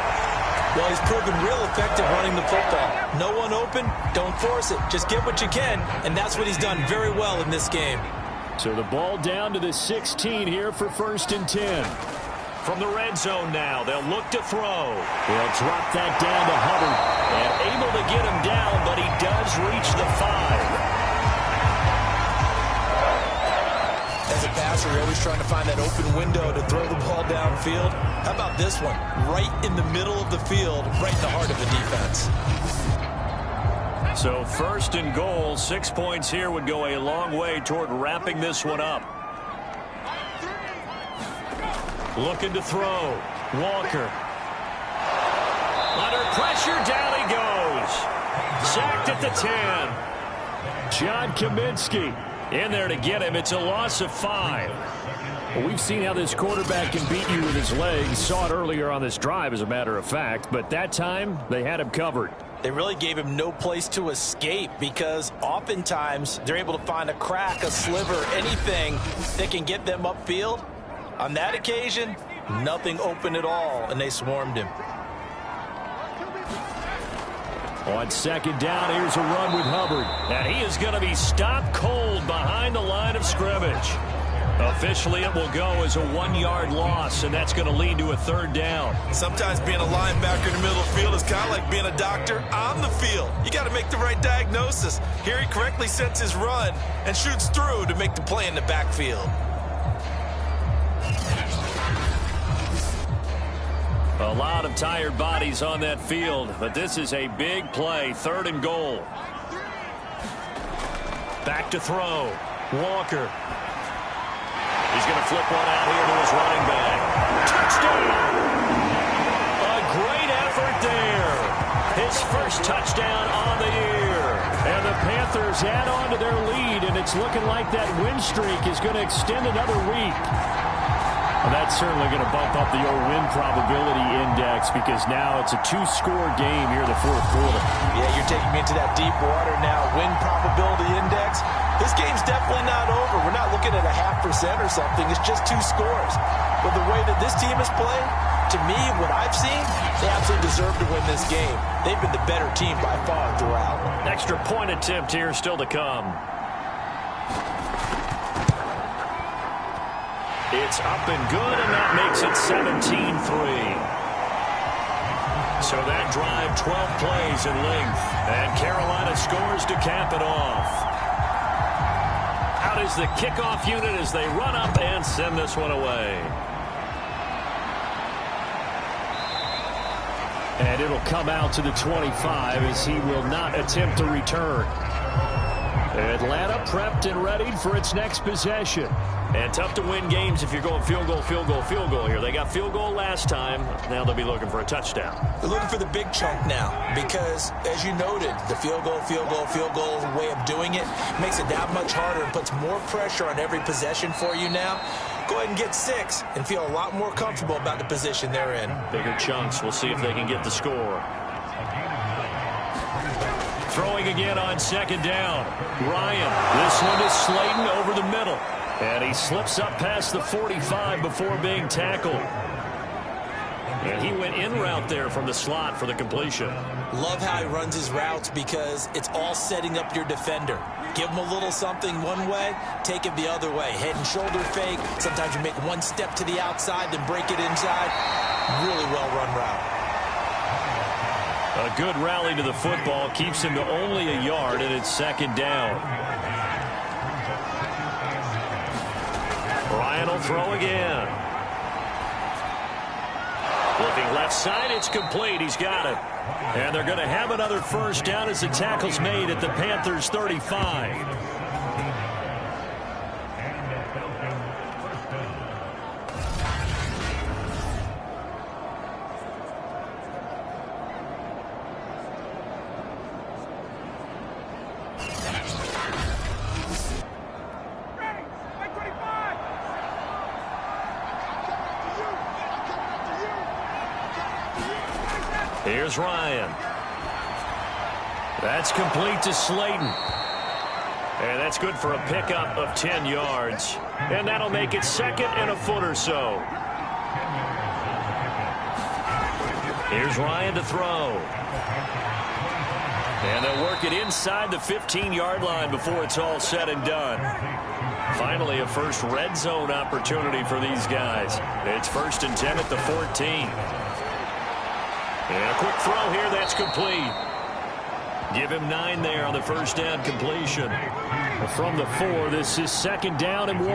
Well, he's proven real effective running the football. No one open, don't force it. Just get what you can, and that's what he's done very well in this game. So the ball down to the 16 here for 1st and 10. From the red zone now, they'll look to throw. They'll drop that down to Hubbard. And able to get him down, but he does reach the 5. As a passer, you're always trying to find that open window to throw the ball downfield. How about this one? Right in the middle of the field, right in the heart of the defense. So 1st and goal, 6 points here would go a long way toward wrapping this one up. Looking to throw. Walker. Under pressure, down he goes. Sacked at the 10. John Kaminsky in there to get him. It's a loss of 5. Well, we've seen how this quarterback can beat you with his legs. Saw it earlier on this drive, as a matter of fact. But that time, they had him covered. They really gave him no place to escape because oftentimes they're able to find a crack, a sliver, anything that can get them upfield. On that occasion, nothing open at all, and they swarmed him. On 2nd down, here's a run with Hubbard. And he is going to be stopped cold behind the line of scrimmage. Officially, it will go as a 1-yard loss, and that's going to lead to a 3rd down. Sometimes being a linebacker in the middle of the field is kind of like being a doctor on the field. You got to make the right diagnosis. Here he correctly sets his run and shoots through to make the play in the backfield. A lot of tired bodies on that field, but this is a big play. 3rd and goal. Back to throw. Walker. He's going to flip one out here to his running back. Touchdown! A great effort there. His first touchdown on the year. And the Panthers add on to their lead, and it's looking like that win streak is going to extend another week. Well, that's certainly going to bump up the old win probability index because now it's a two-score game here in the fourth quarter. Yeah, you're taking me into that deep water now. Win probability index. This game's definitely not over. We're not looking at a 0.5% or something. It's just 2 scores. But the way that this team has played, to me, what I've seen, they absolutely deserve to win this game. They've been the better team by far throughout. Extra point attempt here still to come. It's up and good, and that makes it 17-3. So that drive, 12 plays in length, and Carolina scores to cap it off. Out is the kickoff unit as they run up and send this one away. And it'll come out to the 25 as he will not attempt to return. Atlanta prepped and ready for its next possession. And tough to win games if you're going field goal, field goal, field goal here. They got field goal last time. Now they'll be looking for a touchdown. They're looking for the big chunk now because, as you noted, the field goal way of doing it makes it that much harder and puts more pressure on every possession for you now. Go ahead and get 6 and feel a lot more comfortable about the position they're in. Bigger chunks. We'll see if they can get the score. Throwing again on second down. Ryan. This one is Slayton over the middle. And he slips up past the 45 before being tackled. And he went in route there from the slot for the completion. Love how he runs his routes because it's all setting up your defender. Give him a little something one way, take it the other way. Head and shoulder fake. Sometimes you make one step to the outside, then break it inside. Really well-run route. A good rally to the football keeps him to only a yard, and it's second down. Ryan will throw again. Looking left side, it's complete. He's got it. And they're going to have another first down as the tackle's made at the Panthers' 35. Here's Ryan. That's complete to Slayton. And that's good for a pickup of 10 yards. And that'll make it second and a foot or so. Here's Ryan to throw. And they'll work it inside the 15-yard line before it's all said and done. Finally, a first red zone opportunity for these guys. It's 1st and 10 at the 14. And a quick throw here, that's complete. Give him 9 there on the first down completion. From the 4, this is second down and 1.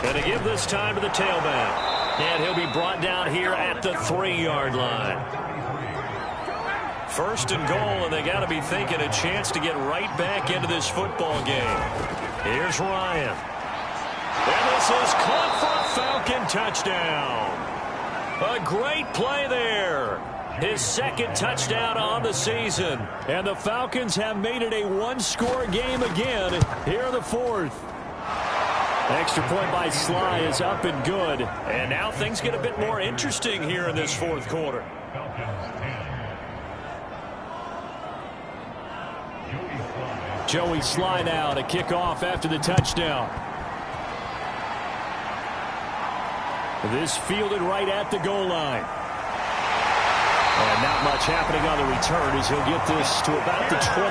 And to give this time to the tailback. And he'll be brought down here at the 3-yard line. 1st and goal, and they got to be thinking a chance to get right back into this football game. Here's Ryan. And this is caught for a Falcon touchdown. A great play there. His second touchdown on the season. And the Falcons have made it a one-score game again here in the 4th. Extra point by Sly is up and good. And now things get a bit more interesting here in this 4th quarter. Joey Sly now to kick off after the touchdown. This fielded right at the goal line. And not much happening on the return as he'll get this to about the 23.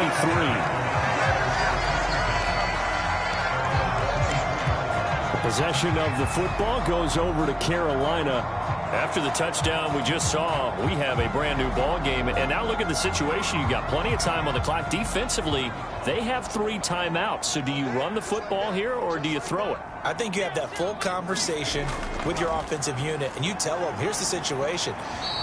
The possession of the football goes over to Carolina. After the touchdown we just saw, we have a brand new ball game. And now look at the situation. You've got plenty of time on the clock. Defensively, they have 3 timeouts. So do you run the football here or do you throw it? I think you have that full conversation with your offensive unit, and you tell them, here's the situation.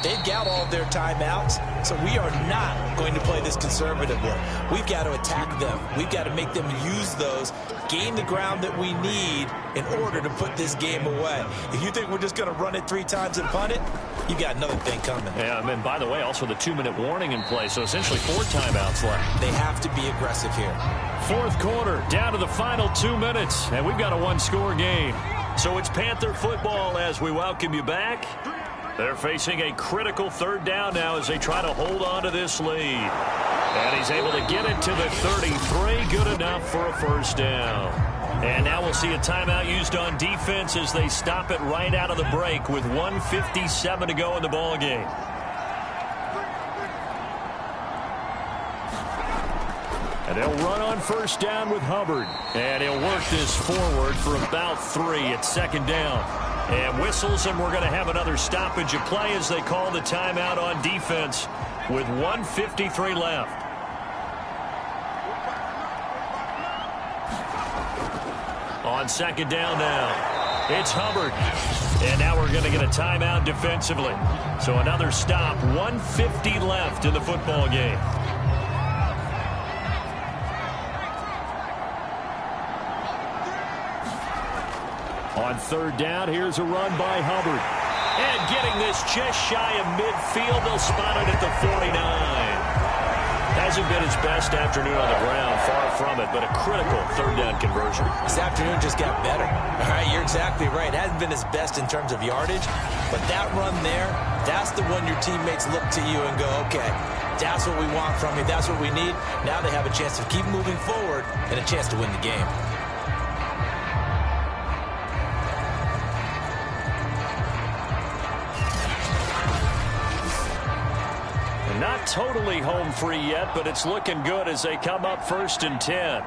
They've got all of their timeouts, so we are not going to play this conservatively. We've got to attack them. We've got to make them use those gain the ground that we need in order to put this game away. If you think we're just going to run it 3 times and punt it, you got another thing coming. Yeah, and by the way, also the 2-minute warning in play, so essentially 4 timeouts left. They have to be aggressive here. Fourth quarter, down to the final 2 minutes, and we've got a 1-score game. So it's Panther football as we welcome you back. They're facing a critical 3rd down now as they try to hold on to this lead. And he's able to get it to the 33. Good enough for a 1st down. And now we'll see a timeout used on defense as they stop it right out of the break with 1:57 to go in the ball game. And they'll run on 1st down with Hubbard. And he'll work this forward for about 3 at 2nd down. And whistles, and we're going to have another stoppage of play as they call the timeout on defense with 1:53 left. On 2nd down now, it's Hubbard. And now we're going to get a timeout defensively. So another stop, 1:50 left in the football game. On 3rd down, here's a run by Hubbard. And getting this just shy of midfield, they'll spot it at the 49. Hasn't been his best afternoon on the ground, far from it, but a critical 3rd down conversion. This afternoon just got better. All right, you're exactly right. It hasn't been his best in terms of yardage, but that run there, that's the one your teammates look to you and go, okay, that's what we want from you. That's what we need. Now they have a chance to keep moving forward and a chance to win the game. Not totally home free yet, but it's looking good as they come up 1st and 10.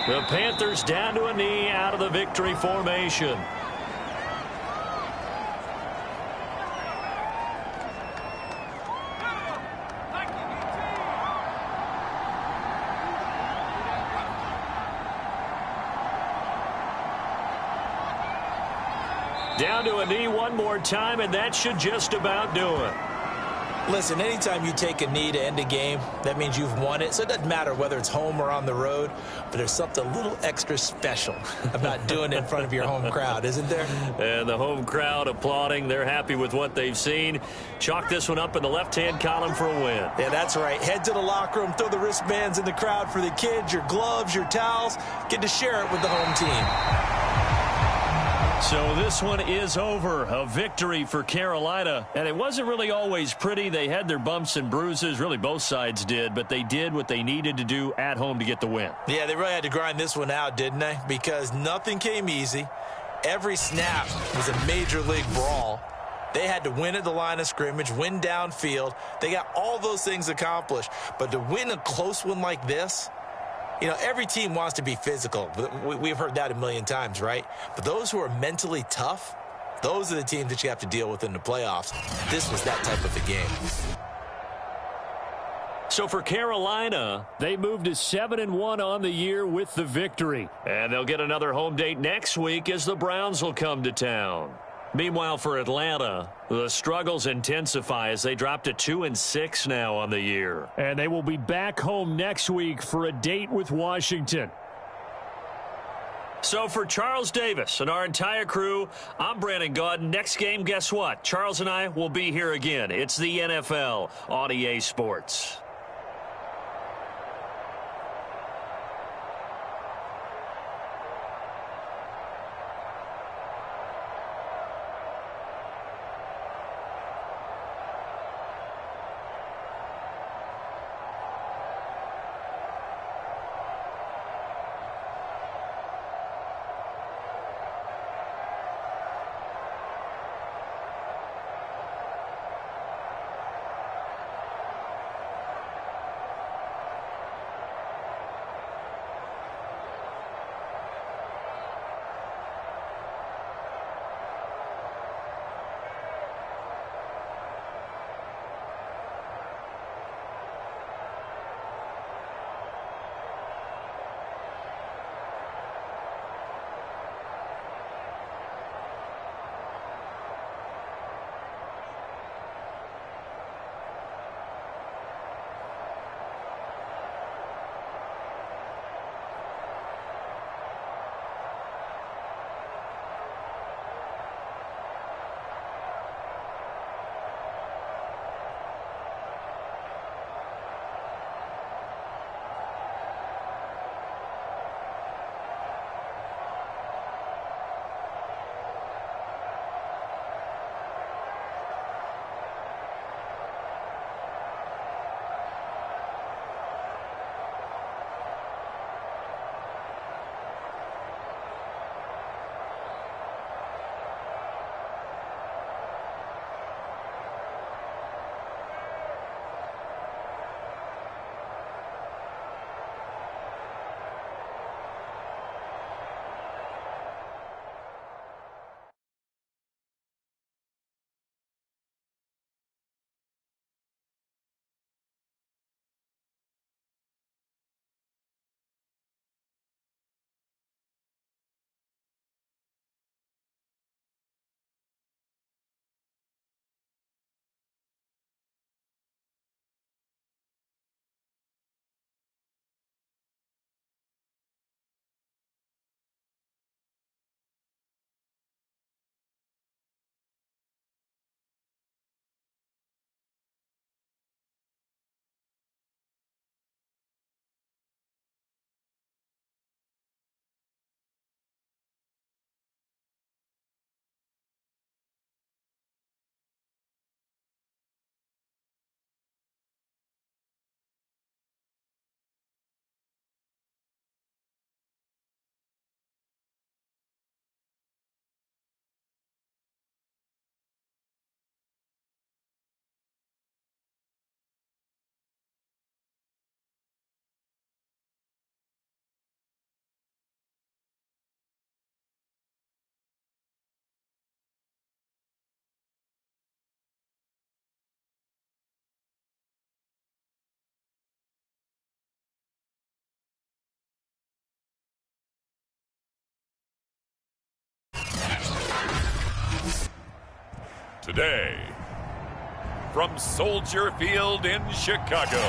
The Panthers down to a knee out of the victory formation. Down to a knee one more time, and that should just about do it. Listen, anytime you take a knee to end a game, that means you've won it. So it doesn't matter whether it's home or on the road, but there's something a little extra special about doing it in front of your home crowd, isn't there? And the home crowd applauding. They're happy with what they've seen. Chalk this one up in the left-hand column for a win. Yeah, that's right. Head to the locker room, throw the wristbands in the crowd for the kids, your gloves, your towels. Get to share it with the home team. So this one is over. A victory for Carolina. And it wasn't really always pretty. They had their bumps and bruises. Really, both sides did. But they did what they needed to do at home to get the win. Yeah, they really had to grind this one out, didn't they? Because nothing came easy. Every snap was a major league brawl. They had to win at the line of scrimmage, win downfield. They got all those things accomplished. But to win a close one like this, you know, every team wants to be physical. We've heard that a million times, right? But those who are mentally tough, those are the teams that you have to deal with in the playoffs. This was that type of a game. So for Carolina, they moved to 7-1 on the year with the victory. And they'll get another home date next week as the Browns will come to town. Meanwhile, for Atlanta, the struggles intensify as they drop to 2-6 now on the year. And they will be back home next week for a date with Washington. So for Charles Davis and our entire crew, I'm Brandon Gaudin. Next game, guess what? Charles and I will be here again. It's the NFL on EA Sports. Today, from Soldier Field in Chicago,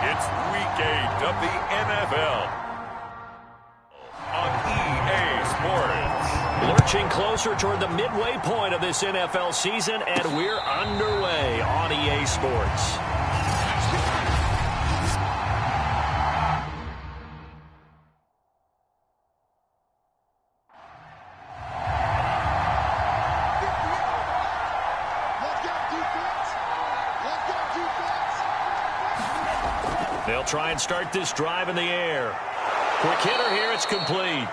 it's Week 8 of the NFL on EA Sports. Lurching closer toward the midway point of this NFL season, and we're underway on EA Sports. They'll try and start this drive in the air. Quick hitter here, it's complete.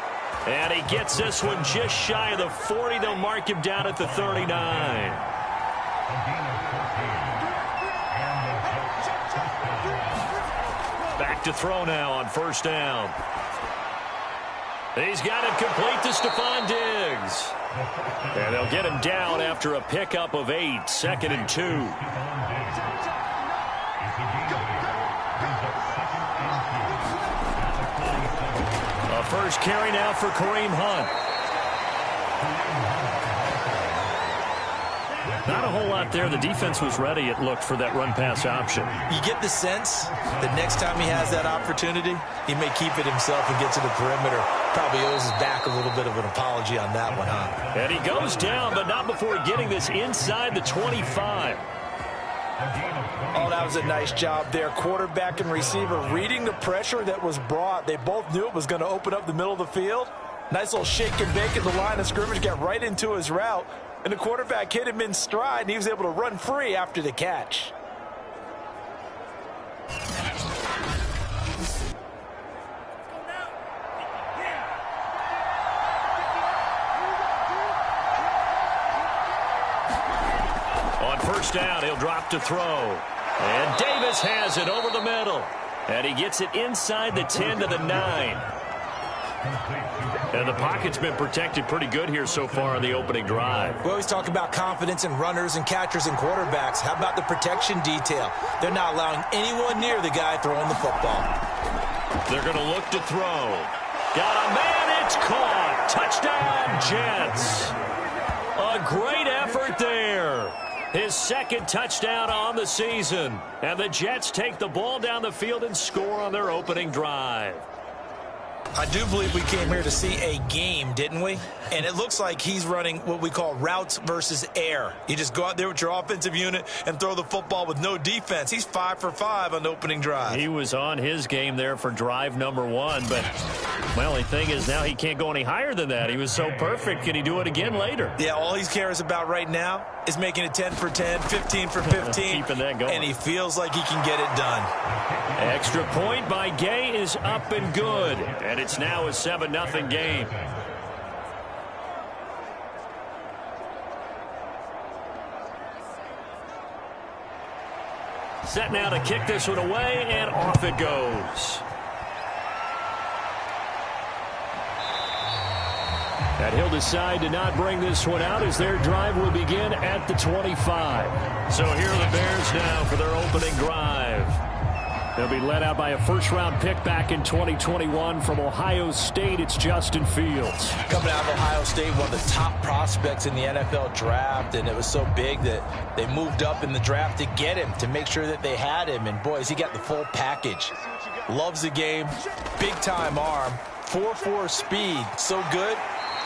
And he gets this one just shy of the 40. They'll mark him down at the 39. Back to throw now on first down. He's got it complete to Stephon Diggs. And they'll get him down after a pickup of 8, 2nd and 2. First carry now for Kareem Hunt. Not a whole lot there. The defense was ready, it looked, for that run-pass option. You get the sense that next time he has that opportunity, he may keep it himself and get to the perimeter. Probably owes his back a little bit of an apology on that one, huh? And he goes down, but not before getting this inside the 25. Oh, that was a nice job there. Quarterback and receiver reading the pressure that was brought. They both knew it was going to open up the middle of the field. Nice little shake and bake at the line of scrimmage, got right into his route. And the quarterback hit him in stride, and he was able to run free after the catch. First down, he'll drop to throw. And Davis has it over the middle. And he gets it inside the 10 to the 9. And the pocket's been protected pretty good here so far on the opening drive. We always talk about confidence in runners and catchers and quarterbacks. How about the protection detail? They're not allowing anyone near the guy throwing the football. They're going to look to throw. Got a man, it's caught. Touchdown, Jets. A great effort there. His second touchdown on the season. And the Jets take the ball down the field and score on their opening drive. I do believe we came here to see a game, didn't we? And it looks like he's running what we call routes versus air. You just go out there with your offensive unit and throw the football with no defense. He's 5 for 5 on the opening drive. He was on his game there for drive number 1, but my only thing is now he can't go any higher than that. He was so perfect. Can he do it again later? Yeah, all he cares about right now is making it 10 for 10, 15 for 15. Keeping that going. And he feels like he can get it done. Extra point by Gay is up and good. And it's now a 7-0 game. Set now to kick this one away, and off it goes. And he'll decide to not bring this one out as their drive will begin at the 25. So here are the Bears now for their opening drive. They'll be led out by a first-round pick back in 2021 from Ohio State. It's Justin Fields. Coming out of Ohio State, one of the top prospects in the NFL draft, and it was so big that they moved up in the draft to get him, to make sure that they had him. And, boys, he got the full package. Loves the game, big-time arm, 4.4 speed, so good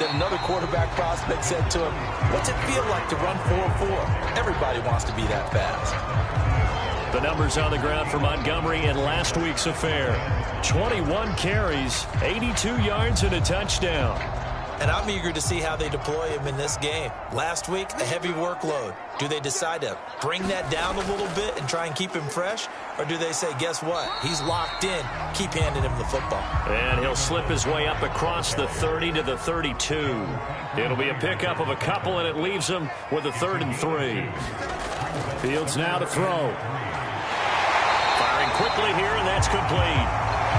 that another quarterback prospect said to him, "What's it feel like to run 4.4? Everybody wants to be that fast." The numbers on the ground for Montgomery in last week's affair. 21 carries, 82 yards, and a touchdown. And I'm eager to see how they deploy him in this game. Last week, a heavy workload. Do they decide to bring that down a little bit and try and keep him fresh? Or do they say, guess what? He's locked in. Keep handing him the football. And he'll slip his way up across the 30 to the 32. It'll be a pickup of a couple, and it leaves him with a 3rd and 3. Fields now to throw. Firing quickly here, and that's complete.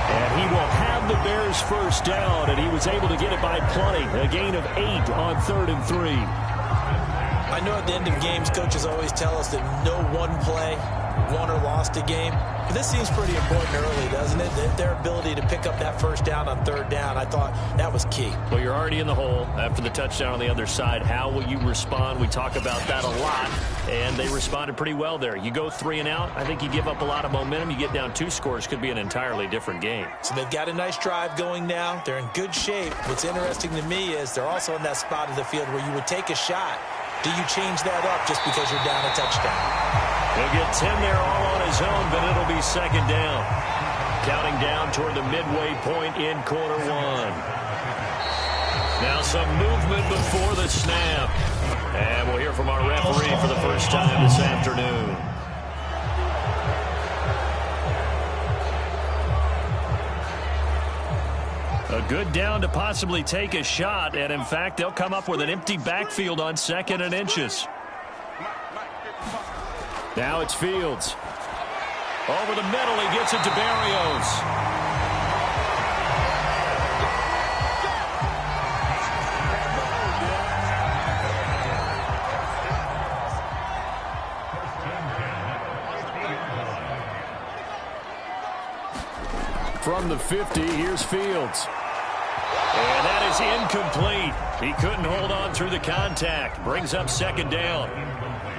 And he will have the Bears first down, and he was able to get it by plenty. A gain of 8 on 3rd and 3. I know at the end of games, coaches always tell us that no one play won or lost a game. But this seems pretty important early, doesn't it? Their ability to pick up that first down on third down, I thought that was key. Well, you're already in the hole after the touchdown on the other side. How will you respond? We talk about that a lot, and they responded pretty well there. You go 3 and out, I think you give up a lot of momentum. You get down 2 scores, could be an entirely different game. So they've got a nice drive going now. They're in good shape. What's interesting to me is they're also in that spot of the field where you would take a shot. Do you change that up just because you're down a touchdown? He'll get 10 there all on his own, but it'll be second down. Counting down toward the midway point in quarter 1. Now some movement before the snap. And we'll hear from our referee for the first time this afternoon. A good down to possibly take a shot, and in fact, they'll come up with an empty backfield on 2nd and inches. Now it's Fields. Over the middle, he gets it to Berrios. From the 50, here's Fields. And that is incomplete. He couldn't hold on through the contact. Brings up second down.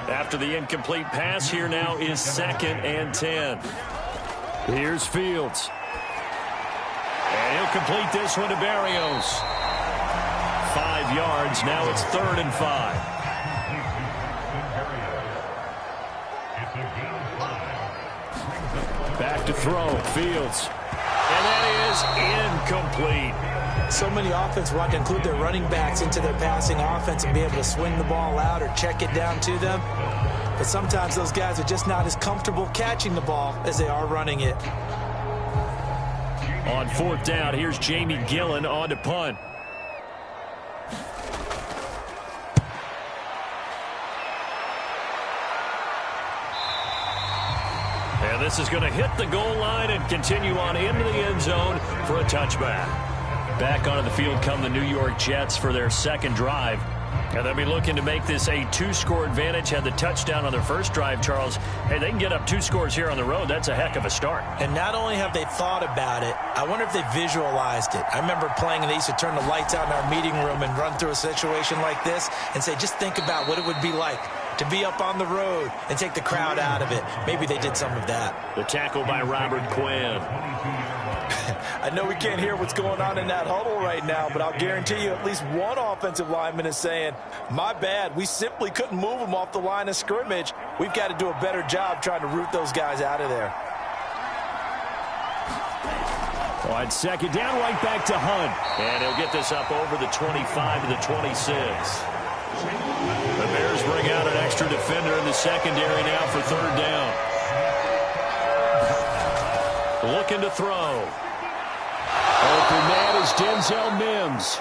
After the incomplete pass, here now is 2nd and 10. Here's Fields. And he'll complete this one to Berrios. 5 yards. Now it's 3rd and 5. Back to throw. Fields. And that is incomplete. So many offenses want to include their running backs into their passing offense and be able to swing the ball out or check it down to them. But sometimes those guys are just not as comfortable catching the ball as they are running it. On 4th down, here's Jamie Gillen on to punt. And this is going to hit the goal line and continue on into the end zone for a touchback. Back onto the field come the New York Jets for their second drive. And they'll be looking to make this a 2-score advantage. Had the touchdown on their first drive, Charles. Hey, they can get up 2 scores here on the road. That's a heck of a start. And not only have they thought about it, I wonder if they visualized it. I remember playing and they used to turn the lights out in our meeting room and run through a situation like this and say, just think about what it would be like to be up on the road and take the crowd out of it. Maybe they did some of that. The tackle by Robert Quinn. I know we can't hear what's going on in that huddle right now, but I'll guarantee you at least one offensive lineman is saying, my bad, we simply couldn't move them off the line of scrimmage. We've got to do a better job trying to root those guys out of there. On second down, right back to Hunt. And he'll get this up over the 25 to the 26. The Bears bring out an extra defender in the secondary now for 3rd down. Looking to throw. Open man is Denzel Mims.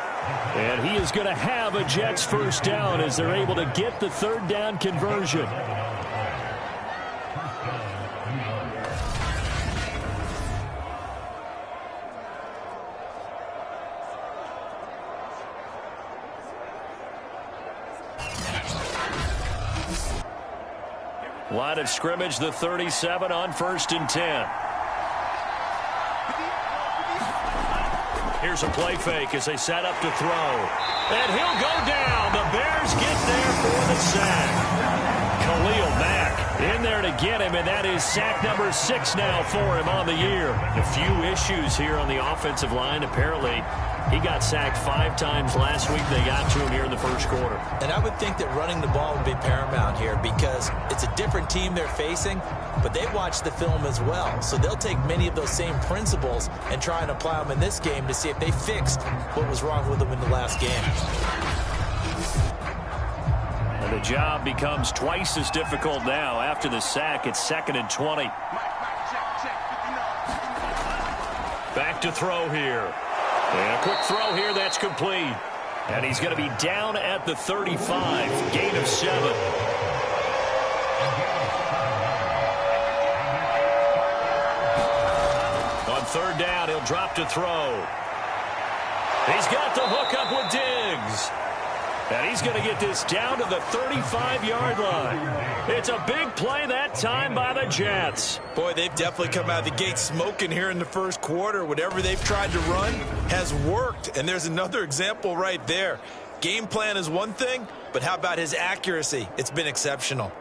And he is going to have a Jets first down as they're able to get the 3rd down conversion. Line of scrimmage, the 37 on 1st and 10. Here's a play fake as they set up to throw. And he'll go down. The Bears get there for the sack. Khalil Mack in there to get him, and that is sack number 6 now for him on the year. A few issues here on the offensive line. Apparently, he got sacked 5 times last week. They got to him here in the first quarter. And I would think that running the ball would be paramount here because it's a different team they're facing, but they watch the film as well. So they'll take many of those same principles and try and apply them in this game to see if they fixed what was wrong with them in the last game. And the job becomes twice as difficult now. After the sack, it's 2nd and 20. Back to throw here. And a quick throw here, that's complete. And he's going to be down at the 35, gain of 7. On 3rd down, he'll drop to throw. He's got the hook up with Diggs. And he's going to get this down to the 35-yard line. It's a big play that time by the Jets. Boy, they've definitely come out of the gate smoking here in the first quarter. Whatever they've tried to run has worked. And there's another example right there. Game plan is one thing, but how about his accuracy? It's been exceptional.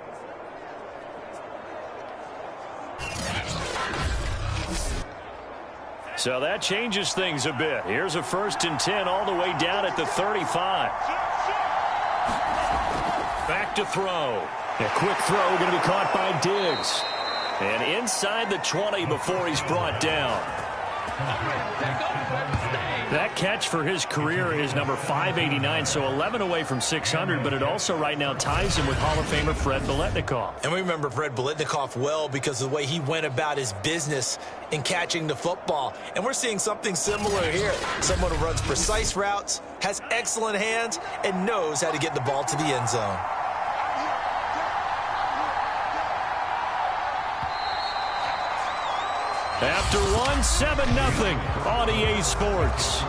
So that changes things a bit. Here's a 1st and 10 all the way down at the 35. Back to throw. A quick throw going to be caught by Diggs. And inside the 20 before he's brought down. That catch for his career is number 589, so 11 away from 600, but it also right now ties him with Hall of Famer Fred Biletnikoff. And we remember Fred Biletnikoff well because of the way he went about his business in catching the football. And we're seeing something similar here. Someone who runs precise routes, has excellent hands, and knows how to get the ball to the end zone. After one, 7-0 on EA Sports.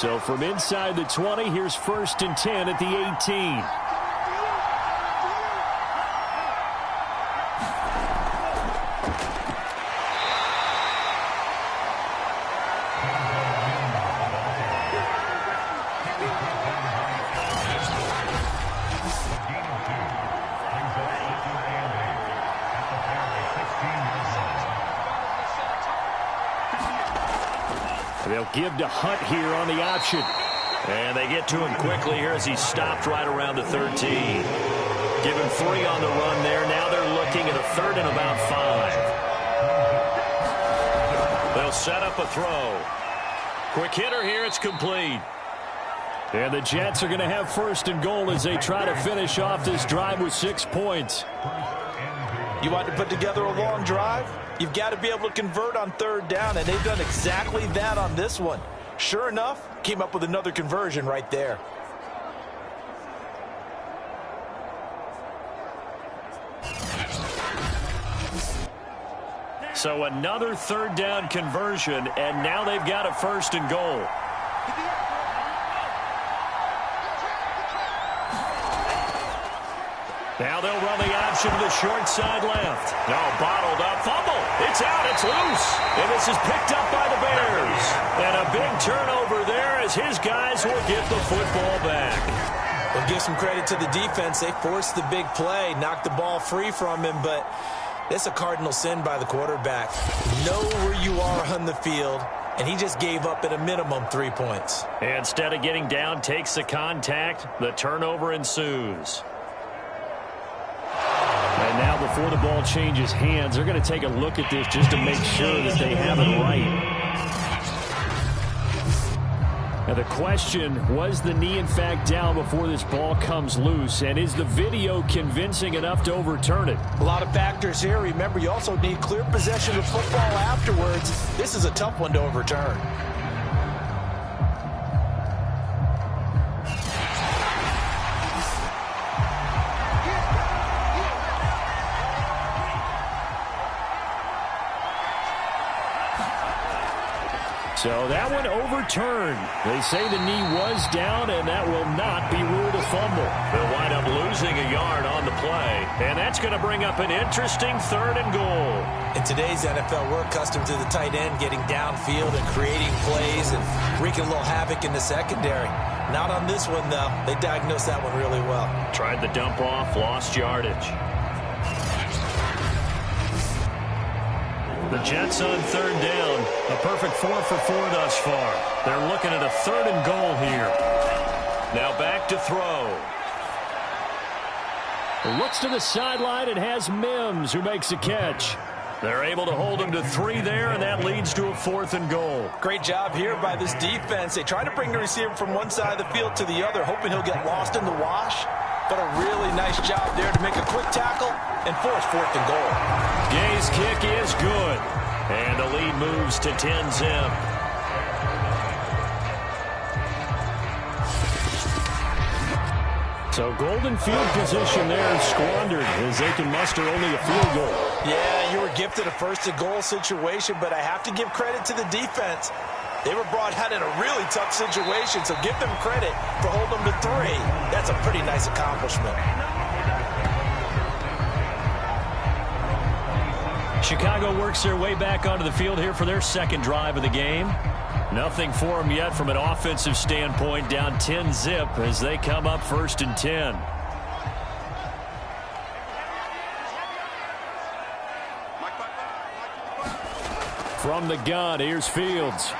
So from inside the 20, here's 1st and 10 at the 18. They'll give to Hunt here on the option. And they get to him quickly here as he stopped right around the 13. Give him 3 on the run there. Now they're looking at a 3rd and about 5. They'll set up a throw. Quick hitter here. It's complete. And the Jets are going to have 1st and goal as they try to finish off this drive with 6 points. You want to put together a long drive? You've got to be able to convert on 3rd down, and they've done exactly that on this one. Sure enough, came up with another conversion right there. So another 3rd down conversion, and now they've got a 1st and goal. Now they'll run the option to the short side left. No, bottled up. Fumble. It's out. It's loose. And this is picked up by the Bears. And a big turnover there as his guys will get the football back. We'll give some credit to the defense. They forced the big play, knocked the ball free from him, but it's a cardinal sin by the quarterback. Know where you are on the field, and he just gave up at a minimum 3 points. Instead of getting down, takes the contact. The turnover ensues. And now before the ball changes hands, they're going to take a look at this just to make sure that they have it right. Now the question, was the knee in fact down before this ball comes loose? And is the video convincing enough to overturn it? A lot of factors here. Remember, you also need clear possession of football afterwards. This is a tough one to overturn. So that one overturned. They say the knee was down, and that will not be ruled a fumble. They'll wind up losing a yard on the play, and that's going to bring up an interesting 3rd and goal. In today's NFL, we're accustomed to the tight end getting downfield and creating plays and wreaking a little havoc in the secondary. Not on this one, though. They diagnosed that one really well. Tried the dump off, lost yardage. The Jets on 3rd down. A perfect 4 for 4 thus far. They're looking at a 3rd and goal here. Now back to throw. Looks to the sideline and has Mims who makes a catch. They're able to hold him to 3 there, and that leads to a 4th and goal. Great job here by this defense. They try to bring the receiver from one side of the field to the other, hoping he'll get lost in the wash. But a really nice job there to make a quick tackle and force 4th and goal. Gay's kick is good. And the lead moves to 10-zip. So golden field position there squandered as they can muster only a field goal. Yeah, you were gifted a first-and-goal situation, but I have to give credit to the defense. They were brought out in a really tough situation, so give them credit for holding them to 3. That's a pretty nice accomplishment. Chicago works their way back onto the field here for their second drive of the game. Nothing for them yet from an offensive standpoint, down 10-zip as they come up 1st and 10. From the gun, here's Fields.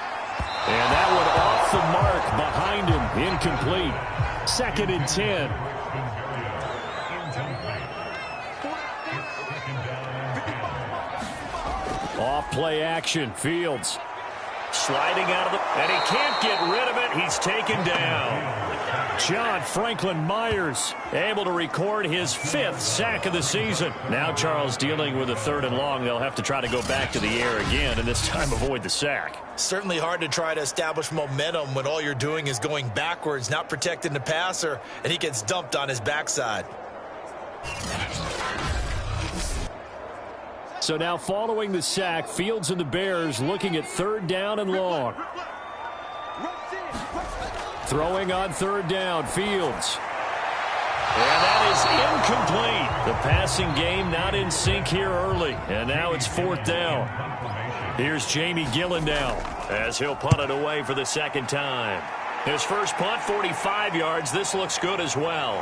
And that one off the mark behind him, incomplete. 2nd and 10. Off play action, Fields. Sliding out of the... And he can't get rid of it. He's taken down. John Franklin Myers able to record his 5th sack of the season. Now Charles dealing with a 3rd and long. They'll have to try to go back to the air again and this time avoid the sack. Certainly hard to try to establish momentum when all you're doing is going backwards, not protecting the passer, and he gets dumped on his backside. So now following the sack, Fields and the Bears looking at 3rd down and long. Throwing on 3rd down, Fields. And that is incomplete. The passing game not in sync here early. And now it's 4th down. Here's Jamie Gillendow as he'll punt it away for the 2nd time. His first punt, 45 yards. This looks good as well.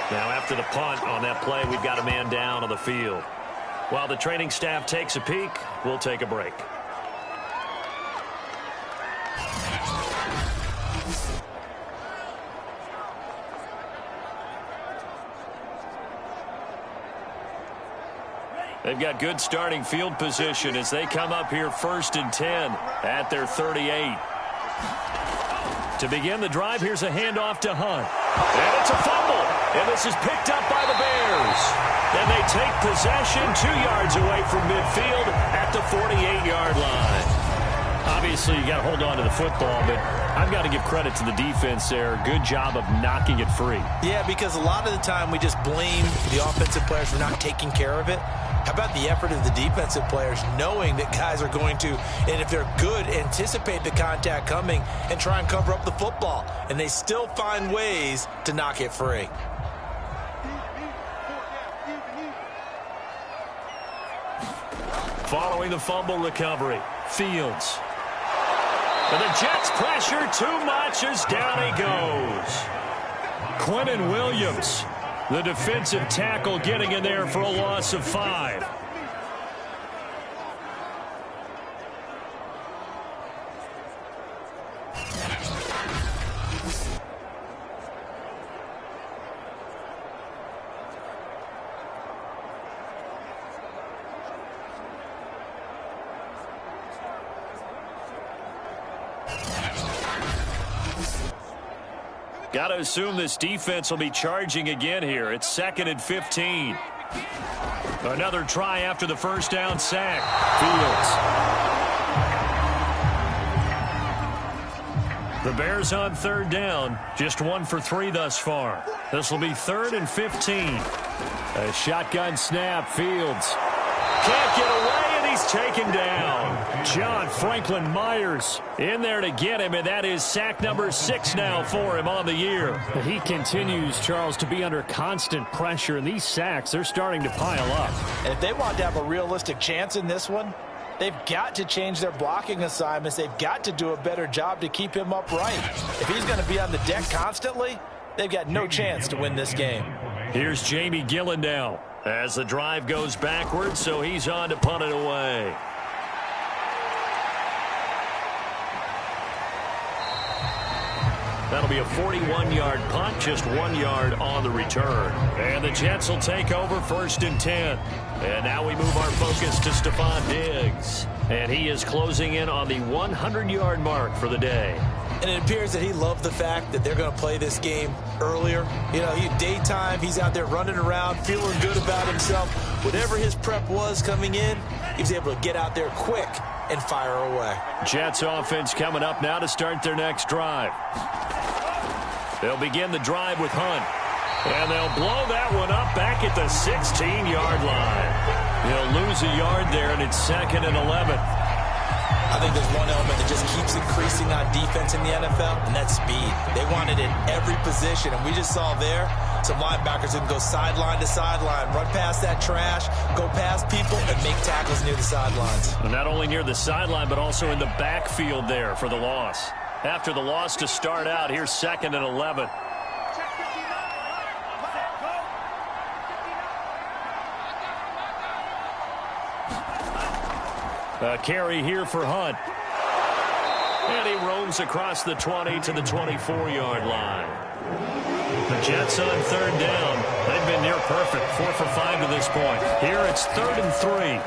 Now after the punt on that play, we've got a man down on the field. While the training staff takes a peek, we'll take a break. They've got good starting field position as they come up here 1st and 10 at their 38. To begin the drive, here's a handoff to Hunt. And it's a fumble. And this is picked up by the Bears. And they take possession 2 yards away from midfield at the 48-yard line. Obviously, you got to hold on to the football, but I've got to give credit to the defense there. Good job of knocking it free. Yeah, because a lot of the time we just blame the offensive players for not taking care of it. How about the effort of the defensive players knowing that guys are going to, and if they're good, anticipate the contact coming and try and cover up the football. And they still find ways to knock it free. Following the fumble recovery, Fields. And the Jets pressure too much as down he goes. Quentin Williams, the defensive tackle, getting in there for a loss of 5. Got to assume this defense will be charging again here. It's 2nd and 15. Another try after the first down sack. Fields. The Bears on 3rd down. Just 1 for 3 thus far. This will be 3rd and 15. A shotgun snap. Fields. Can't get away, and he's taken down. John Franklin Myers in there to get him, and that is sack number 6 now for him on the year. He continues, Charles, to be under constant pressure, and these sacks, they're starting to pile up. And if they want to have a realistic chance in this one, they've got to change their blocking assignments. They've got to do a better job to keep him upright. If he's going to be on the deck constantly, they've got no chance to win this game. Here's Jamie Gillendow as the drive goes backwards, so he's on to punt it away. That'll be a 41-yard punt, just 1 yard on the return. And the Jets will take over 1st and 10. And now we move our focus to Stephon Diggs. And he is closing in on the 100-yard mark for the day. And it appears that he loved the fact that they're going to play this game earlier. You know, daytime, he's out there running around, feeling good about himself. Whatever his prep was coming in, he was able to get out there quick and fire away. Jets offense coming up now to start their next drive. They'll begin the drive with Hunt. And they'll blow that one up back at the 16-yard line. He'll lose a yard there, and it's 2nd and 11. I think there's one element that just keeps increasing on defense in the NFL, and that's speed. They want it in every position, and we just saw there some linebackers who can go sideline to sideline, run past that trash, go past people, and make tackles near the sidelines. And not only near the sideline, but also in the backfield there for the loss. After the loss to start out, here's 2nd and 11. A carry here for Hunt. And he roams across the 20 to the 24-yard line. The Jets on 3rd down. They've been near perfect, 4 for 5 to this point. Here it's 3rd and 3.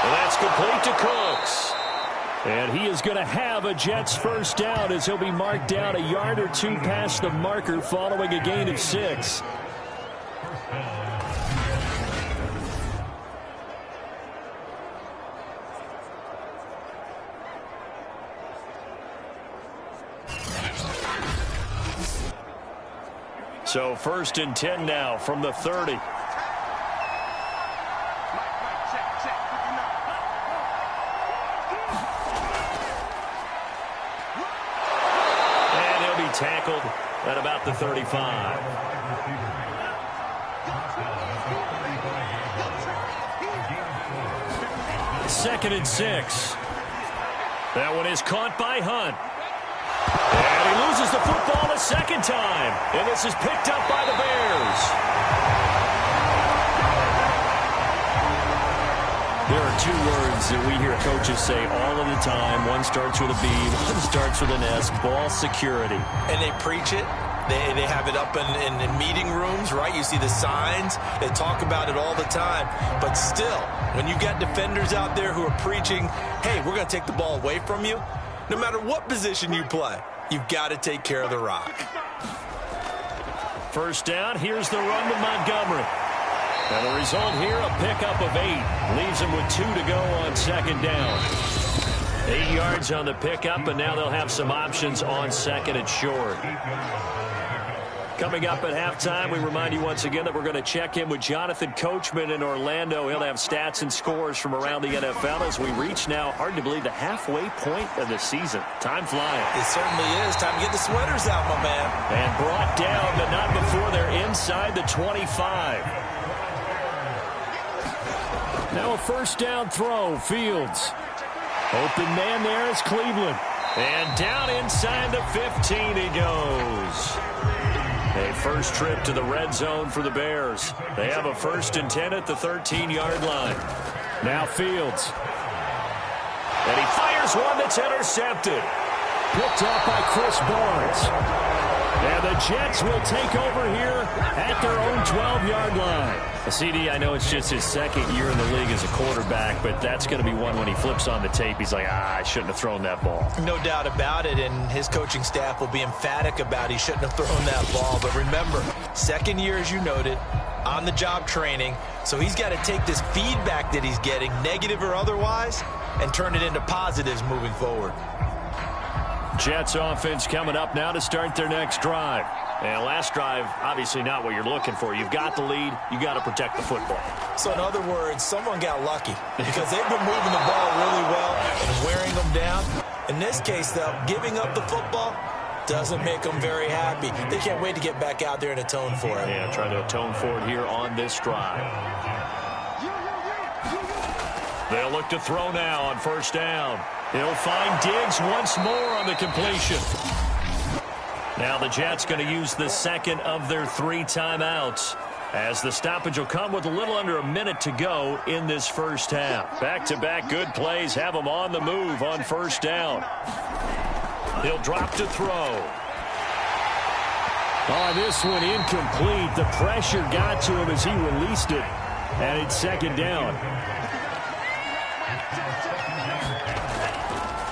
And that's complete to Cooks. And he is going to have a Jets first down as he'll be marked down a yard or two past the marker following a gain of 6. So 1st and 10 now from the 30. And he'll be tackled at about the 35. Second and 6. That one is caught by Hunt. And he loses the football a second time. And this is picked up by the Bears. There are 2 words that we hear coaches say all of the time. One starts with a B, one starts with an S, ball security. And they preach it. They have it up in meeting rooms, right? You see the signs. They talk about it all the time. But still, when you got defenders out there who are preaching, hey, we're going to take the ball away from you, no matter what position you play, you've got to take care of the rock. First down, here's the run to Montgomery. And the result here, a pickup of 8. Leaves him with 2 to go on 2nd down. 8 yards on the pickup, and now they'll have some options on 2nd and short. Coming up at halftime, we remind you once again that we're going to check in with Jonathan Coachman in Orlando. He'll have stats and scores from around the NFL as we reach now, hard to believe, the halfway point of the season. Time flying. It certainly is. Time to get the sweaters out, my man. And brought down, but not before they're inside the 25. Now a first down throw, Fields. Open man there is Cleveland. And down inside the 15 he goes. A first trip to the red zone for the Bears. They have a 1st and 10 at the 13-yard line. Now Fields. And he fires one that's intercepted. Picked off by Chris Barnes. And the Jets will take over here at their own 12-yard line. CD, I know it's just his 2nd year in the league as a quarterback, but that's going to be one when he flips on the tape. He's like, I shouldn't have thrown that ball. No doubt about it, and his coaching staff will be emphatic about he shouldn't have thrown that ball. But remember, 2nd year, as you noted, on-the-job training, so he's got to take this feedback that he's getting, negative or otherwise, and turn it into positives moving forward. Jets offense coming up now to start their next drive. And last drive, obviously not what you're looking for. You've got the lead. You got to protect the football. So in other words, someone got lucky because they've been moving the ball really well and wearing them down. In this case, though, giving up the football doesn't make them very happy. They can't wait to get back out there and atone for it. Yeah, try to atone for it here on this drive. They'll look to throw now on first down. He'll find Diggs once more on the completion. Now the Jets going to use the 2nd of their 3 timeouts as the stoppage will come with a little under a minute to go in this first half. Back-to-back good plays have them on the move on first down. He'll drop to throw. Oh, this one incomplete. The pressure got to him as he released it, and it's 2nd down.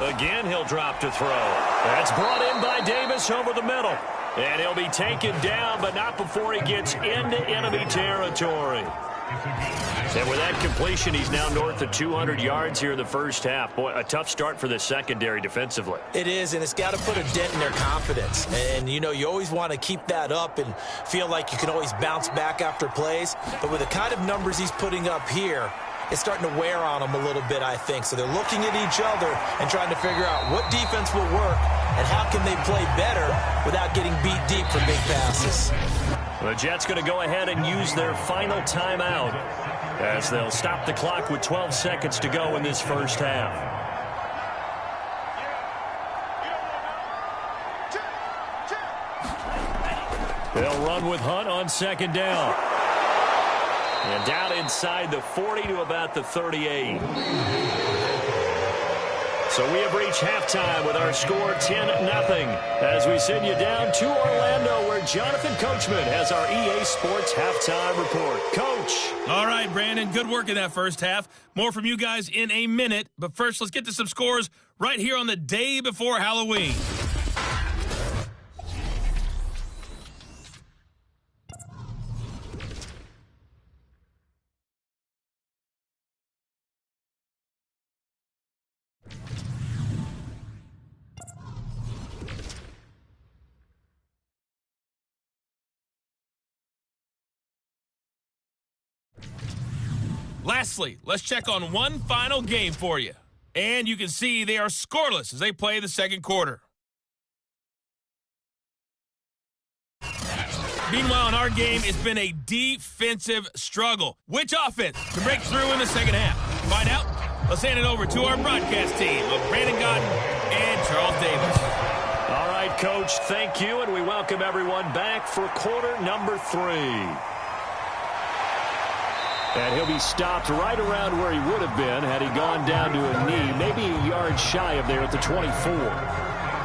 Again, he'll drop to throw. That's brought in by Davis over the middle. And he'll be taken down, but not before he gets into enemy territory. And with that completion, he's now north of 200 yards here in the first half. Boy, a tough start for the secondary defensively. It is, and it's got to put a dent in their confidence. And, you know, you always want to keep that up and feel like you can always bounce back after plays. But with the kind of numbers he's putting up here, it's starting to wear on them a little bit, I think. So they're looking at each other and trying to figure out what defense will work and how can they play better without getting beat deep for big passes. The Jets going to go ahead and use their final timeout as they'll stop the clock with 12 seconds to go in this first half. They'll run with Hunt on second down. And down inside the 40 to about the 38. So we have reached halftime with our score 10-0 as we send you down to Orlando where Jonathan Coachman has our EA Sports halftime report. Coach. All right, Brandon, good work in that first half. More from you guys in a minute. But first, let's get to some scores right here on the day before Halloween. Lastly, let's check on one final game for you. And you can see they are scoreless as they play the second quarter. Meanwhile, in our game, it's been a defensive struggle. Which offense can break through in the second half? To find out, let's hand it over to our broadcast team of Brandon Godden and Charles Davis. All right, Coach, thank you, and we welcome everyone back for quarter number 3. And he'll be stopped right around where he would have been had he gone down to a knee, maybe a yard shy of there at the 24.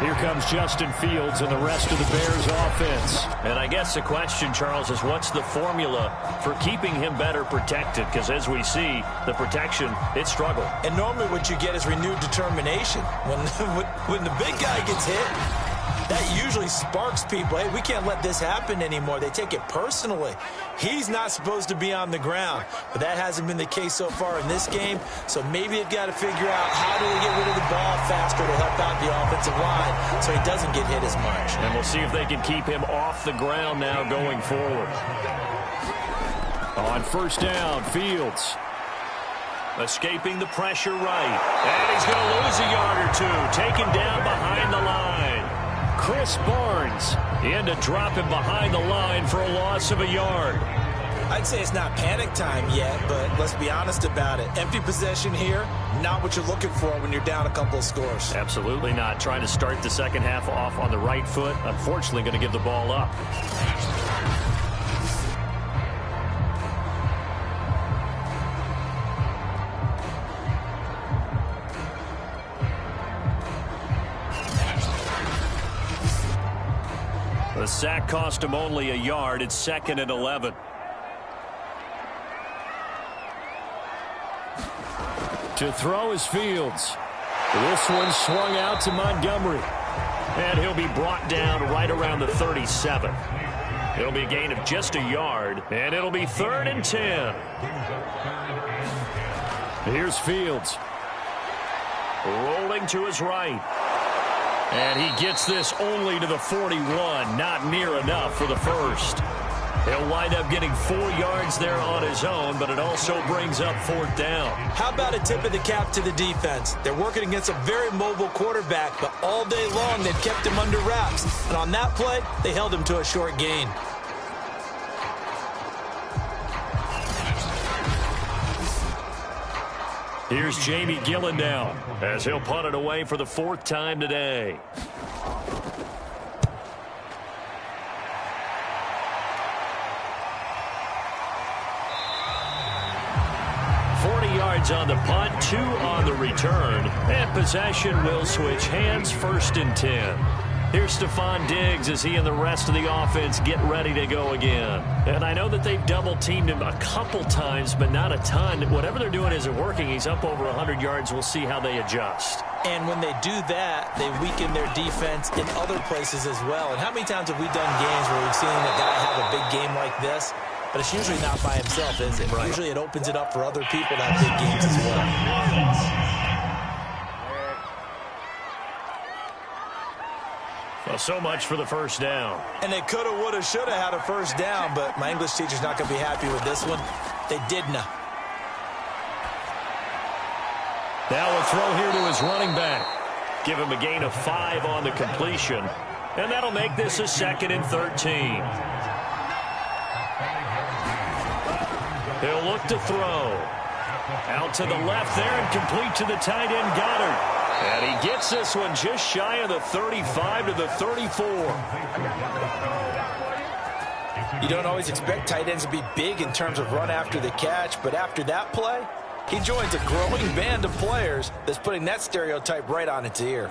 Here comes Justin Fields and the rest of the Bears offense. And I guess the question, Charles, is what's the formula for keeping him better protected? Because as we see, the protection, it struggled. And normally what you get is renewed determination. When the big guy gets hit, that usually sparks people. Hey, we can't let this happen anymore. They take it personally. He's not supposed to be on the ground, but that hasn't been the case so far in this game. So maybe they've got to figure out how do we get rid of the ball faster to help out the offensive line so he doesn't get hit as much. And we'll see if they can keep him off the ground now going forward. On first down, Fields. Escaping the pressure right. And he's going to lose a yard or two. Taken down behind the line. Chris Barnes in to drop him behind the line for a loss of a yard. I'd say it's not panic time yet, but let's be honest about it. Empty possession here, not what you're looking for when you're down a couple of scores. Absolutely not. Trying to start the second half off on the right foot. Unfortunately, going to give the ball up. The sack cost him only a yard. It's 2nd and 11. To throw is Fields. This one swung out to Montgomery. And he'll be brought down right around the 37. It'll be a gain of just a yard, and it'll be 3rd and 10. Here's Fields. Rolling to his right. And he gets this only to the 41, not near enough for the first. He'll wind up getting 4 yards there on his own, but it also brings up 4th down. How about a tip of the cap to the defense? They're working against a very mobile quarterback, but all day long they've kept him under wraps. And on that play, they held him to a short gain. Here's Jamie Gillen now as he'll punt it away for the 4th time today. On the punt, 2 on the return, and possession will switch hands. 1st and 10. Here's Stephon Diggs as he and the rest of the offense get ready to go again. And I know that they've double-teamed him a couple times, but not a ton. Whatever they're doing isn't working. He's up over 100 yards. We'll see how they adjust. And when they do that, they weaken their defense in other places as well. And how many times have we done games where we've seen a guy have a big game like this, but it's usually not by himself, is it? Right. Usually it opens it up for other people to have big games as well. Well, so much for the first down. And they coulda, woulda, shoulda had a first down, but my English teacher's not going to be happy with this one. They didn't. Now a throw here to his running back. Give him a gain of 5 on the completion. And that'll make this a 2nd and 13. He'll look to throw. Out to the left there and complete to the tight end Goddard. And he gets this one just shy of the 35 to the 34. You don't always expect tight ends to be big in terms of run after the catch, but after that play, he joins a growing band of players that's putting that stereotype right on its ear.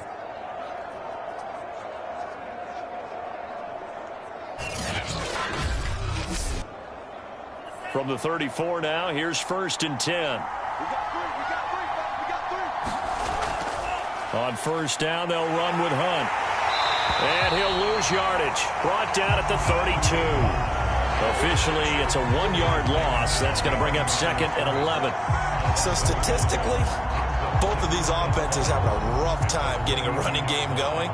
From the 34 now, here's 1st and 10. On first down, they'll run with Hunt. And he'll lose yardage. Brought down at the 32. Officially, it's a 1-yard loss. That's going to bring up 2nd and 11. So statistically, both of these offenses have a rough time getting a running game going.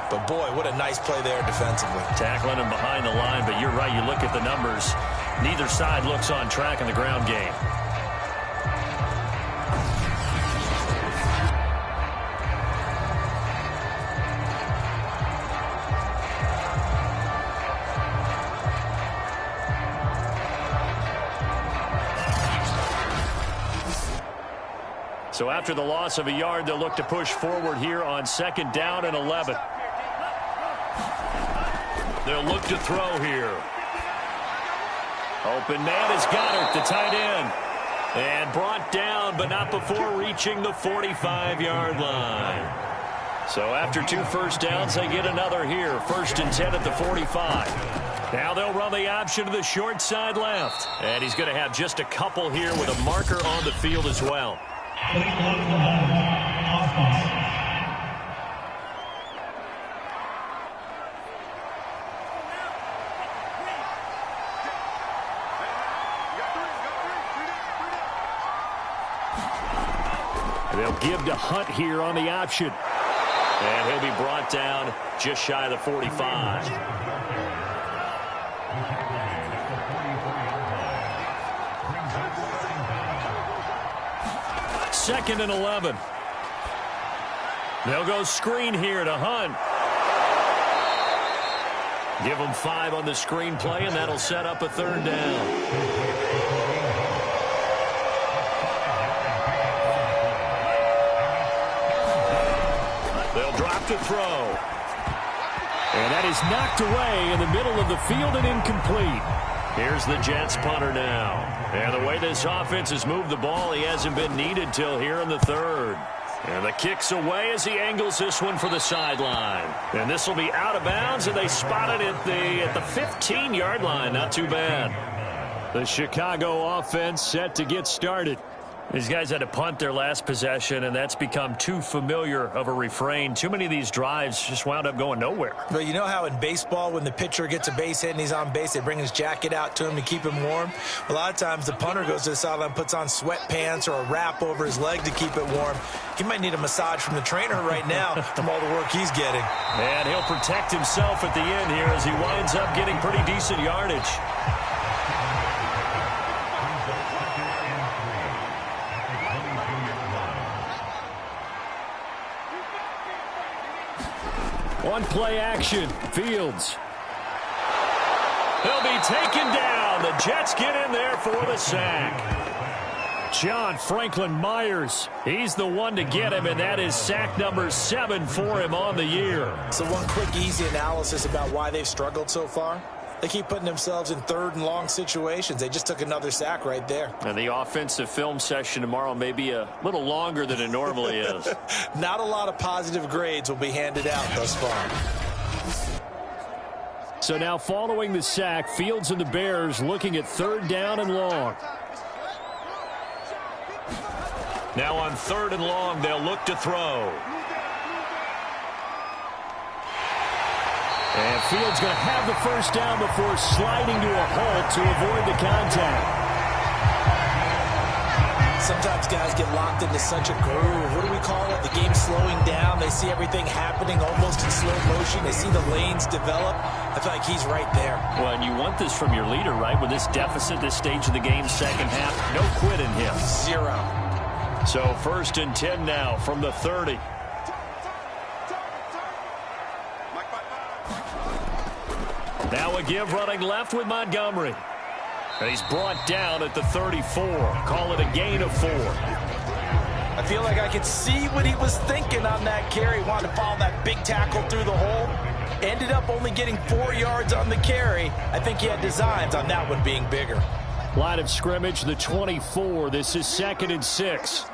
But boy, what a nice play there defensively. Tackling him behind the line, but you're right. You look at the numbers. Neither side looks on track in the ground game. So after the loss of a yard, they'll look to push forward here on 2nd down and 11. They'll look to throw here. Open man is Goddard, the tight end. And brought down, but not before reaching the 45-yard line. So after 2 first downs, they get another here. 1st and 10 at the 45. Now they'll run the option to the short side left. And he's going to have just a couple here with a marker on the field as well. They'll give to Hunt here on the option. And he'll be brought down just shy of the 45. 2nd and 11. They'll go screen here to Hunt. Give him 5 on the screen play, and that'll set up a 3rd down. They'll drop to throw. And that is knocked away in the middle of the field and incomplete. Here's the Jets punter now. And the way this offense has moved the ball, he hasn't been needed till here in the 3rd. And the kick's away as he angles this one for the sideline. And this will be out of bounds, and they spot it at the 15-yard line. Not too bad. The Chicago offense set to get started. These guys had to punt their last possession, and that's become too familiar of a refrain. Too many of these drives just wound up going nowhere. But you know how in baseball, when the pitcher gets a base hit and he's on base, they bring his jacket out to him to keep him warm? A lot of times the punter goes to the sideline, puts on sweatpants or a wrap over his leg to keep it warm. He might need a massage from the trainer right now from all the work he's getting. And he'll protect himself at the end here as he winds up getting pretty decent yardage. One play action. Fields. He'll be taken down. The Jets get in there for the sack. John Franklin Myers. He's the one to get him, and that is sack number 7 for him on the year. So one quick, easy analysis about why they've struggled so far. They keep putting themselves in 3rd and long situations. They just took another sack right there. And the offensive film session tomorrow may be a little longer than it normally is. Not a lot of positive grades will be handed out thus far. So now following the sack, Fields and the Bears looking at 3rd down and long. Now on 3rd and long, they'll look to throw. And Fields going to have the first down before sliding to a halt to avoid the contact. Sometimes guys get locked into such a groove. What do we call it? The game slowing down. They see everything happening almost in slow motion. They see the lanes develop. I feel like he's right there. Well, and you want this from your leader, right? With this deficit, this stage of the game, second half, no quit in him. 0. So 1st and 10 now from the 30. Now a give running left with Montgomery. And he's brought down at the 34. Call it a gain of 4. I feel like I could see what he was thinking on that carry. Wanted to follow that big tackle through the hole. Ended up only getting 4 yards on the carry. I think he had designs on that one being bigger. Line of scrimmage, the 24. This is 2nd and 6.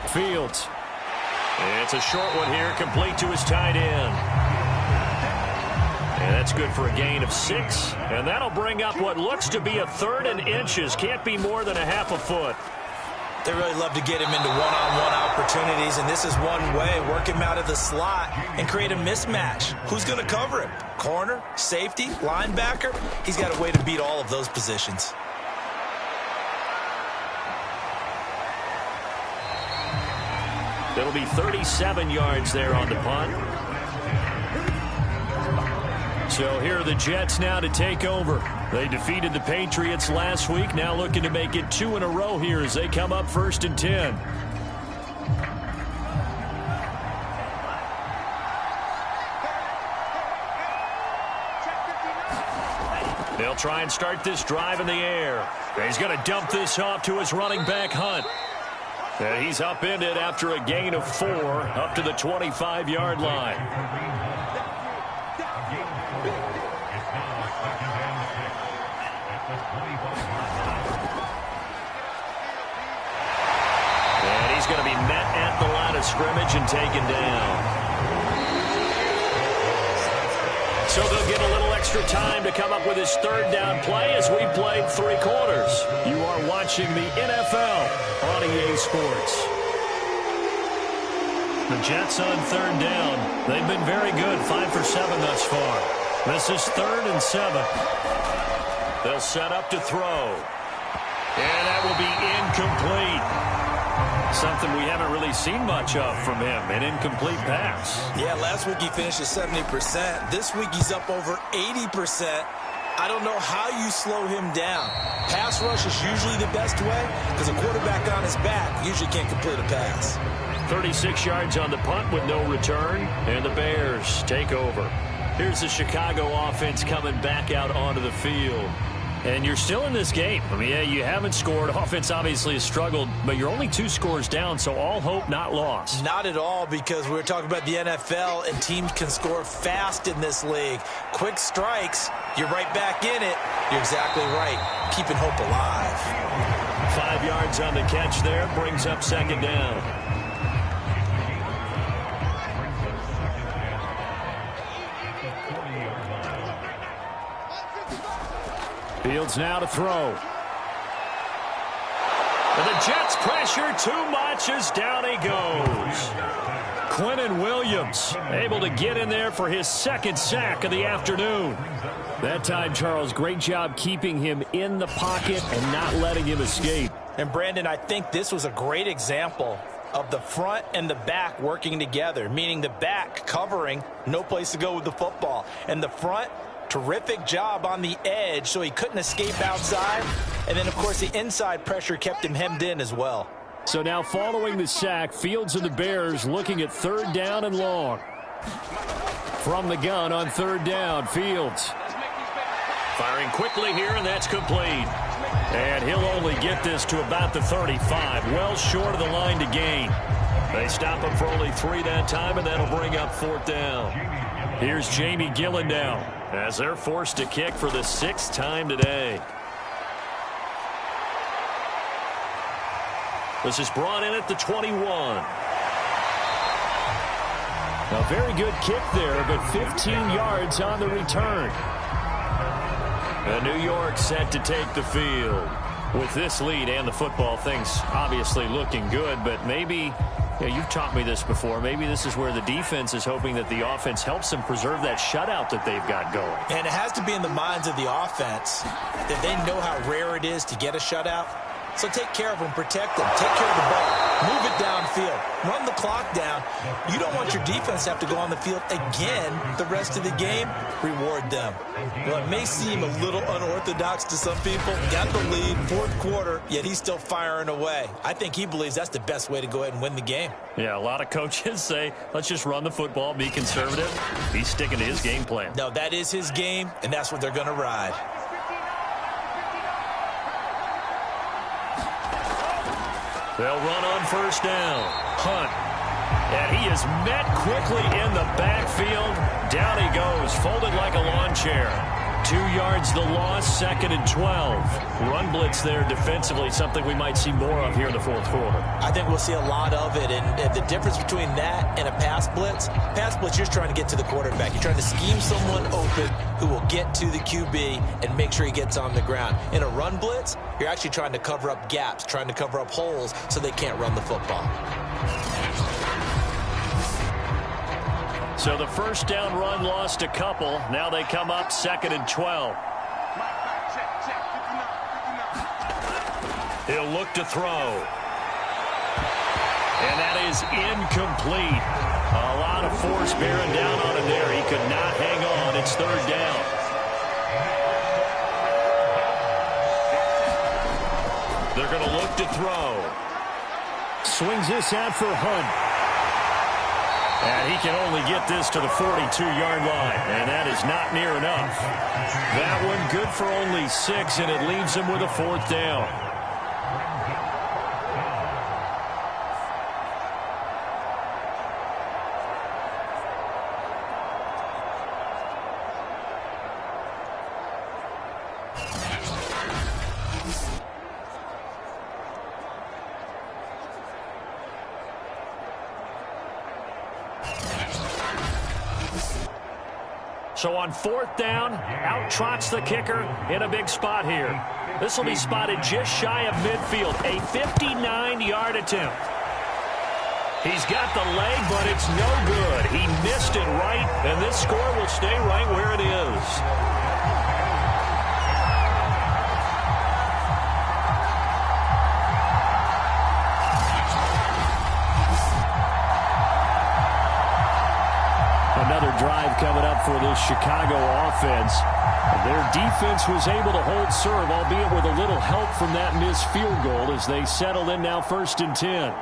Fields. It's a short one here, complete to his tight end. And that's good for a gain of 6. And that'll bring up what looks to be a 3rd and inches. Can't be more than a half a foot. They really love to get him into one-on-one opportunities, and this is one way. Work him out of the slot and create a mismatch. Who's going to cover him? Corner, safety, linebacker? He's got a way to beat all of those positions. It'll be 37 yards there on the punt. So here are the Jets now to take over. They defeated the Patriots last week, now looking to make it 2 in a row here as they come up 1st and 10. They'll try and start this drive in the air. He's going to dump this off to his running back, Hunt. And he's upended after a gain of 4 up to the 25-yard line. And he's going to be met at the line of scrimmage and taken down. So they'll get a little extra time to come up with his 3rd down play as we played 3 quarters. You are watching the NFL on EA Sports. The Jets on 3rd down. They've been very good, 5 for 7 thus far. This is 3rd and 7. They'll set up to throw. And that will be incomplete. Something we haven't really seen much of from him, an incomplete pass. Yeah, last week he finished at 70%. This week he's up over 80%. I don't know how you slow him down. Pass rush is usually the best way because a quarterback on his back usually can't complete a pass. 36 yards on the punt with no return, and the Bears take over. Here's the Chicago offense coming back out onto the field. And you're still in this game. I mean, yeah, you haven't scored. Offense obviously has struggled, but you're only 2 scores down, so all hope not lost. Not at all, because we were talking about the NFL, and teams can score fast in this league. Quick strikes, you're right back in it. You're exactly right. Keeping hope alive. 5 yards on the catch there, brings up 2nd down. Fields now to throw. And the Jets pressure too much as down he goes. Quinnen Williams able to get in there for his 2nd sack of the afternoon. That time, Charles, great job keeping him in the pocket and not letting him escape. And Brandon, I think this was a great example of the front and the back working together, meaning the back covering, no place to go with the football, and the front, terrific job on the edge so he couldn't escape outside. And then, of course, the inside pressure kept him hemmed in as well. So now following the sack, Fields and the Bears looking at 3rd down and long. From the gun on 3rd down, Fields. Firing quickly here, and that's complete. And he'll only get this to about the 35, well short of the line to gain. They stop him for only 3 that time, and that'll bring up 4th down. Here's Jamie Gillen now, as they're forced to kick for the 6th time today. This is brought in at the 21. A very good kick there, but 15 yards on the return. And New York set to take the field. With this lead and the football, things obviously looking good, but maybe Yeah, you've taught me this before. Maybe this is where the defense is hoping that the offense helps them preserve that shutout that they've got going. And it has to be in the minds of the offense that they know how rare it is to get a shutout. So take care of them, protect them, take care of the ball, move it downfield, run the clock down. You don't want your defense to have to go on the field again the rest of the game. Reward them. Well, it may seem a little unorthodox to some people. Got the lead, fourth quarter, yet he's still firing away. I think he believes that's the best way to go ahead and win the game. Yeah, a lot of coaches say, let's just run the football, be conservative. He's sticking to his game plan. No, that is his game, and that's what they're going to ride. They'll run on first down. Hunt. And he is met quickly in the backfield. Down he goes, folded like a lawn chair. 2 yards the loss, 2nd and 12. Run blitz there defensively, something we might see more of here in the fourth quarter. I think we'll see a lot of it, and the difference between that and a pass blitz, you're trying to get to the quarterback. You're trying to scheme someone open who will get to the QB and make sure he gets on the ground. In a run blitz, you're actually trying to cover up gaps, trying to cover up holes so they can't run the football. So the first down run lost a couple. Now they come up 2nd and 12. He'll look to throw. And that is incomplete. A lot of force bearing down on him there. He could not hang on. It's 3rd down. They're going to look to throw. Swings this out for Hunt. And he can only get this to the 42-yard line, and that is not near enough. That one good for only 6, and it leaves him with a 4th down. So on 4th down, out trots the kicker in a big spot here. This will be spotted just shy of midfield, a 59-yard attempt. He's got the leg, but it's no good. He missed it right, and this score will stay right where it is. Another drive coming up for this Chicago offense. Their defense was able to hold serve, albeit with a little help from that missed field goal as they settled in now 1st and 10.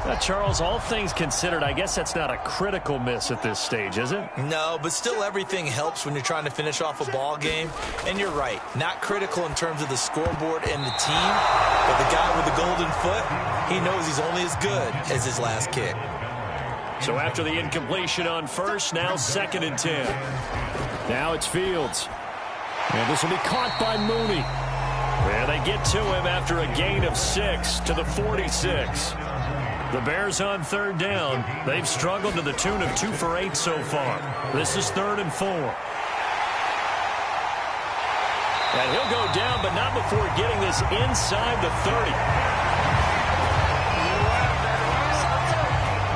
Now, Charles, all things considered, I guess that's not a critical miss at this stage, is it? No, but still everything helps when you're trying to finish off a ball game. And you're right, not critical in terms of the scoreboard and the team, but the guy with the golden foot, he knows he's only as good as his last kick. So after the incompletion on first, now 2nd and 10. Now it's Fields. And this will be caught by Mooney. And they get to him after a gain of 6 to the 46. The Bears on 3rd down. They've struggled to the tune of 2 for 8 so far. This is 3rd and 4. And he'll go down, but not before getting this inside the 30.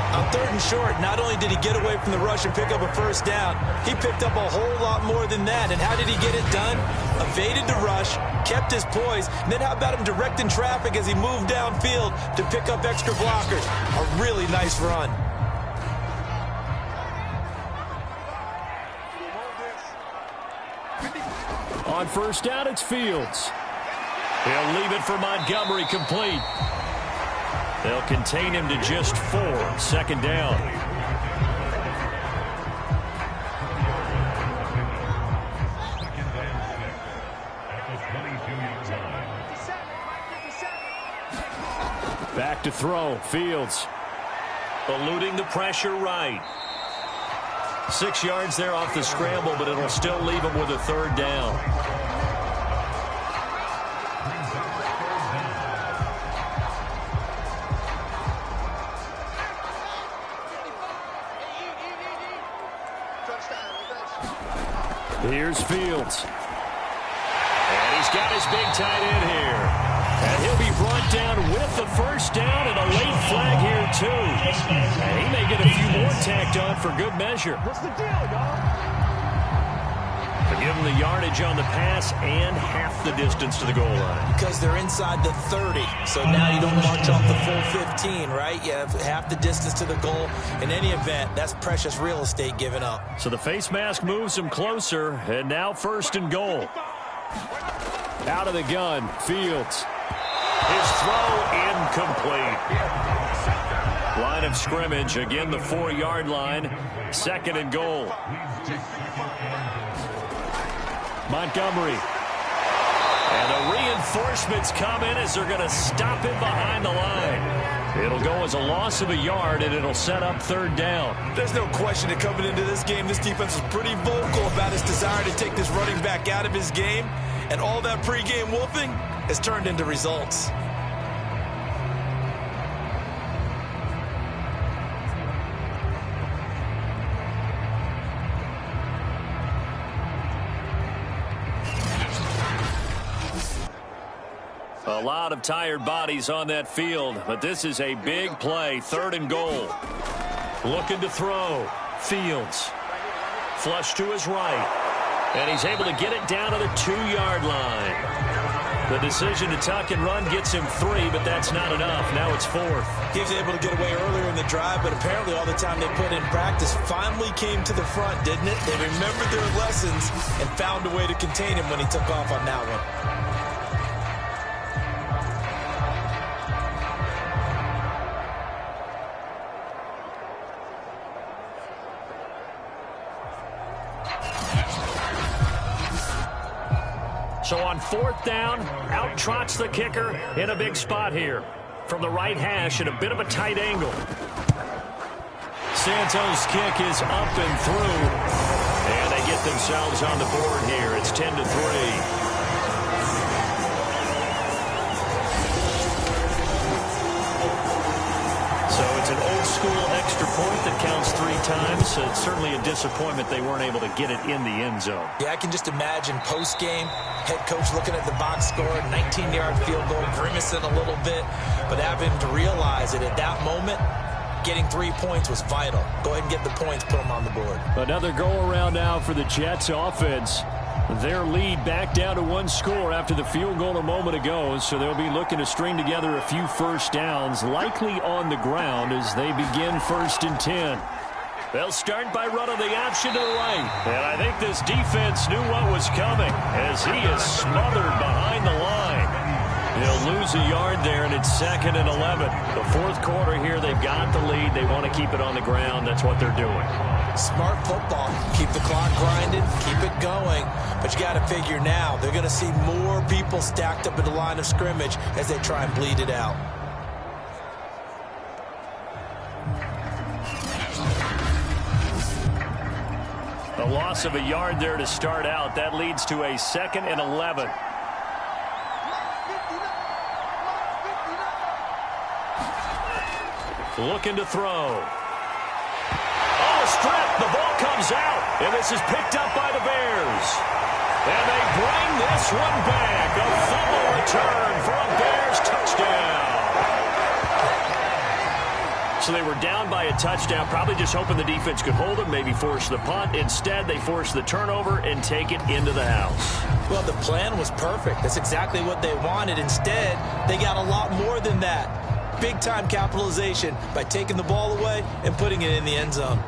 On 3rd and short, not only did he get away from the rush and pick up a 1st down, he picked up a whole lot more than that. And how did he get it done? Evaded the rush, kept his poise, and then how about him directing traffic as he moved downfield to pick up extra blockers? A really nice run. On 1st down, it's Fields. He'll leave it for Montgomery complete. They'll contain him to just 4. 2nd down. Back to throw. Fields. Eluding the pressure right. 6 yards there off the scramble, but it'll still leave him with a 3rd down. Here's Fields. And he's got his big tight end here. And he'll be brought down with the first down and a late flag here, too. And he may get a few more tacked on for good measure. What's the deal, y'all? Give him the yardage on the pass and half the distance to the goal line. Because they're inside the 30, so now you don't march off the full 15, right? You have half the distance to the goal. In any event, that's precious real estate given up. So the face mask moves him closer, and now first and goal. Out of the gun, Fields. His throw incomplete. Line of scrimmage, again the 4-yard line. Second and goal. Montgomery. And the reinforcements come in as they're going to stop him behind the line. It'll go as a loss of a yard, and it'll set up third down. There's no question that coming into this game, this defense was pretty vocal about his desire to take this running back out of his game. And all that pregame wolfing has turned into results. A lot of tired bodies on that field, but this is a big play. Third and goal. Looking to throw. Fields. Flush to his right. And he's able to get it down to the 2-yard line. The decision to tuck and run gets him 3, but that's not enough. Now it's 4th. He was able to get away earlier in the drive, but apparently all the time they put in practice finally came to the front, didn't it? They remembered their lessons and found a way to contain him when he took off on that one. So on 4th down, out trots the kicker in a big spot here. From the right hash at a bit of a tight angle. Santos' kick is up and through. And they get themselves on the board here. It's 10-3. So it's an old-school extra point that counts 3 times. So it's certainly a disappointment they weren't able to get it in the end zone. Yeah, I can just imagine post-game, head coach looking at the box score, 19-yard field goal, grimacing a little bit, but having to realize that at that moment, getting 3 points was vital. Go ahead and get the points, put them on the board. Another go-around now for the Jets offense. Their lead back down to 1 score after the field goal a moment ago, so they'll be looking to string together a few first downs, likely on the ground as they begin 1st and 10. They'll start by running the option to the right. And I think this defense knew what was coming as he is smothered behind the line. He'll lose a yard there, and it's 2nd and 11. The 4th quarter here, they've got the lead. They want to keep it on the ground. That's what they're doing. Smart football. Keep the clock grinding. Keep it going. But you got to figure now, they're going to see more people stacked up at the line of scrimmage as they try and bleed it out. A loss of a yard there to start out. That leads to a 2nd and 11. Looking to throw. Oh, a strip. The ball comes out. And this is picked up by the Bears. And they bring this one back. A fumble return for a Bears touchdown. So they were down by a touchdown, probably just hoping the defense could hold them, maybe force the punt. Instead, they force the turnover and take it into the house. Well, the plan was perfect. That's exactly what they wanted. Instead, they got a lot more than that. Big-time capitalization by taking the ball away and putting it in the end zone.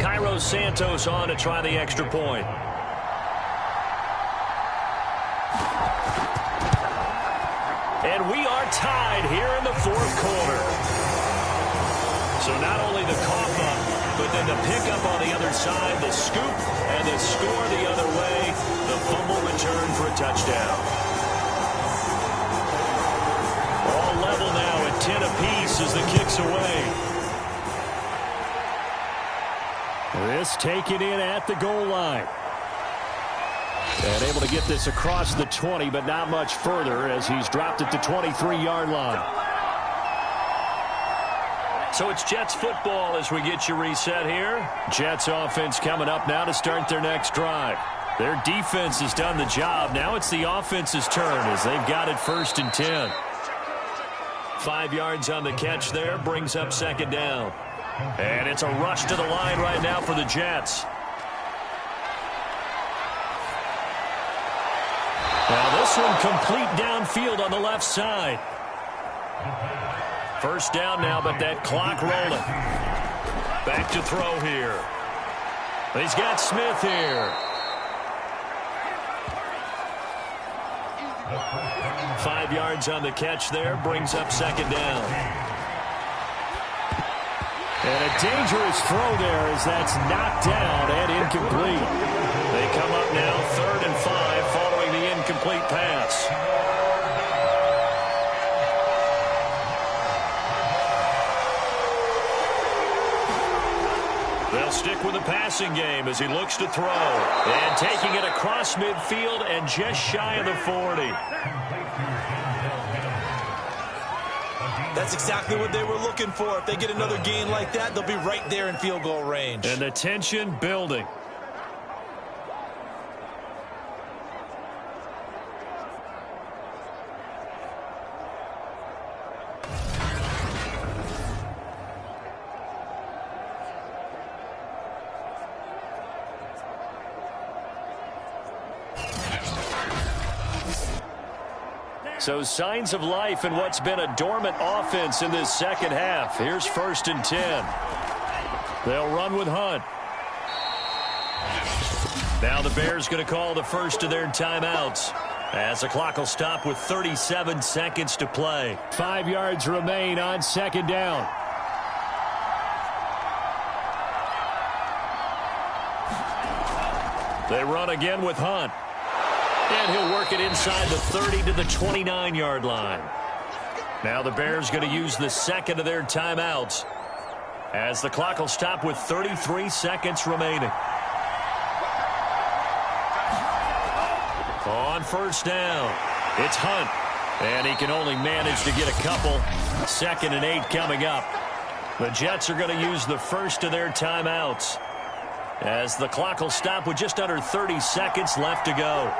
Cairo Santos on to try the extra point. And we are tied here in the 4th quarter. So not only the cough up, but then the pickup on the other side, the scoop, and the score the other way, the fumble return for a touchdown. All level now at 10 apiece as the kick's away. This taken in at the goal line. And able to get this across the 20, but not much further as he's dropped it to 23-yard line. So it's Jets football as we get you reset here. Jets offense coming up now to start their next drive. Their defense has done the job. Now it's the offense's turn as they've got it 1st and 10. 5 yards on the catch there, brings up 2nd down. And it's a rush to the line right now for the Jets. Now this one complete downfield on the left side. 1st down now, but that clock rolling. Back to throw here. He's got Smith here. 5 yards on the catch there, brings up 2nd down. And a dangerous throw there as that's knocked down and incomplete. They come up now 3rd and 5 following the incomplete pass. They'll stick with the passing game as he looks to throw. And taking it across midfield and just shy of the 40. That's exactly what they were looking for. If they get another gain like that, they'll be right there in field goal range. And the tension building. So signs of life in what's been a dormant offense in this 2nd half. Here's 1st and 10. They'll run with Hunt. Now the Bears going to call the first of their timeouts as the clock will stop with 37 seconds to play. 5 yards remain on 2nd down. They run again with Hunt. And he'll work it inside the 30 to the 29-yard line. Now the Bears going to use the 2nd of their timeouts as the clock will stop with 33 seconds remaining. On 1st down, it's Hunt. And he can only manage to get a couple. 2nd and 8 coming up. The Jets are going to use the 1st of their timeouts as the clock will stop with just under 30 seconds left to go.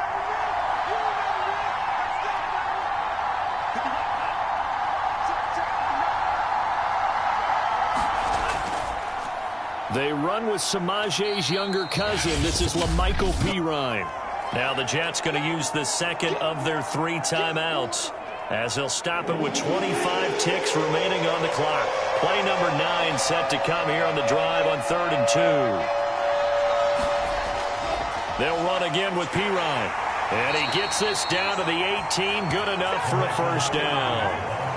They run with Samaje's younger cousin. This is LaMichael Pirine. Now the Jets going to use the 2nd of their 3 timeouts as they'll stop it with 25 ticks remaining on the clock. Play number 9 set to come here on the drive on 3rd and 2. They'll run again with Pirine. And he gets this down to the 18. Good enough for a 1st down.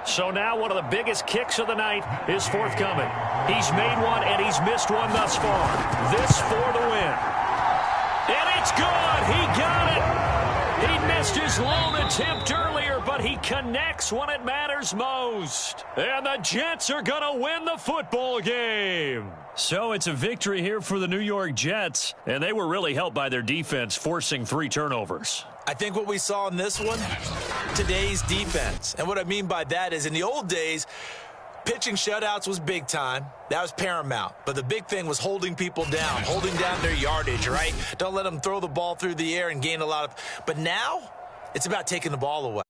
So now one of the biggest kicks of the night is forthcoming. He's made one and he's missed one thus far. This for the win. And it's good. He got it. He missed his lone attempt earlier, but he connects when it matters most. And the Jets are going to win the football game. So it's a victory here for the New York Jets, and they were really helped by their defense, forcing 3 turnovers. I think what we saw in this one, today's defense. And what I mean by that is in the old days, pitching shutouts was big time. That was paramount. But the big thing was holding people down, holding down their yardage, right? Don't let them throw the ball through the air and gain a lot of. But now, it's about taking the ball away.